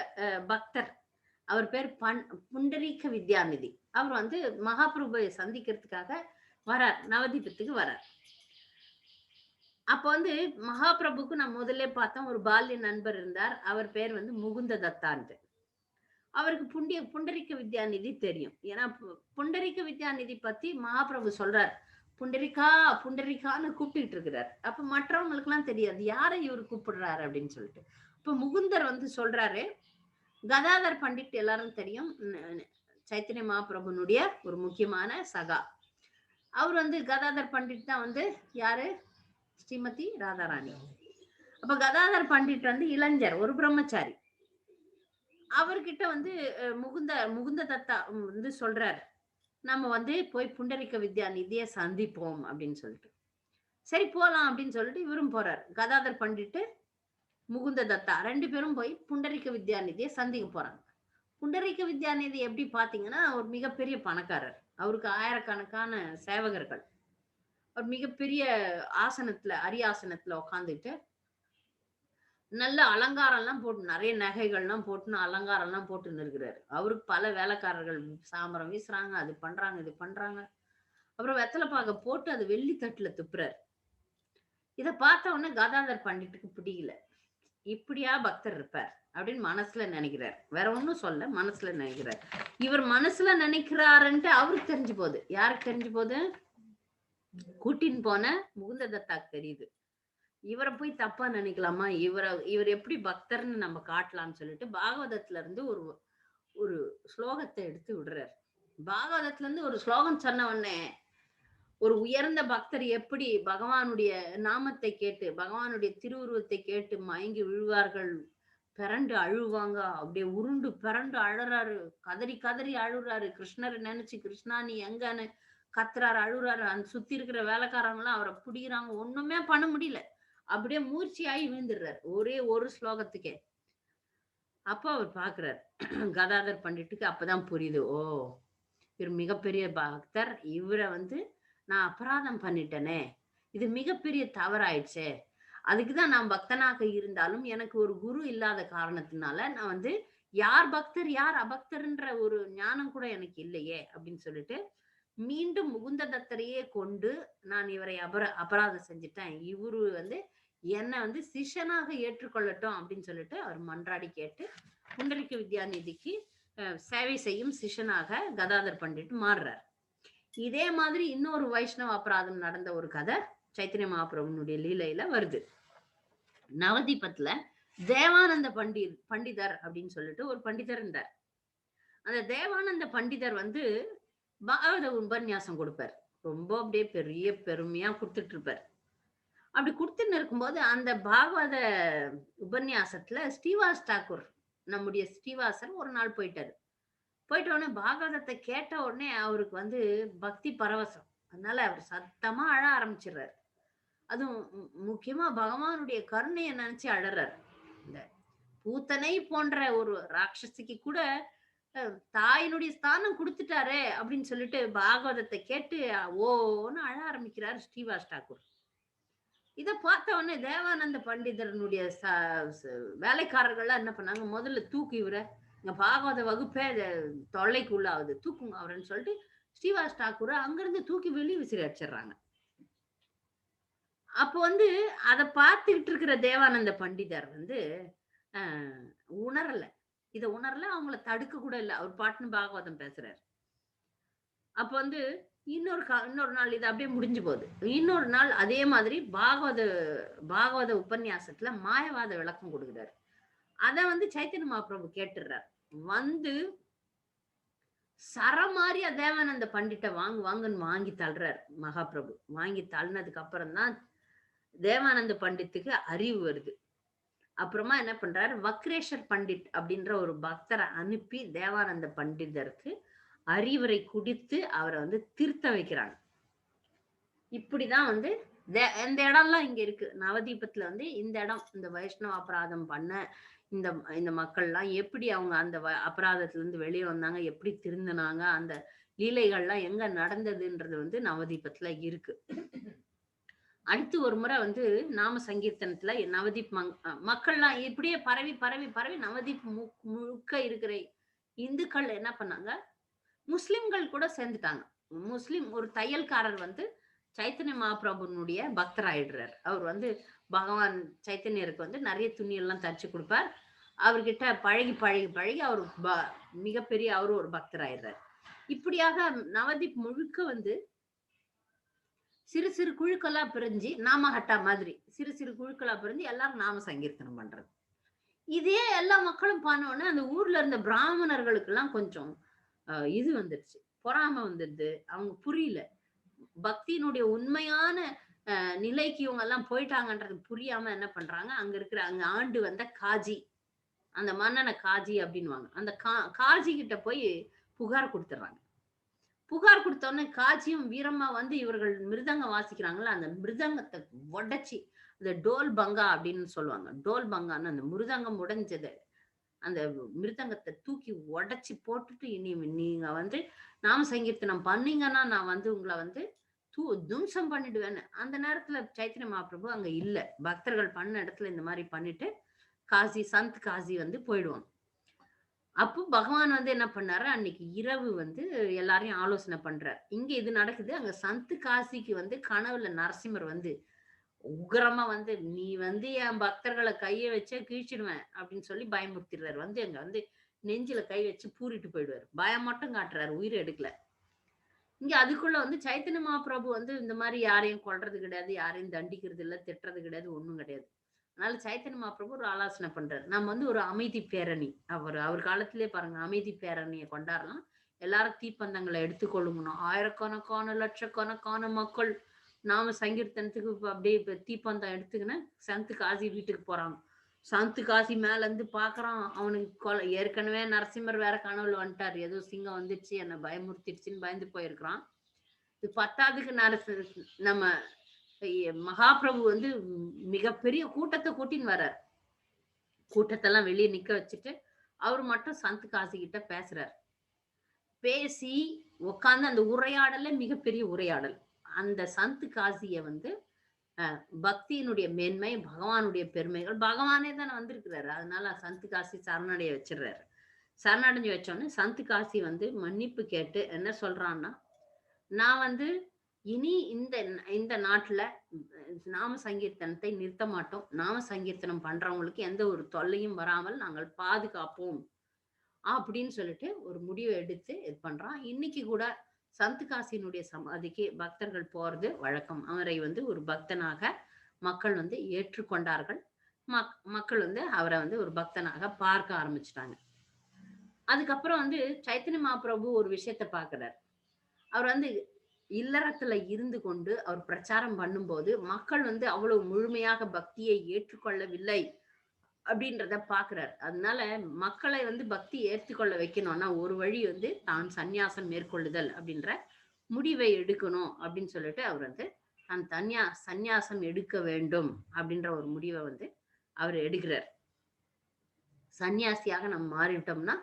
பக்தர். அவர் பேர் புண்டரீக வித்யாநிதி. அவர் வந்து மகாபிரபுவை சந்திக்கிறதுக்காக வரார். நவதீபத்துக்கு வரார். அப்ப வந்து மகாபிரபுக்கு நான் முதல்லே பார்த்தேன் ஒரு பால்ய நண்பர் இருந்தார். அவர் பேர் வந்து முகுந்த தத்தான்ட்டு. அவருக்கு புண்டரீக வித்யாநிதி தெரியும். ஏன்னா புண்டரீக வித்யாநிதி பத்தி மகாபிரபு சொல்றார். புண்டரிகா, புண்டரிகான்னு கூப்பிட்டுட்டு இருக்கிறார். அப்ப மற்றவங்களுக்கெல்லாம் தெரியாது. யாரை இவர் கூப்பிடுறாரு அப்படின்னு சொல்லிட்டு. அப்ப முகுந்தர் வந்து சொல்றாரு, கதாதர் பண்டிட் எல்லாரும் தெரியும். சைத்தன்ய மகாபிரபுனுடைய ஒரு முக்கியமான சகா. அவர் வந்து கதாதர் பண்டிட் தான் வந்து யாரு? ஸ்ரீமதி ராதாராணி. அப்ப கதாதர் பண்டிட் வந்து இளைஞர், ஒரு பிரம்மச்சாரி. அவர்கிட்ட வந்து முகுந்த தத்தா வந்து சொல்றாரு, நம்ம வந்து போய் புண்டரிக வித்யாநிதியை சந்திப்போம் அப்படின்னு சொல்லிட்டு. சரி போலாம் அப்படின்னு சொல்லிட்டு இவரும் போறாரு. கதாதர் பண்டிட்டு, முகுந்த தத்தா 2 பேரும் போய் புண்டரிக வித்யாநிதியை சந்திக்க போறாங்க. புண்டரீக வித்யாநிதி எப்படி பார்த்தீங்கன்னா, ஒரு மிகப்பெரிய பணக்காரர். அவருக்கு ஆயிரக்கணக்கான சேவகர்கள். ஒரு மிகப்பெரிய ஆசனத்துல, அரியாசனத்துல உட்கார்ந்துட்டு, நல்ல அலங்காரம்லாம் போட்டு நெறைய நகைகள்லாம் போட்டுன்னு அலங்காரம்லாம் போட்டுன்னு இருக்கிறாரு. அவருக்கு பல வேலைக்காரர்கள் சாமரம் வீசுறாங்க, அது பண்றாங்க, இது பண்றாங்க. அப்புறம் வெத்தல பாக்க போட்டு அது வெள்ளி தட்டுல துப்புறாரு. இத பார்த்த உடனே கதாதர் பண்டிட்டுக்கு பிடிக்கல. இப்படியா பக்தர் இருப்பார் அப்படின்னு மனசுல நினைக்கிறார். வேற ஒண்ணும் சொல்ல, மனசுல நினைக்கிறார். இவர் மனசுல நினைக்கிறாருன்ட்டு அவருக்கு தெரிஞ்சு போகுது. யாருக்கு தெரிஞ்சு போகுது? கூட்டின்னு போன முகுந்த தத்தாக்கு தெரியுது. இவரை போய் தப்பா நினைக்கலாமா? இவர் எப்படி பக்தர்ன்னு நம்ம காட்டலாம்னு சொல்லிட்டு பாகவதத்துல இருந்து ஒரு ஒரு ஸ்லோகத்தை எடுத்து விடுறார். பாகவதத்துல இருந்து ஒரு ஸ்லோகம் சொன்ன உடனே ஒரு உயர்ந்த பக்தர் எப்படி பகவானுடைய நாமத்தை கேட்டு, பகவானுடைய திருவுருவத்தை கேட்டு மயங்கி விழுவார்கள், பெரண்டு அழுவாங்க. அப்படியே உருண்டு பெரண்டு அழறாரு. கதறி கதறி அழுறாரு. கிருஷ்ணரை நினைச்சு, கிருஷ்ணா நீ எங்கன்னு கத்துறாரு, அழுறாரு. அந்த சுத்தி இருக்கிற வேலைக்காரங்கலாம் அவரை பிடிக்கிறாங்க. ஒண்ணுமே பண்ண முடியல. அப்படியே மூர்ச்சியாயி விழுந்துடுறாரு. ஒரே ஒரு ஸ்லோகத்துக்கே. அப்ப அவர் பார்க்கிறார். கதாதர் பண்டிட்டுக்கு அப்பதான் புரியுது. ஓ! இவர் மிகப்பெரிய பக்தர். இவர வந்து நான் அபராதம் பண்ணிட்டேனே! இது மிகப்பெரிய தவறாயிடுச்சே! அதுக்கு தான் நான் பக்தனாக இருந்தாலும், எனக்கு ஒரு குரு இல்லாத காரணத்தினால, நான் வந்து யார் பக்தர், யார் அபக்தர்ன்ற ஒரு ஞானம் கூட எனக்கு இல்லையே! அப்படின்னு சொல்லிட்டு, மீண்டும் முகுந்த தத்தரையே கொண்டு, நான் இவரை அபராதம் செஞ்சுட்டேன். இவரு வந்து என்ன வந்து சிஷ்யனாக ஏற்றுக்கொள்ளட்டும் அப்படின்னு சொல்லிட்டு, அவர் மன்றாடி கேட்டு, புண்டரீக வித்யாநிதிக்கு சேவை செய்யும் சிஷ்யனாக கதாதர் பண்டிட் மாறுறார். இதே மாதிரி இன்னொரு வைஷ்ணவ அபராதம் நடந்த ஒரு கதை சைத்தன்ய மகாபிரபுனுடைய லீலையில வருது. நவதீபத்துல தேவானந்த பண்டிதர் அப்படின்னு சொல்லிட்டு ஒரு பண்டிதர் இருந்தார். அந்த தேவானந்த பண்டிதர் வந்து பாகவத உபன்யாசம் கொடுப்பார். ரொம்ப அப்படியே பெரிய பெருமையா கொடுத்துட்டு இருப்பார். அப்படி கொடுத்துன்னு இருக்கும்போது அந்த பாகவத உபன்யாசத்துல ஸ்ரீவாஸ் தாக்கூர், நம்முடைய ஸ்ரீவாசர் ஒரு நாள் போயிட்டாரு. போயிட்ட உடனே பாகவதத்தை கேட்ட உடனே அவருக்கு வந்து பக்தி பரவசம். அதனால அவர் சத்தமா அழ ஆரம்பிச்சிடுறாரு. அதுவும் முக்கியமா பகவானுடைய கருணைய நினைச்சு அழறாரு. இந்த பூத்தனை போன்ற ஒரு ராட்சசிக்கு கூட தாயினுடைய ஸ்தானம் குடுத்துட்டாரே அப்படின்னு சொல்லிட்டு பாகவதத்தை கேட்டு ஓன்னு அழ ஆரம்பிக்கிறார் ஸ்ரீவாஸ் தாக்கூர். இத பார்த்த உடனே தேவானந்த பண்டிதரனுடைய வேலைக்காரர்கள்லாம் என்ன பண்ணாங்க, முதல்ல தூக்கு இவர, இங்க பாகவத வகுப்பே தொல்லைக்கு உள்ளாகுது, தூக்குங்க அவருன்னு சொல்லிட்டு ஸ்ரீவாஸ் தாக்கூரை அங்கிருந்து தூக்கி வெளியே விசிறி அடிச்சிடுறாங்க. அப்போ வந்து அத பார்த்துக்கிட்டு இருக்கிற தேவானந்த பண்டிதர் வந்து உணரல. இத உணரல, அவங்கள தடுக்க கூட இல்ல. அவர் பாட்டுன்னு பாகவதம் பேசுறாரு. அப்ப வந்து இன்னொரு நாள் இது அப்படியே முடிஞ்சு போகுது. இன்னொரு நாள் அதே மாதிரி பாகவத உபன்யாசத்துல மாயவாத விளக்கம் கொடுக்குறாரு. அத வந்து சைத்தன்ய மகாபிரபு கேட்டுறார். வந்து சரமாரியா தேவானந்த பண்டிட்ட வாங்குன்னு வாங்கி தள்ளுறார் மகாபிரபு. வாங்கி தள்ளினதுக்கு அப்புறம் தான் தேவானந்த பண்டித்துக்கு அறிவு வருது. அப்புறமா என்ன பண்றாரு, வக்ரேஷர் பண்டிட் அப்படின்ற ஒரு பக்தரை அனுப்பி தேவானந்த பண்டிதருக்கு அறிவுரை குடித்து அவரை வந்து திருத்த வைக்கிறாங்க. இப்படிதான் வந்து இந்த இடம்லாம் இங்க இருக்கு. நவதீபத்துல வந்து இந்த இடம், இந்த வைஷ்ணவ அபராதம் பண்ண இந்த இந்த மக்கள்லாம் எப்படி அவங்க அந்த அபராதத்துல இருந்து வெளியே வந்தாங்க, எப்படி திருந்தினாங்க, அந்த லீலைகள்லாம் எங்க நடந்ததுன்றது வந்து நவதீபத்துல இருக்கு. அடுத்து ஒரு முறை வந்து நாம சங்கீர்த்தனத்துல நவதீப் மக்கள்லாம் இப்படியே பரவி பரவி பரவி நவதீப் முழுக்க இருக்கிற இந்துக்கள் என்ன பண்ணாங்க, முஸ்லிம்கள் கூட சேர்ந்துட்டாங்க. முஸ்லிம் ஒரு தையல்காரர் வந்து சைத்தன்ய மகாபிரபுனுடைய பக்தர் ஆயிடுறார். அவர் வந்து பகவான் சைத்தன்யருக்கு வந்து நிறைய துணி எல்லாம் தச்சு கொடுப்பார். அவர்கிட்ட பழகி பழகி பழகி அவர் மிகப்பெரிய அவரும் ஒரு பக்தர் ஆயிடுறார். இப்படியாக நவதீப் முழுக்க வந்து சிறு சிறு குழுக்களா பிரிஞ்சு நாமஹட்டா மாதிரி சிறு சிறு குழுக்களா பிரிஞ்சு எல்லாரும் நாம சங்கீர்த்தனம் பண்றது. இதே எல்லா மக்களும் பண்ணோன்னு அந்த ஊர்ல இருந்த பிராமணர்களுக்கு எல்லாம் கொஞ்சம் இது வந்துருச்சு, பொறாம வந்துருது. அவங்க புரியல பக்தியினுடைய உண்மையான நிலைக்கு இவங்க எல்லாம் போயிட்டாங்கன்றது புரியாம என்ன பண்றாங்க, அங்க இருக்கிற அங்க ஆண்டு வந்த காஜி, அந்த மன்னனை காஜி அப்படின்னுவாங்க, அந்த காஜி கிட்ட போய் புகார் கொடுத்துறாங்க. புகார் கொடுத்தோடனே காஜியும் வீரமா வந்து இவர்கள் மிருதங்கம் வாசிக்கிறாங்கல்ல, அந்த மிருதங்கத்தை உடைச்சி, அந்த டோல் பங்கா அப்படின்னு சொல்லுவாங்க, டோல் பங்கான்னு அந்த மிருதங்கம் உடைஞ்சது, அந்த மிருதங்கத்தை தூக்கி உடைச்சி போட்டுட்டு, இனி நீங்க வந்து நாம சங்கீர்த்தனம் பண்ணீங்கன்னா நான் வந்து உங்களை வந்து தும்சம் பண்ணிடுவேன்னு. அந்த நேரத்துல சைத்தன்ய மகாபிரபு அங்க இல்ல. பக்தர்கள் பண்ண இடத்துல இந்த மாதிரி பண்ணிட்டு காசி சந்த் காசி வந்து போயிடுவாங்க. அப்போ பகவான் வந்து என்ன பண்ணாரு, அன்னைக்கு இரவு வந்து எல்லாரையும் ஆலோசனை பண்றார். இங்க இது நடக்குது. அங்க சந்த் காசிக்கு வந்து கனவுல நரசிம்மர் வந்து உக்கிரமா வந்து, நீ வந்து என் பக்தர்களை கைய வச்சே கீழ்ச்சிடுவேன் அப்படின்னு சொல்லி பயமுறுத்திடுறாரு. வந்து அங்க வந்து நெஞ்சில கை வச்சு பூரிட்டு போயிடுவாரு. பயம் மட்டும் காட்டுறாரு, உயிரை எடுக்கல. இங்க அதுக்குள்ள வந்து சைத்தன்ய மகாபிரபு வந்து இந்த மாதிரி யாரையும் கொல்றது கிடையாது, யாரையும் தண்டிக்கிறது இல்ல, திட்டுறது கிடையாது, ஒண்ணும் கிடையாது. அதனால சைத்தன்ய மகாபிரபு ஒரு ஆலோசனை பண்றாரு. நம்ம வந்து ஒரு அமைதி பேரணி, அவர் காலத்திலே பாருங்க அமைதி பேரணியை கொண்டாடலாம். எல்லாரும் தீப்பந்தங்களை எடுத்துக்கொள்ளுங்கணும். ஆயிரக்கணக்கான லட்சக்கணக்கான மக்கள் நாம சங்கீர்த்தனத்துக்கு அப்படியே தீப்பந்தம் எடுத்துக்கின்னு சந்து காசி வீட்டுக்கு போறாங்க. சந்து காசி மேல இருந்து பாக்குறான், அவனுக்கு ஏற்கனவே நரசிம்மர் வேற கனவுல வந்துட்டாரு, ஏதோ சிங்கம் வந்துருச்சு என்ன பயமுறுத்திடுச்சுன்னு பயந்து போயிருக்கிறான். இது பத்தாவதுக்கு நம்ம மகாபிரபு வந்து மிகப்பெரிய கூட்டத்தை கூட்டின்னு வர்றார். கூட்டத்தெல்லாம் வெளியே நிக்க வச்சுட்டு அவர் மட்டும் சந்த் காசி கிட்ட பேசுறார். பேசி உட்கார்ந்து அந்த உரையாடல மிகப்பெரிய உரையாடல். அந்த சந்த் காசிய வந்து பக்தியினுடைய மேன்மை, பகவானுடைய பெருமைகள், பகவானே தானே வந்திருக்கிறாரு. அதனால சந்த் காசி சரணடைய வச்சிடுறாரு. சரணடைஞ்சு வச்சோடனே சந்த் காசி வந்து மன்னிப்பு கேட்டு என்ன சொல்றான்னா, நான் வந்து இனி இந்த இந்த நாட்டுல நாம சங்கீர்த்தனத்தை நிறுத்த மாட்டோம். நாம சங்கீர்த்தனம் பண்றவங்களுக்கு எந்த ஒரு தொல்லையும் வராமல் நாங்கள் பாதுகாப்போம் அப்படின்னு சொல்லிட்டு ஒரு முடிவை எடுத்து இது பண்றான். இன்னைக்கு கூட சந்த் காசியினுடைய சமாதிக்கு பக்தர்கள் போறது வழக்கம். அவரை வந்து ஒரு பக்தனாக மக்கள் வந்து ஏற்றுக்கொண்டார்கள். மக்கள் வந்து அவரை வந்து ஒரு பக்தனாக பார்க்க ஆரம்பிச்சுட்டாங்க. அதுக்கப்புறம் வந்து சைத்தன்ய மகாபிரபு ஒரு விஷயத்த பாக்குறார். அவர் வந்து இல்லறத்துல இருந்து கொண்டு அவர் பிரச்சாரம் பண்ணும்போது மக்கள் வந்து அவ்வளவு முழுமையாக பக்தியை ஏற்றுக்கொள்ளவில்லை அப்படின்றத பாக்குறார். அதனால மக்களை வந்து பக்தி ஏற்றுக்கொள்ள வைக்கணும்னா ஒரு வழி வந்து தான் சந்நியாசம் மேற்கொள்ளுதல் அப்படின்ற முடிவை எடுக்கணும் அப்படின்னு சொல்லிட்டு அவர் வந்து தான் சந்நியாசம் எடுக்க வேண்டும் அப்படின்ற ஒரு முடிவை வந்து அவர் எடுக்கிறார். சன்னியாசியாக நம்ம மாறிட்டோம்னா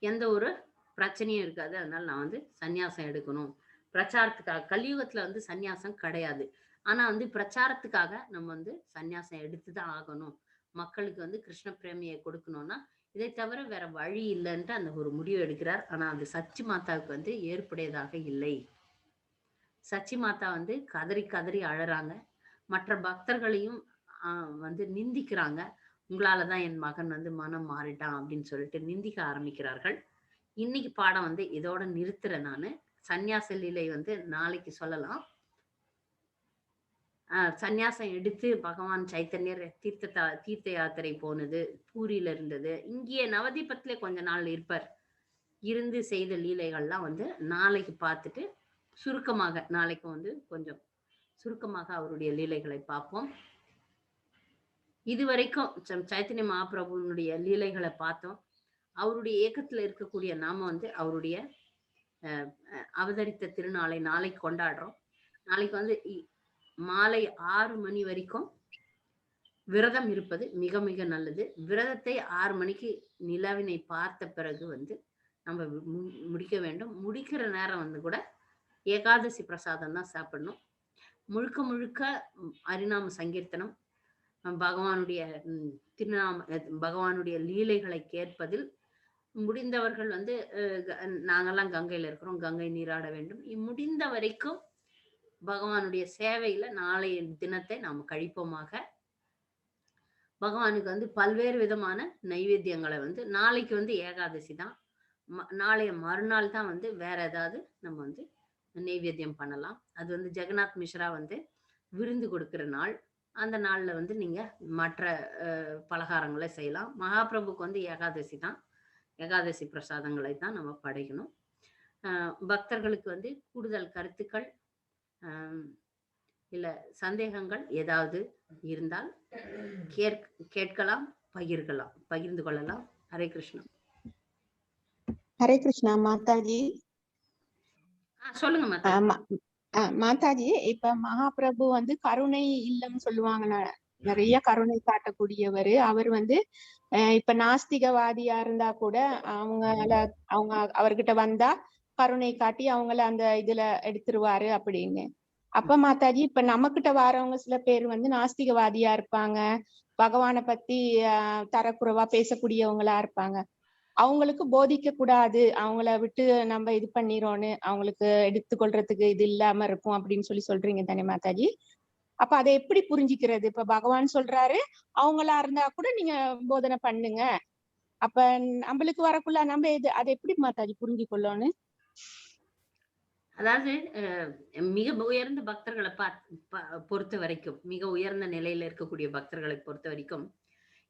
எந்த ஒரு பிரச்சனையும் இருக்காது. அதனால நான் வந்து சந்நியாசம் எடுக்கணும். பிரச்சாரத்துக்காக கலியுகத்துல வந்து சந்நியாசம் கிடையாது. ஆனா வந்து பிரச்சாரத்துக்காக நம்ம வந்து சந்நியாசம் எடுத்துதான் ஆகணும். மக்களுக்கு வந்து கிருஷ்ண பிரேமியை கொடுக்கணும்னா இதை தவிர வேற வழி இல்லைன்ட்டு அந்த ஒரு முடிவு எடுக்கிறார். ஆனா அது சச்சி மாதாவுக்கு வந்து ஏற்புடையதாக இல்லை. சச்சி மாதா வந்து கதறி கதறி அழறாங்க. மற்ற பக்தர்களையும் வந்து நிந்திக்கிறாங்க. உங்களாலதான் என் மகன் வந்து மனம் மாறிட்டான் அப்படின்னு சொல்லிட்டு நிந்திக்க ஆரம்பிக்கிறார்கள். இன்னைக்கு பாடம் வந்து இதோட நிறுத்துறேன் நானு. சந்நியாச லீலை வந்து நாளைக்கு சொல்லலாம். சந்நியாசம் எடுத்து பகவான் சைத்தன்யர் தீர்த்த யாத்திரை போனது, பூரியில இருந்தது. இங்கேயே நவதீபத்திலே கொஞ்ச நாள் இருப்பார். இருந்து செய்த லீலைகள்லாம் வந்து நாளைக்கு பார்த்துட்டு சுருக்கமாக நாளைக்கு வந்து கொஞ்சம் சுருக்கமாக அவருடைய லீலைகளை பார்ப்போம். இதுவரைக்கும் சைத்தன்ய மகாபிரபுனுடைய லீலைகளை பார்த்தோம். அவருடைய இயக்கத்துல இருக்கக்கூடிய நாம வந்து அவருடைய அவதரித்த திருநாளை நாளைக்கு கொண்டாடுறோம். நாளைக்கு வந்து மாலை 6 மணி வரைக்கும் விரதம் இருப்பது மிக மிக நல்லது. விரதத்தை 6 மணிக்கு நிலவினை பார்த்த பிறகு நம்ம முடிக்க வேண்டும். முடிக்கிற நேரம் கூட ஏகாதசி பிரசாதம் தான் சாப்பிடணும். முழுக்க முழுக்க ஹரிநாம சங்கீர்த்தனம், பகவானுடைய திருநாம பகவானுடைய லீலைகளை கேட்பதில் முடிந்தவர்கள் நாங்கெல்லாம் கங்கையில இருக்கிறோம், கங்கை நீராட வேண்டும். முடிந்த வரைக்கும் பகவானுடைய சேவையில நாளைய தினத்தை நாம் கழிப்போமாக. பகவானுக்கு பல்வேறு விதமான நைவேத்தியங்களை நாளைக்கு ஏகாதசி தான், நாளைய மறுநாள் தான் வேற ஏதாவது நம்ம நைவேத்தியம் பண்ணலாம். அது ஜெகநாத் மிஸ்ரா விருந்து கொடுக்கிற நாள். அந்த நாள்ல நீங்க மற்ற பலகாரங்களை செய்யலாம். மகாபிரபுக்கு ஏகாதசி தான், ஏகாதசி பிரசாதங்களை தான் நம்ம படைக்கணும். பக்தர்களுக்கு கூடுதல் கருத்துக்கள் இல்ல சந்தேகங்கள் ஏதாவது இருந்தால் கேட்கலாம், பகிர்ந்து கொள்ளலாம். ஹரே கிருஷ்ணா. ஹரே கிருஷ்ணா மாதாஜி. சொல்லுங்க மாதாஜி. இப்ப மகாபிரபு கருணை இல்லம் சொல்லுவாங்க, நிறைய கருணை காட்டக்கூடியவர். அவர் இப்ப நாஸ்திகவாதியா இருந்தா கூட அவங்க அவர்கிட்ட வந்தா கருணை காட்டி அவங்கள அந்த இதுல எடுத்துருவாரு அப்படின்னு. அப்ப மாதாஜி, இப்ப நம்ம கிட்ட வாரவங்க சில பேர் நாஸ்திகவாதியா இருப்பாங்க, பகவானை பத்தி தரக்குறைவா பேசக்கூடியவங்களா இருப்பாங்க. அவங்களுக்கு போதிக்க கூடாது, அவங்கள விட்டு நம்ம இது பண்ணிரோன்னு, அவங்களுக்கு எடுத்துக்கொள்றதுக்கு இது இல்லாம இருக்கும் அப்படின்னு சொல்றீங்க தானே மாதாஜி? அப்ப அதை எப்படி புரிஞ்சுக்கிறது? இப்ப பகவான் சொல்றாரு அவங்களா இருந்தா கூட நீங்க போதனை பண்ணுங்க, அப்ப நம்மளுக்கு வரக்குள்ள நம்ம அதை எப்படி மாதாஜி புரிஞ்சு கொள்ளணும்? அதாவது மிக உயர்ந்த பக்தர்களை பொறுத்த வரைக்கும், மிக உயர்ந்த நிலையில இருக்கக்கூடிய பக்தர்களை பொறுத்த வரைக்கும்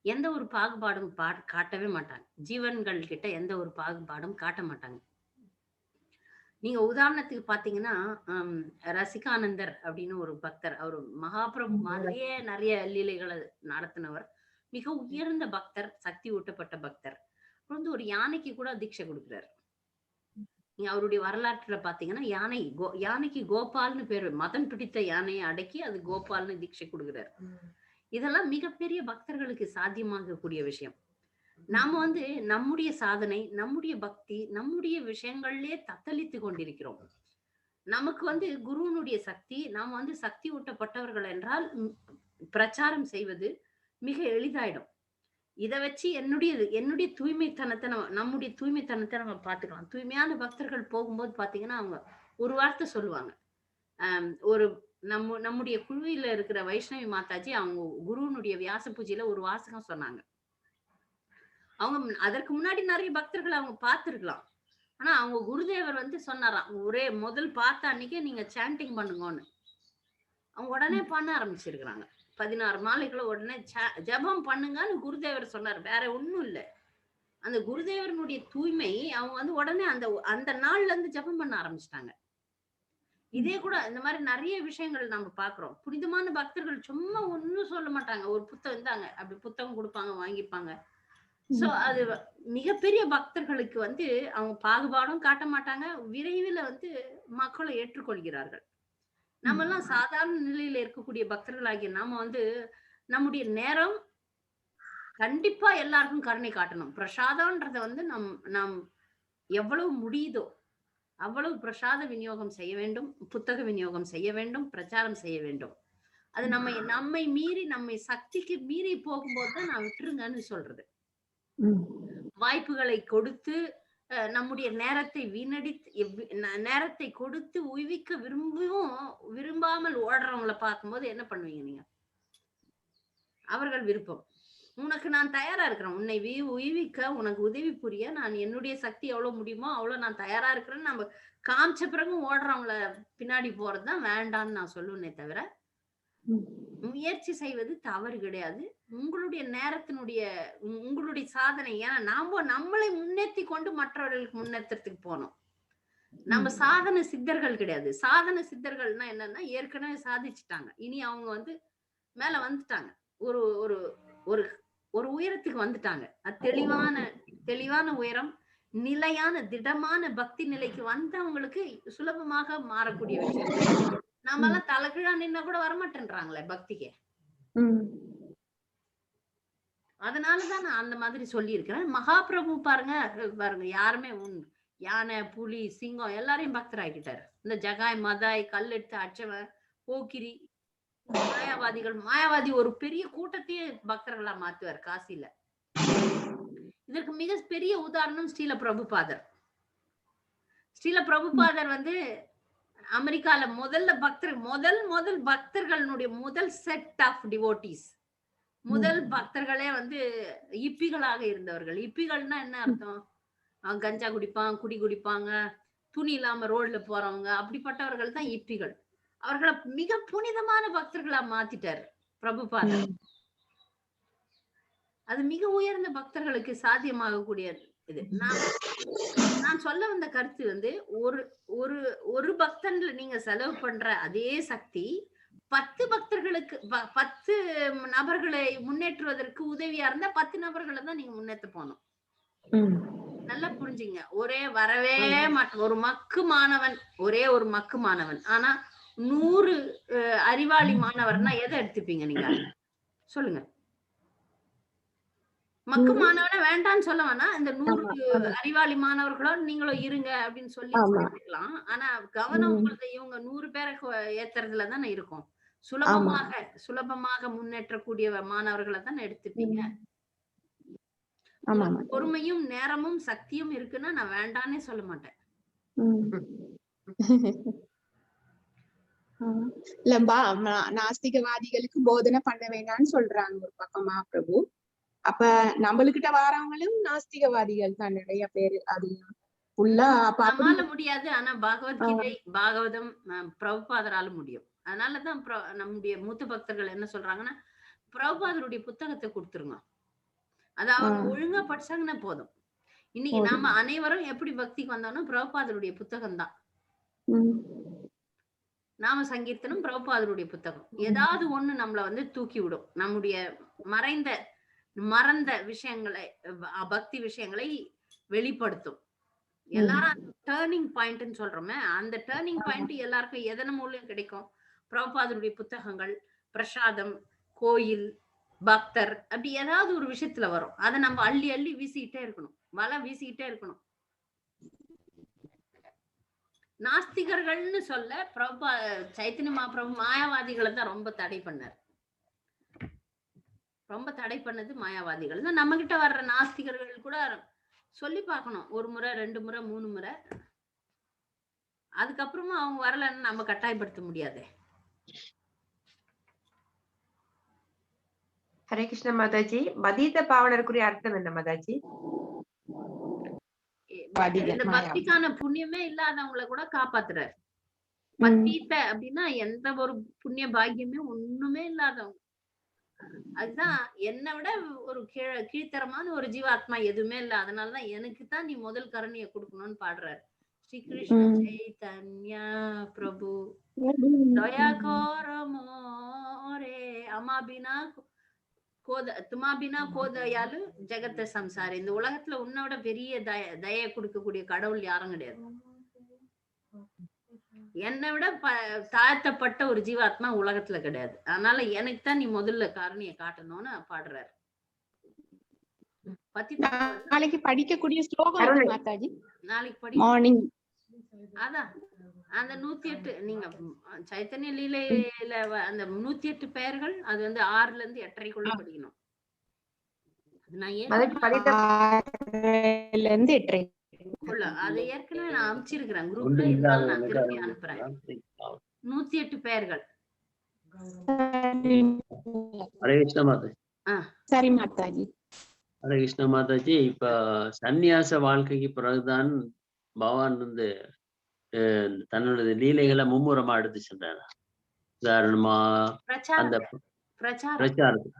எந்த ஒரு பாகுபாடும் காட்டவே மாட்டாங்க. ஜீவன்கள் கிட்ட எந்த ஒரு பாகுபாடும் காட்ட மாட்டாங்க. நீங்க உதாரணத்துக்கு பாத்தீங்கன்னா, ரசிகானந்தர் அப்படின்னு ஒரு பக்தர், அவர் மகாபிரபு மாதிரியே நிறைய லீலைகளை நடத்தினவர், மிக உயர்ந்த பக்தர், சக்தி ஊட்டப்பட்ட பக்தர். ஒரு யானைக்கு கூட தீட்சை கொடுக்கிறார். நீங்க அவருடைய வரலாற்றுல பாத்தீங்கன்னா, யானைக்கு கோபால்னு பேரு, மதம் பிடித்த யானையை அடக்கி அது கோபால்னு தீட்சை கொடுக்கிறார். இதெல்லாம் மிகப்பெரிய பக்தர்களுக்கு சாத்தியமாகக்கூடிய விஷயம். நாம நம்முடைய சாதனை, நம்முடைய பக்தி, நம்முடைய விஷயங்கள்லயே தத்தளித்து கொண்டிருக்கிறோம். நமக்கு குருவனுடைய சக்தி, நாம சக்தி ஊட்டப்பட்டவர்கள் என்றால் பிரச்சாரம் செய்வது மிக எளிதாயிடும். இத வச்சு என்னுடைய தூய்மைத்தனத்தை நம்முடைய தூய்மைத்தனத்தை நம்ம பார்த்துக்கலாம். தூய்மையான பக்தர்கள் போகும்போது பாத்தீங்கன்னா, அவங்க ஒரு வார்த்தை சொல்லுவாங்க. ஒரு நம்முடைய குழுவில இருக்கிற வைஷ்ணவி மாதாஜி, அவங்க குருவனுடைய வியாச பூஜையில ஒரு வாசகம் சொன்னாங்க. அவங்க அதற்கு முன்னாடி நிறைய பக்தர்கள் அவங்க பார்த்திருக்கலாம். ஆனா அவங்க குருதேவர் சொன்னாராம், ஒரே முதல் பார்த்த அன்னைக்கே நீங்க சாண்டிங் பண்ணுங்கன்னு. அவங்க உடனே பண்ண ஆரம்பிச்சிருக்கிறாங்க. 16 மாலைகளை உடனே ஜபம் பண்ணுங்கன்னு குருதேவர் சொன்னார். வேற ஒண்ணும் இல்லை. அந்த குருதேவனுடைய தூய்மை அவங்க உடனே அந்த நாள்ல இருந்து ஜபம் பண்ண ஆரம்பிச்சிட்டாங்க. இதே கூட இந்த மாதிரி நிறைய விஷயங்கள் நம்ம பாக்குறோம். புனிதமான பக்தர்கள் சும்மா ஒன்னும் சொல்ல மாட்டாங்க. ஒரு புத்தகம் இருந்தாங்க, அப்படி புத்தகம் கொடுப்பாங்க, வாங்கிப்பாங்க. சோ அது மிகப்பெரிய பக்தர்களுக்கு அவங்க பாகுபாடும் காட்ட மாட்டாங்க. விரைவில் மக்களை ஏற்றுக்கொள்கிறார்கள். நம்ம எல்லாம் சாதாரண நிலையில இருக்கக்கூடிய பக்தர்களாகிய நாம நம்முடைய நேரம் கண்டிப்பா எல்லாருக்கும் கருணை காட்டணும். பிரசாதம்ன்றத நாம் எவ்வளவு முடியுதோ அவ்வளவு பிரசாத விநியோகம் செய்ய வேண்டும், புத்தக விநியோகம் செய்ய வேண்டும், பிரச்சாரம் செய்ய வேண்டும். அது நம்மை மீறி, நம்மை சக்திக்கு மீறி போகும்போதுதான் நான் விட்டுருங்கன்னு சொல்றது. வாய்ப்புகளை கொடுத்து நம்முடைய நேரத்தை நேரத்தை கொடுத்து உய்விக்க விரும்பாமல் ஓடுறவங்களை பார்க்கும்போது என்ன பண்ணுவீங்க நீங்க? அவர்கள் விருப்பம், உனக்கு நான் தயாரா இருக்கிறேன், உன்னை உய்விக்க, உனக்கு உதவி புரிய நான் என்னுடைய சக்தி எவ்வளவு முடியுமோ அவ்வளவு நான் தயாரா இருக்கிறேன்னு நம்ம காமிச்ச பிறகும் ஓடுறவங்கள பின்னாடி போறதுதான் வேண்டான்னு நான் சொல்லுவேனே தவிர, முயற்சி செய்வது தவறு கிடையாது. உங்களுடைய நேரத்தினுடைய உங்களுடைய சாதனை, ஏன்னா நம்மளை முன்னேற்றி கொண்டு மற்றவர்களுக்கு முன்னேற்றத்துக்கு போனோம். நம்ம சாதன சித்தர்கள் கிடையாது. சாதன சித்தர்கள்னா என்னன்னா, ஏற்கனவே சாதிச்சுட்டாங்க, இனி அவங்க மேல வந்துட்டாங்க, ஒரு ஒரு ஒரு ஒரு உயரத்துக்கு வந்துட்டாங்க. அது தெளிவான உயரம், நிலையான திடமான பக்தி நிலைக்கு வந்தவங்களுக்கு சுலபமாக மாறக்கூடிய விஷயம். நாம எல்லாம் தலைகீழா நின்னா கூட வரமாட்டேன்றாங்களே பக்திக்கு. அதனாலதான் நான் அந்த மாதிரி சொல்லியிருக்கிறேன். மகாபிரபு பாருங்க பாருங்க யாருமே யானை, புலி, சிங்கம் எல்லாரையும் பக்தராக்கிட்டாரு. இந்த ஜகாய், மதாய், கல்லெடுத்து அச்சவன், போக்கிரி, மாயாவாதி ஒரு பெரிய கூட்டத்தையே பக்தர்களா மாத்துவார் காசில. இதற்கு மிக பெரிய உதாரணம் ஸ்ரீல பிரபுபாதர். ஸ்ரீல பிரபுபாதர் வந்து அமெரிக்கால முதல் பக்தர்களுடைய முதல் செட் ஆஃப் டிவோட்டிஸ், முதல் பக்தர்களே வந்து இப்பிகளாக இருந்தவர்கள். இப்பிகள்னா என்ன அர்த்தம்? கஞ்சா குடிப்பாங்க, குடி குடிப்பாங்க, துணி இல்லாம ரோட்ல போறவங்க, அப்படிப்பட்டவர்கள் தான் இப்பிகள். அவர்களை மிக புனிதமான பக்தர்களா மாத்திட்டாரு பிரபுபாதர். அது மிக உயர்ந்த பக்தர்களுக்கு சாத்தியமாக கூடியது. இது நான் சொல்ல வந்த கருத்து வந்து ஒரு ஒரு ஒரு பக்தன்ல நீங்க செலவு பண்ற அதே சக்தி 10 பக்தர்களுக்கு 10 நபர்களை முன்னேற்றுவதற்கு உதவியா இருந்தா 10 நபர்களை தான் நீங்க முன்னேற்ற போனோம். நல்லா புரிஞ்சுங்க. வரவே மாட்டோம். ஒரு மக்கு மாணவன், ஒரே ஒரு மக்கு மாணவன், ஆனா 100 அறிவாளி மாணவர்னா எதை எடுத்துப்பீங்க நீங்க சொல்லுங்க? மக்கு மாணவனை வேண்டான்னு சொல்ல வேணாம். இந்த 100 அறிவாளி மாணவர்களோட நீங்களும் இருங்க அப்படின்னு சொல்லி சேர்த்துக்கலாம். ஆனா கவனம் உங்களுக்கு இவங்க 100 பேரை ஏத்துறதுல தானே இருக்கும். சுலபமாக முன்னேற்றக்கூடிய மாணவர்களை தானே எடுத்துப்பீங்க. பொறுமையும் நேரமும் சக்தியும் இருக்குன்னா நான் வேண்டான்னே சொல்ல மாட்டேன். இல்ல நாஸ்திகவாதிகளுக்கு போதனை பண்ண வேண்டாம்னு சொல்றாங்க ஒரு பக்கமா பிரபு. அப்ப நம்மளுக்கிட்ட வாரவங்களும் நாஸ்திகவாதிகள் தான் நிறைய பேரு. அது நம்மால முடியாது. ஆனா பாகவதம் பிரபுபாதரால முடியும். அதனாலதான் நம்முடைய மூத்த பக்தர்கள் என்ன சொல்றாங்கன்னா, பிரபுபாதருடைய புத்தகத்தை கொடுத்துருங்க. அது அவங்க ஒழுங்கா படிச்சாங்கன்னா போதும். இன்னைக்கு நாம அனைவரும் எப்படி பக்திக்கு வந்தோம்னா பிரபுபாதருடைய புத்தகம் தான். நாம சங்கீர்த்தனம் பிரபுபாதருடைய புத்தகம். ஏதாவது ஒண்ணு நம்மள வந்து தூக்கி விடும். நம்முடைய மறந்த விஷயங்களை, பக்தி விஷயங்களை வெளிப்படுத்தும். எல்லாரும் டேர்னிங் பாயிண்ட்னு சொல்றோமே, அந்த டேர்னிங் பாயிண்ட் எல்லாருக்கும் எதன் மூலம் கிடைக்கும்? பிரபுபாதருடைய புத்தகங்கள், பிரசாதம், கோயில், பக்தர், அப்படி ஏதாவது ஒரு விஷயத்துல வரும். அதை நம்ம அள்ளி அள்ளி வீசிக்கிட்டே இருக்கணும், வலை வீசிக்கிட்டே இருக்கணும். நாஸ்திகர்கள்னு சொல்ல சைத்தன்ய மகாபிரபு மாயாவாதிகளை தான் ரொம்ப தடை பண்ணார். ரொம்ப தடை பண்ணது மாயாவாதிகள் தான். நம்ம கிட்ட வர்ற நாஸ்திகர்கள் கூட சொல்லி பார்க்கணும், 1 முறை 2 முறை 3 முறை. அதுக்கப்புறமா அவங்க வரலன்னு நம்ம கட்டாயப்படுத்த முடியாது. ஹரே கிருஷ்ண மாதாஜி. பதீத பாவனருக்குரிய அர்த்தம் என்ன மாதாஜி? இந்த பக்திக்கான புண்ணியமே இல்லாதவங்களை கூட காப்பாத்துறாரு. பதீத அப்படின்னா எந்த ஒரு புண்ணிய பாக்கியமே ஒண்ணுமே இல்லாதவங்க. அதுதான் என்னை விட ஒரு கீழ்த்தரமான ஒரு ஜீவாத்மா எதுவுமே இல்லை. அதனாலதான் எனக்கு தான் நீ முதல் கருணையை கொடுக்கணும்னு பாடுறாரு. ஸ்ரீ கிருஷ்ண சைதன்யா பிரபு தயா கரோ மோரே அமாபினா துமாபினா கோதயாலு ஜெகத்த சம்சாரி. இந்த உலகத்துல உன்னோட பெரிய தயை கொடுக்கக்கூடிய கடவுள் யாரும் கிடையாது. என்னை விட தாழ்த்தப்பட்ட ஒரு ஜீவாத்மா உலகத்துல கிடையாது. அதனால எனக்கு தான் நீ முதல்ல காரணியை காட்டணும்னு பாடுறாரு. நாளைக்கு படிக்கக்கூடிய ஸ்லோகம் மாதாஜி, நாளைக்கு படி மார்னிங். அதான் அந்த 108 நீங்க சைத்தன்ய லீலையில அந்த 108 பெயர்கள், அது வந்து 6ல இருந்து 8:30க்குள்ள படிக்கணும். அது ஏற்கனவே நான் அனுப்பிச்சிருக்கிறேன் குரூப்ல, இருந்தாலும் நான் திருப்பி அனுப்புறேன். 108 பெயர்கள். ஹரே கிருஷ்ண மாதாஜி. சரி மாதாஜி. ஹரே கிருஷ்ண மாதாஜி. இப்ப சந்நியாச வாழ்க்கைக்கு பிறகுதான் பகவான் வந்து தன்னுடைய லீலைகளை மும்முரமா எடுத்து சென்றார். உதாரணமா அந்த பிரச்சாரத்துக்கு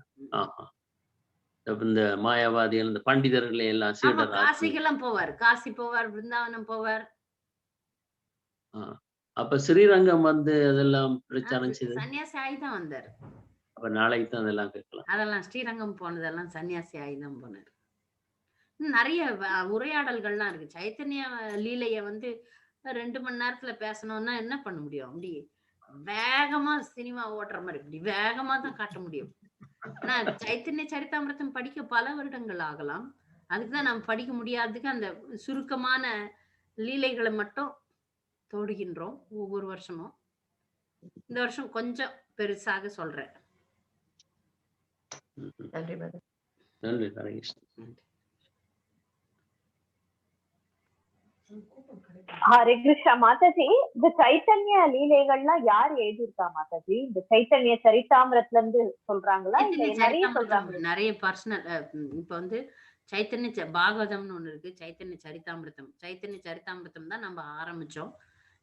இந்த மாயாவாதிகள், இந்த பண்டிதர்களை எல்லாம் சீடர் காசிக்கெல்லாம் போவார். காசி போவார், பிருந்தாவனம் போவார். அப்ப ஸ்ரீரங்கம் வந்து அதெல்லாம் பிரச்சாரம் செய்து சன்னியாசி ஆகிதான் வந்தார். அப்ப நாளைக்கு தான் அதெல்லாம் கேட்கலாம். அதெல்லாம் ஸ்ரீரங்கம் போனதெல்லாம் சன்னியாசி ஆகிதான் போனார். நிறைய உரையாடல்கள்லாம் இருக்கு. சைத்தன்ய லீலைய வந்து 2 மணி நேரத்துல பேசணும்னா என்ன பண்ண முடியும்? அப்படி வேகமா சினிமா ஓட்டுற மாதிரி இப்படி வேகமா தான் காட்ட முடியும். ஆனா சைத்தன்ய சரிதாமிரதம் படிக்க பல வருடங்கள் ஆகலாம். அதுக்குதான் நம்ம படிக்க முடியாததுக்கு அந்த சுருக்கமான லீலைகளை மட்டும் தொடுகின்றோம் ஒவ்வொரு வருஷமும். இந்த வருஷம் கொஞ்சம் பெருசாக சொல்றேன். நன்றி மாதா. நன்றி ஹரே கிருஷ்ணா. ஹரே கிருஷ்ணா மாதாஜி. இந்த சைத்தன்ய லீலைகள்லாம் யார் எழுதியிருக்கா மாதாஜி? இந்த சைத்தன்ய சரிதாமிரத்துல இருந்து சொல்றாங்களா இல்ல சைத்தன்ய நிறைய சரிதாமிரதம் சொல்றாங்களா? நிறைய பர்சனல் இப்ப வந்து சைத்தன்ய பாகவதம்னு ஒண்ணு இருக்கு, சைத்தன்ய சரிதாமிரதம். சைத்தன்ய சரிதாமிரதம் தான் நம்ம ஆரம்பிச்சோம்.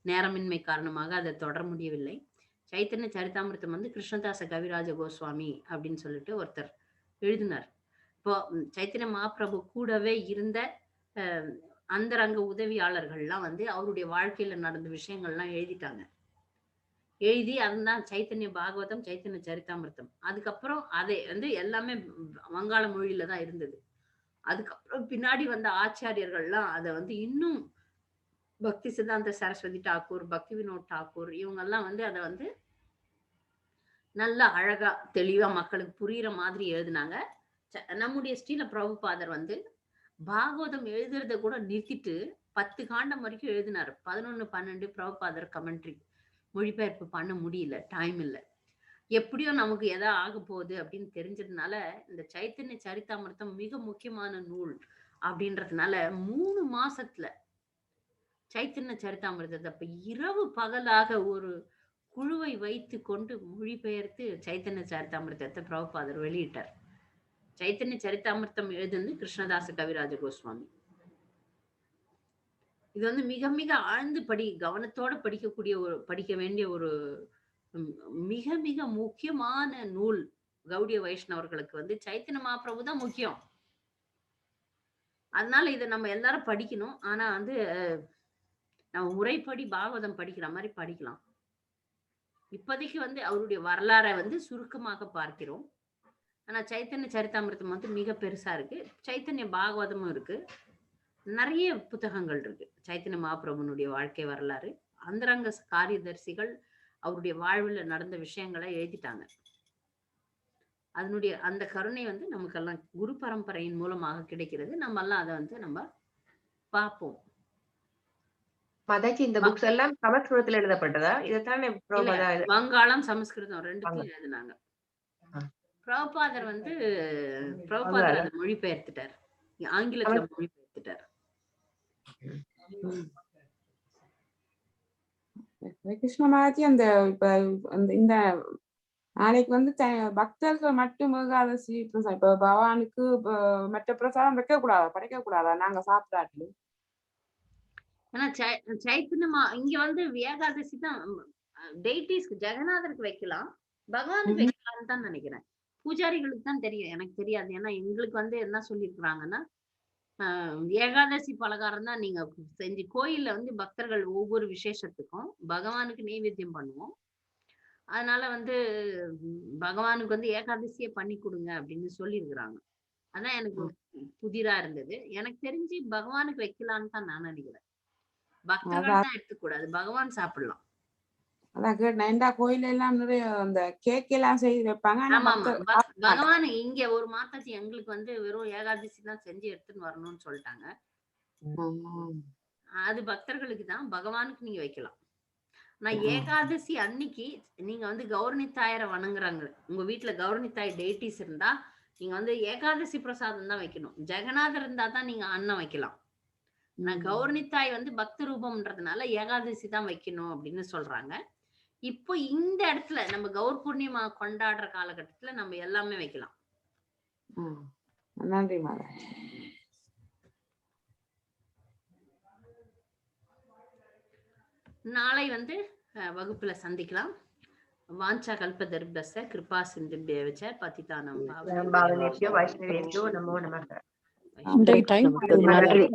நேரமின்மை காரணமாக அதை தொடர முடியவில்லை. சைத்தன்ய சரிதாமிரதம் வந்து கிருஷ்ணதாச கவிராஜ கோஸ்வாமி அப்படின்னு சொல்லிட்டு ஒருத்தர் எழுதினார். இப்போ சைத்தன்ய மகாபிரபு கூடவே இருந்த அந்தரங்க உதவியாளர்கள்லாம் வந்து அவருடைய வாழ்க்கையில நடந்த விஷயங்கள்லாம் எழுதிட்டாங்க. எழுதி அதுதான் சைத்தன்ய பாகவதம், சைத்தன்ய சரிதாமிரதம். அதுக்கப்புறம் அதை வந்து எல்லாமே வங்காள மொழியில தான் இருந்தது. அதுக்கப்புறம் பின்னாடி வந்த ஆச்சாரியர்கள்லாம் அதை வந்து இன்னும் பக்தி சித்தாந்த சரஸ்வதி டாக்கூர், பக்தி வினோத் டாக்கூர் இவங்க எல்லாம் வந்து அதை வந்து நல்ல அழகா தெளிவா மக்களுக்கு புரியுற மாதிரி எழுதினாங்க. நம்முடைய ஸ்ரீல பிரபுபாதர் வந்து பாகவதம் எழுதுறத கூட நிறுத்திட்டு 10 காண்டம் வரைக்கும் எழுதினாரு. 11, 12 பிரபுபாதர் கமெண்ட்ரி மொழிபெயர்ப்பு பண்ண முடியல, டைம் இல்ல. எப்படியோ நமக்கு எதா ஆக போகுது அப்படின்னு தெரிஞ்சதுனால இந்த சைத்தன்ய சரிதாமிரதம் மிக முக்கியமான நூல் அப்படின்றதுனால 3 மாசத்துல சைத்தன்ய சரிதாமிரதத்தை அப்ப இரவு பகலாக ஒரு குழுவை வைத்து கொண்டு மொழிபெயர்த்து சைத்தன்ய சரிதாமிரதத்தை பிரபுபாதர் வெளியிட்டார். சைத்தன்ய சரிதாமிரதம் எழுதுனது கிருஷ்ணதாச கவிராஜ கோஸ்வாமி. இது வந்து மிக மிக ஆழ்ந்து கவனத்தோட படிக்க வேண்டிய ஒரு மிக மிக முக்கியமான நூல். கௌடிய வைஷ்ணவர்களுக்கு வந்து சைத்தன்ய மகாபிரபு தான் முக்கியம். அதனால இதை நம்ம எல்லாரும் படிக்கணும். ஆனா வந்து நம்ம முறைப்படி பாகவதம் படிக்கிற மாதிரி படிக்கலாம். இப்போதைக்கு வந்து அவருடைய வரலாறை வந்து சுருக்கமாக பார்க்கிறோம். ஆனா சைத்தன்ய சரிதாமிரதம் வந்து மிக பெருசா இருக்கு. சைத்தன்ய பாகவதமும் இருக்கு. நிறைய புத்தகங்கள் இருக்கு. சைத்தன்ய மகாபிரபுனுடைய வாழ்க்கை வரலாறு, அந்தரங்க காரியதர்சிகள் அவருடைய வாழ்வில் நடந்த விஷயங்களை எழுதிட்டாங்க. அதனுடைய அந்த கருணை வந்து நமக்கெல்லாம் குரு பரம்பரையின் மூலமாக கிடைக்கிறது. நம்ம எல்லாம் அதை வந்து நம்ம பார்ப்போம். மாதாஜி இந்த புக்ஸ் எல்லாம் சமஸ்கிருதத்துல எழுதப்பட்டதா? இதைத்தானே வங்காளம் சமஸ்கிருதம் ரெண்டுத்தையும் எழுதினாங்க. பிரபுபாதர் வந்து பிரபுபாதர் அதை மொழிபெயர்த்துட்டார், ஆங்கிலத்துல மொழிபெயர்த்துட்டார். கிருஷ்ண மாதாஜி அந்த இப்ப இந்த நாளைக்கு வந்து பக்தர்கள் மட்டும் ஏகாதசி பிரசாதம், இப்ப பகவானுக்கு மற்ற பிரசாதம் வைக்க கூடாதா, படைக்க கூடாதா நாங்க சாப்பிடாட்டு? ஆனா சைத்தன்யமா இங்க வந்து ஏகாதசி தான் டெய்டிஸ்க்கு, ஜெகநாதருக்கு வைக்கலாம், பகவானுக்கு வைக்கலாம்னு தான் நினைக்கிறேன். பூஜாரிகளுக்கு தான் தெரியும், எனக்கு தெரியாது. ஏன்னா எங்களுக்கு வந்து என்ன சொல்லியிருக்கிறாங்கன்னா ஏகாதசி பலகாரம் தான் நீங்க செஞ்சு கோயில்ல வந்து பக்தர்கள் ஒவ்வொரு விசேஷத்துக்கும் பகவானுக்கு நெய்வேத்தியம் பண்ணுவோம். அதனால வந்து பகவானுக்கு வந்து ஏகாதசியே பண்ணி கொடுங்க அப்படின்னு சொல்லியிருக்கிறாங்க. அதான் எனக்கு புதிரா இருந்தது. எனக்கு தெரிஞ்சு பகவானுக்கு வைக்கலான்னு தான் நான் நினைக்கிறேன். பக்தர்கள் தான் எடுத்துக்கூடாது, பகவான் சாப்பிடலாம். அதான் கேட்டேன். கோயில எல்லாம் நிறைய அந்த கேக் எல்லாம் செய்து வைப்பாங்க. பகவான் இங்க ஒரு மாதாஜி எங்களுக்கு வந்து வெறும் ஏகாதசி தான் செஞ்சு எடுத்துன்னு வரணும்னு சொல்லிட்டாங்க. அது பக்தர்களுக்கு தான், பகவானுக்கு நீங்க வைக்கலாம். நான் ஏகாதசி அன்னைக்கு நீங்க வந்து கௌரணித்தாயரை வணங்குறாங்க, உங்க வீட்டுல கௌரணித்தாய் டெய்டிஸ் இருந்தா நீங்க வந்து ஏகாதசி பிரசாதம் தான் வைக்கணும். ஜெகநாதர் இருந்தா தான் நீங்க அன்னம் வைக்கலாம். நான் கௌரணித்தாய் வந்து பக்த ரூபம்ன்றதுனால ஏகாதசி தான் வைக்கணும் அப்படின்னு சொல்றாங்க. இப்போ இந்த இடத்துல நம்ம கௌர் பூர்ணிமா கொண்டாடுற காலகட்டத்துல நம்ம எல்லாமே வைக்கலாம். நன்றி மாதா. நாளை வந்து வகுப்புல சந்திக்கலாம். வாஞ்சா கல்பதர்பஸ்ய கிருபா சிந்துப்யேவச பதிதானம் பாவனேப்யோ வைஷ்ணவேப்யோ நமோ நமः. நன்றி.